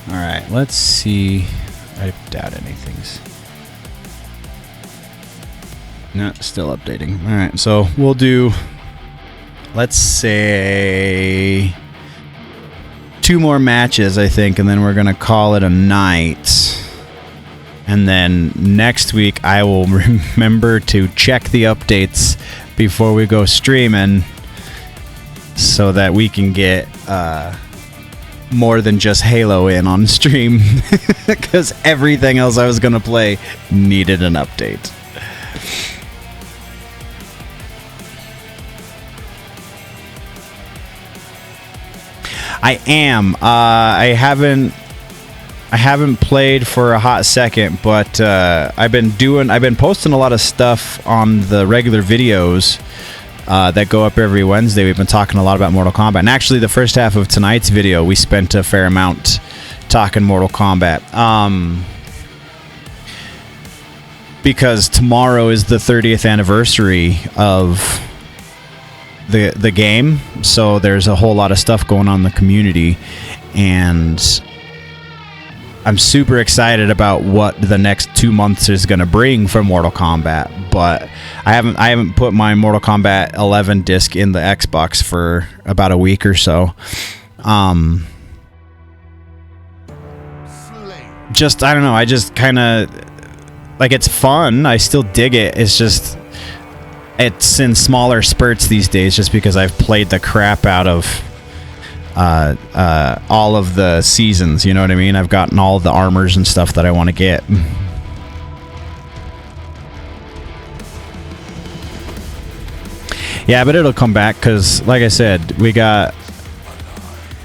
All right, let's see. I doubt anything's. No, still updating. All right, so we'll do, let's say, 2 more matches, I think, and then we're going to call it a night. And then next week, I will remember to check the updates before we go streaming so that we can get more than just Halo in on stream, because everything else I was going to play needed an update. I am. I haven't played for a hot second, but I've been posting a lot of stuff on the regular videos that go up every Wednesday. We've been talking a lot about Mortal Kombat, and actually, the first half of tonight's video, we spent a fair amount talking Mortal Kombat. Because tomorrow is the 30th anniversary of the game, so there's a whole lot of stuff going on in the community, and I'm super excited about what the next 2 months is going to bring for Mortal Kombat. But I haven't put my Mortal Kombat 11 disc in the Xbox for about a week or so. Just, I don't know, I just kind of like, it's fun, I still dig it, it's just it's in smaller spurts these days, just because I've played the crap out of all of the seasons, you know what I mean? I've gotten all the armors and stuff that I want to get. Yeah, but it'll come back, because, like I said, we got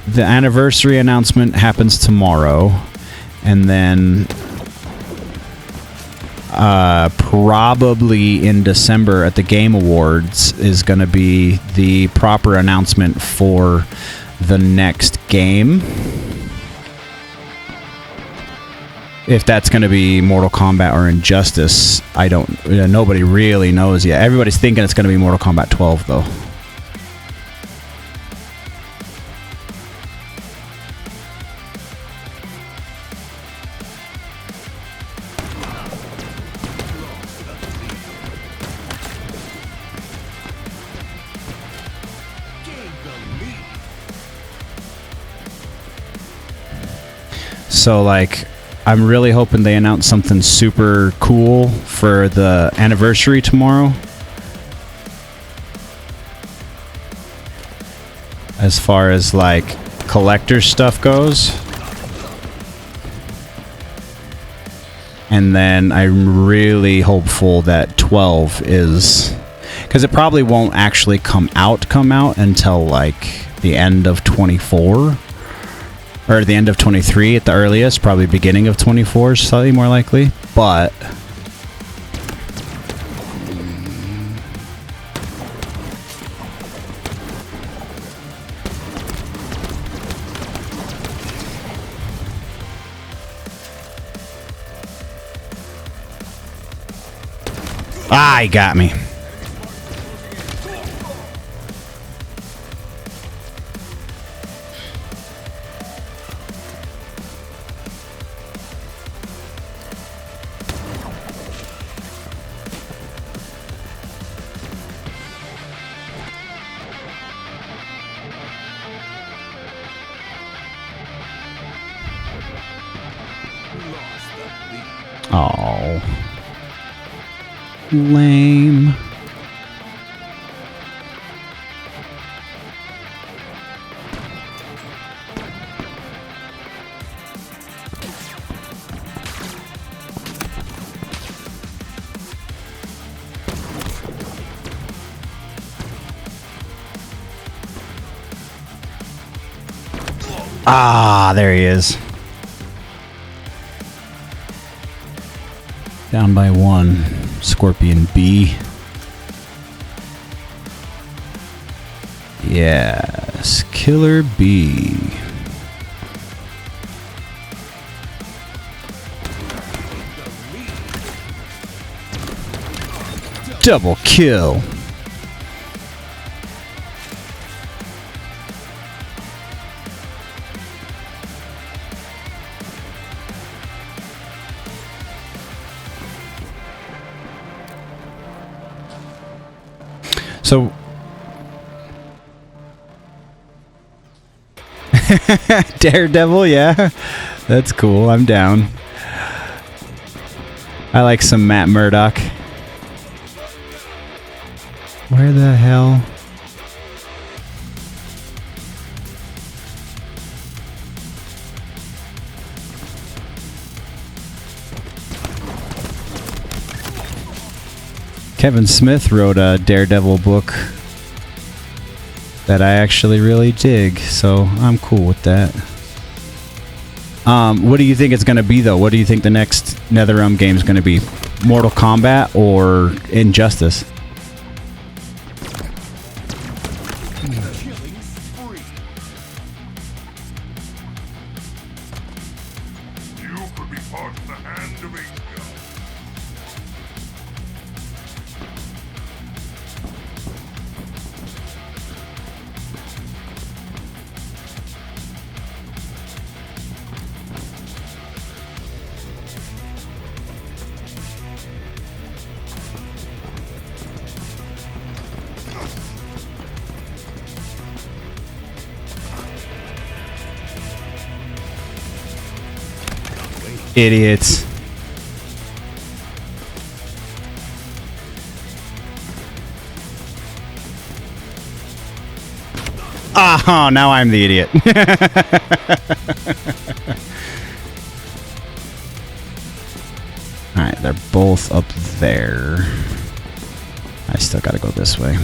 the anniversary announcement happens tomorrow, and then probably in December at the Game Awards is going to be the proper announcement for the next game. If that's going to be Mortal Kombat or Injustice, I don't. Nobody really knows yet. Everybody's thinking it's going to be Mortal Kombat 12, though. So, like, I'm really hoping they announce something super cool for the anniversary tomorrow. As far as, like, collector stuff goes. And then I'm really hopeful that 12 is... because it probably won't actually come out until, like, the end of 24. Or the end of 23 at the earliest, probably beginning of 24, slightly more likely, but... Ah, he got me. Oh. Lame. Ah, there he is. Down by 1. Scorpion B. Yes, Killer B. Double kill. So Daredevil, yeah. That's cool. I'm down. I like some Matt Murdock. Where the hell? Kevin Smith wrote a Daredevil book that I actually really dig, so I'm cool with that. What do you think it's going to be, though? What do you think the next NetherRealm game is going to be? Mortal Kombat or Injustice? Killing spree. You could be part of the hand of Asia. Idiots. Oh, now I'm the idiot. Alright, they're both up there. I still gotta go this way.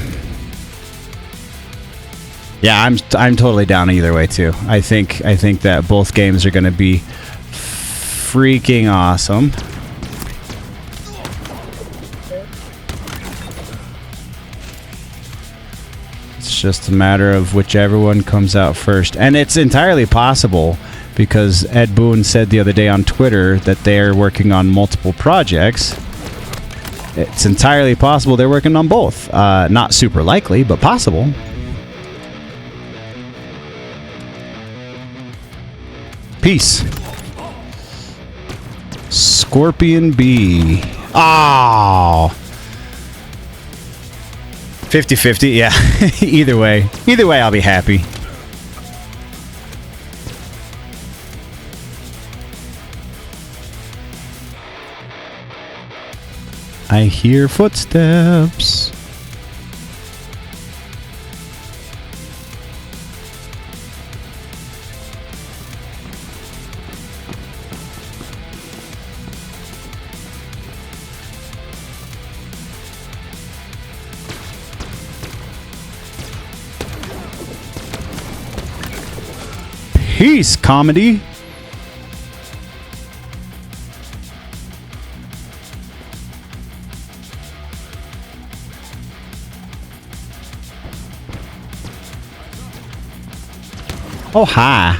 Yeah, I'm totally down either way too. I think that both games are gonna be freaking awesome. It's just a matter of whichever one comes out first. And it's entirely possible, because Ed Boon said the other day on Twitter that they're working on multiple projects. It's entirely possible they're working on both. Not super likely, but possible. Peace. Scorpion B. Oh. 50-50, yeah. Either way, I'll be happy. I hear footsteps. Peace, comedy. Oh, hi.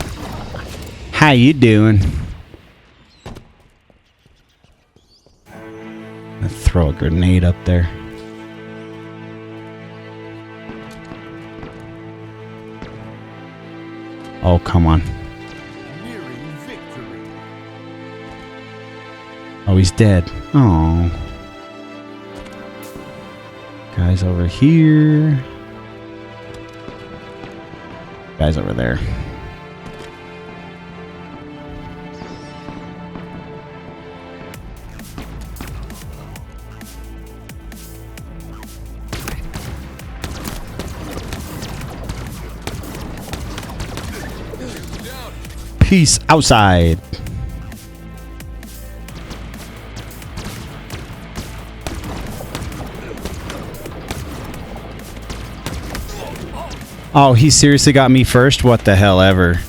How you doing? I'll throw a grenade up there. Oh, come on. Nearing victory. Oh, he's dead. Oh. Guys over here. Guys over there. Peace outside. Oh, he seriously got me first? What the hell ever.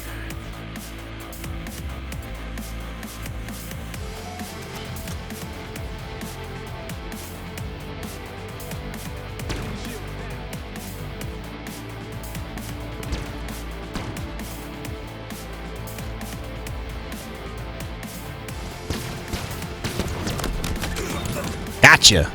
Gotcha.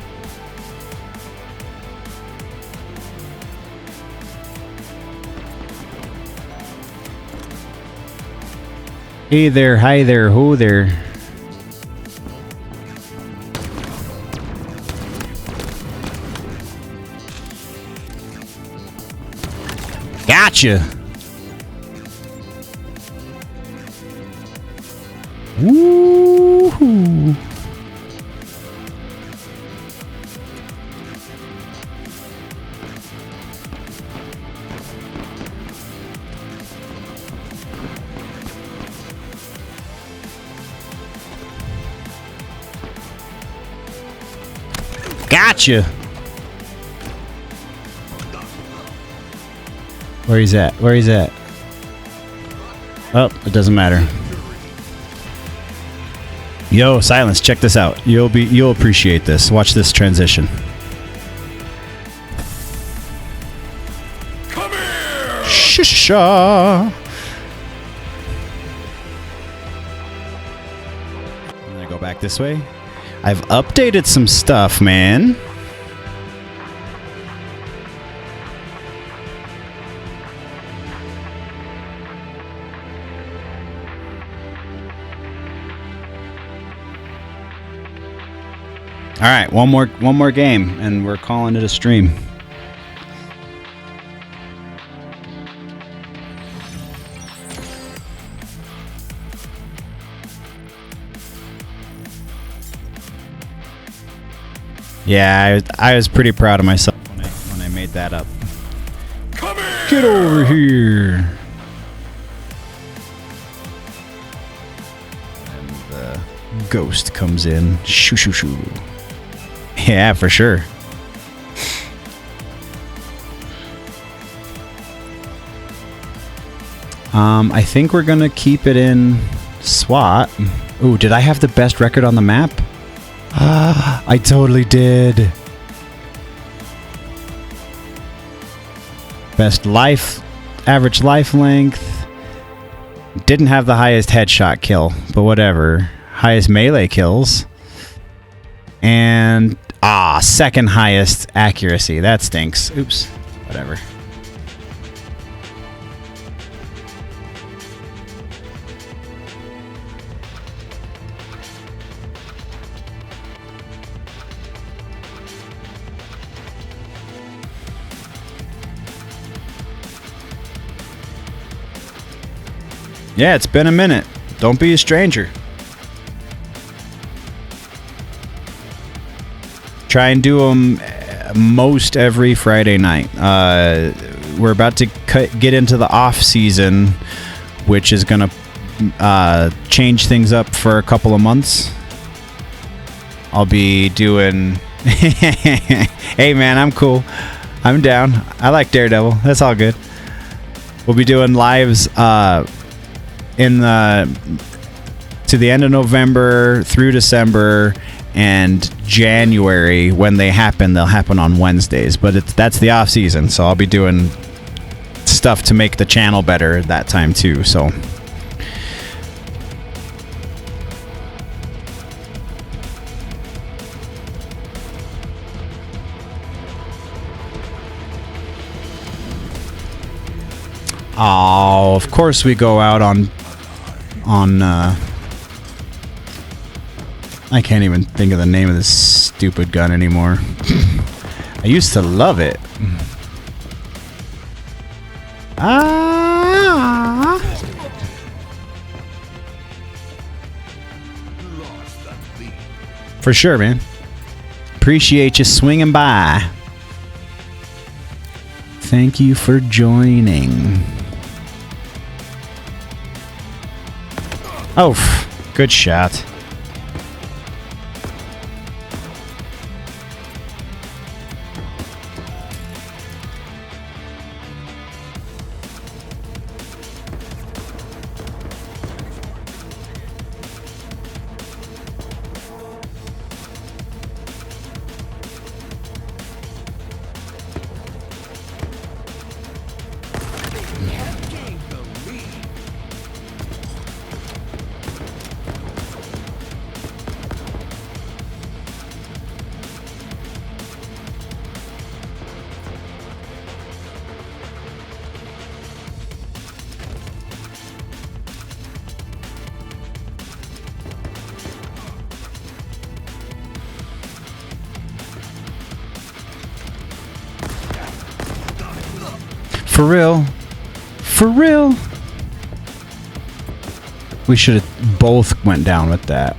Hey there, hi there, ho there. Gotcha. Woo-hoo. Gotcha. Where he's at? Where he's at? Oh, it doesn't matter. Yo, Silence, check this out. You'll appreciate this. Watch this transition. Come here! Shisha. I'm gonna go back this way. I've updated some stuff, man. All right, one more game, and we're calling it a stream. Yeah, I was pretty proud of myself when I made that up. Come here! Get over here. And the ghost comes in. Shoo shoo shoo. Yeah, for sure. I think we're gonna keep it in SWAT. Ooh, did I have the best record on the map? I totally did. Best life, average life length. Didn't have the highest headshot kill, but whatever. Highest melee kills. And, second highest accuracy. That stinks. Oops. Whatever. Yeah, it's been a minute. Don't be a stranger. Try and do them most every Friday night. We're about to get into the off season, which is going to change things up for a couple of months. I'll be doing... Hey, man, I'm cool. I'm down. I like Daredevil. That's all good. We'll be doing lives... to the end of November through December and January. When they happen, they'll happen on Wednesdays, but that's the off season, so I'll be doing stuff to make the channel better at that time too. So of course we go out on I can't even think of the name of this stupid gun anymore. I used to love it. For sure, man. Appreciate you swinging by. Thank you for joining. Oh, good shot. For real? For real? We should have both went down with that.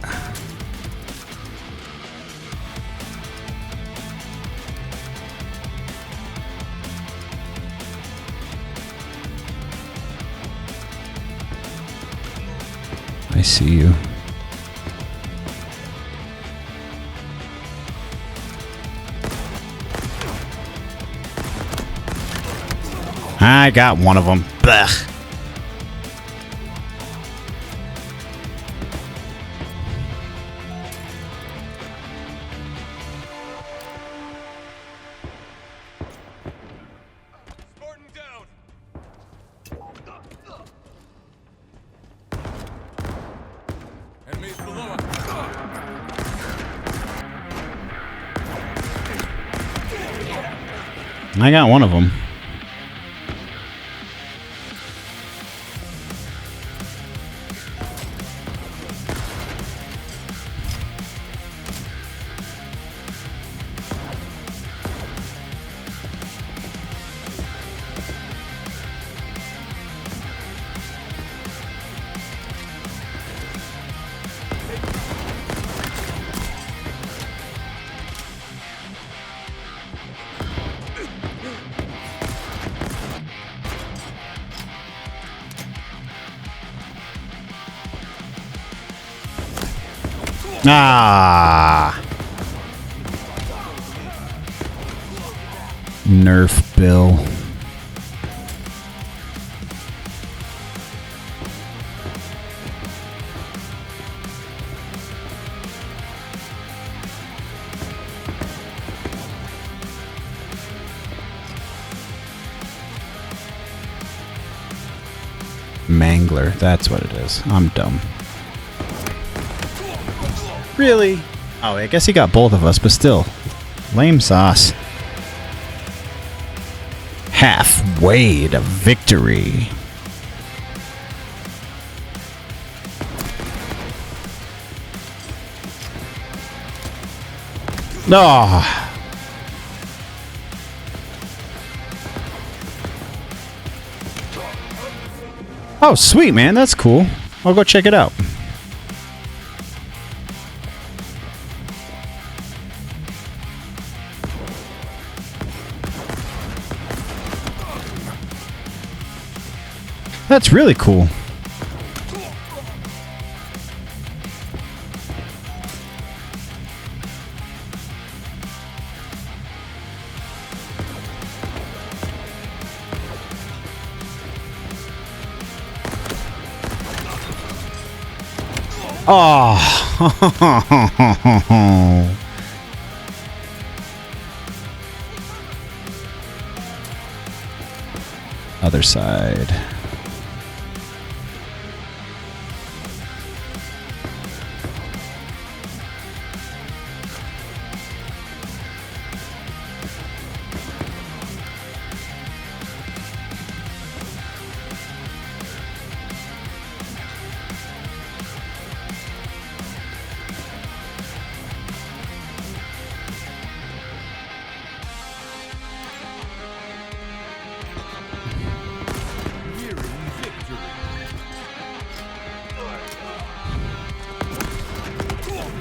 I see you. I got one of them. Blech. Spartan down. Enemies below us. I got one of them. Ah. Nerf Bill. Mangler, that's what it is. I'm dumb. Really? Oh, I guess he got both of us, but still. Lame sauce. Halfway to victory. Oh. Oh, sweet, man. That's cool. I'll go check it out. That's really cool. Oh. Other side.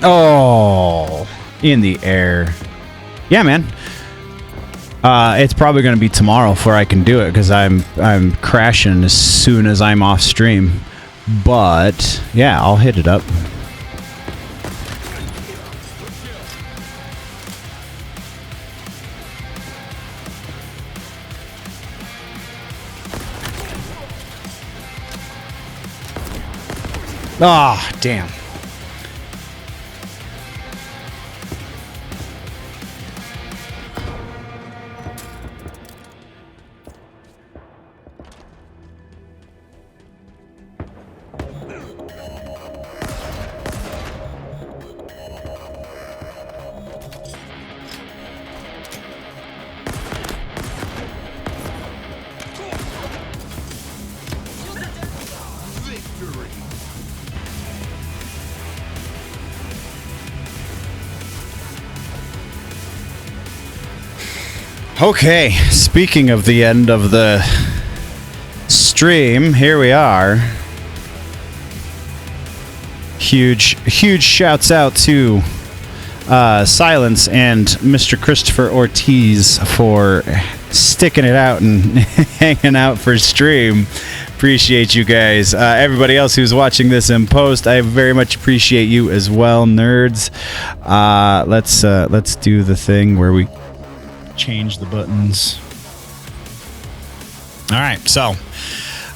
Oh, in the air. Yeah, man. It's probably going to be tomorrow before I can do it because I'm crashing as soon as I'm off stream. But yeah, I'll hit it up. Ah, damn. Okay, speaking of the end of the stream, here we are. Huge shouts out to Silence and Mr. Christopher Ortiz for sticking it out and hanging out for stream. Appreciate you guys. Everybody else who's watching this in post, I very much appreciate you as well, nerds. Let's do the thing where we change the buttons. All right, so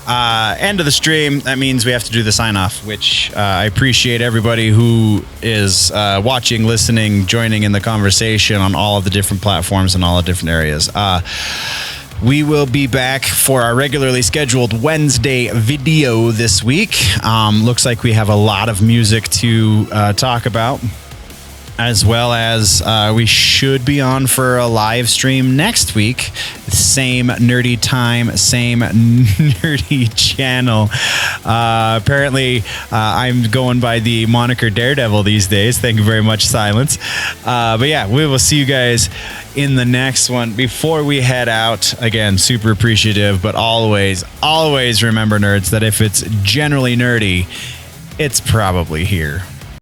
end of the stream. That means we have to do the sign off, which I appreciate everybody who is watching, listening, joining in the conversation on all of the different platforms and all the different areas. We will be back for our regularly scheduled Wednesday video this week. Looks like we have a lot of music to talk about, as well as we should be on for a live stream next week. Same nerdy time, same nerdy channel. Apparently, I'm going by the moniker Daredevil these days. Thank you very much, Silence. But yeah, we will see you guys in the next one. Before we head out, again, super appreciative, but always remember, nerds, that if it's generally nerdy, it's probably here.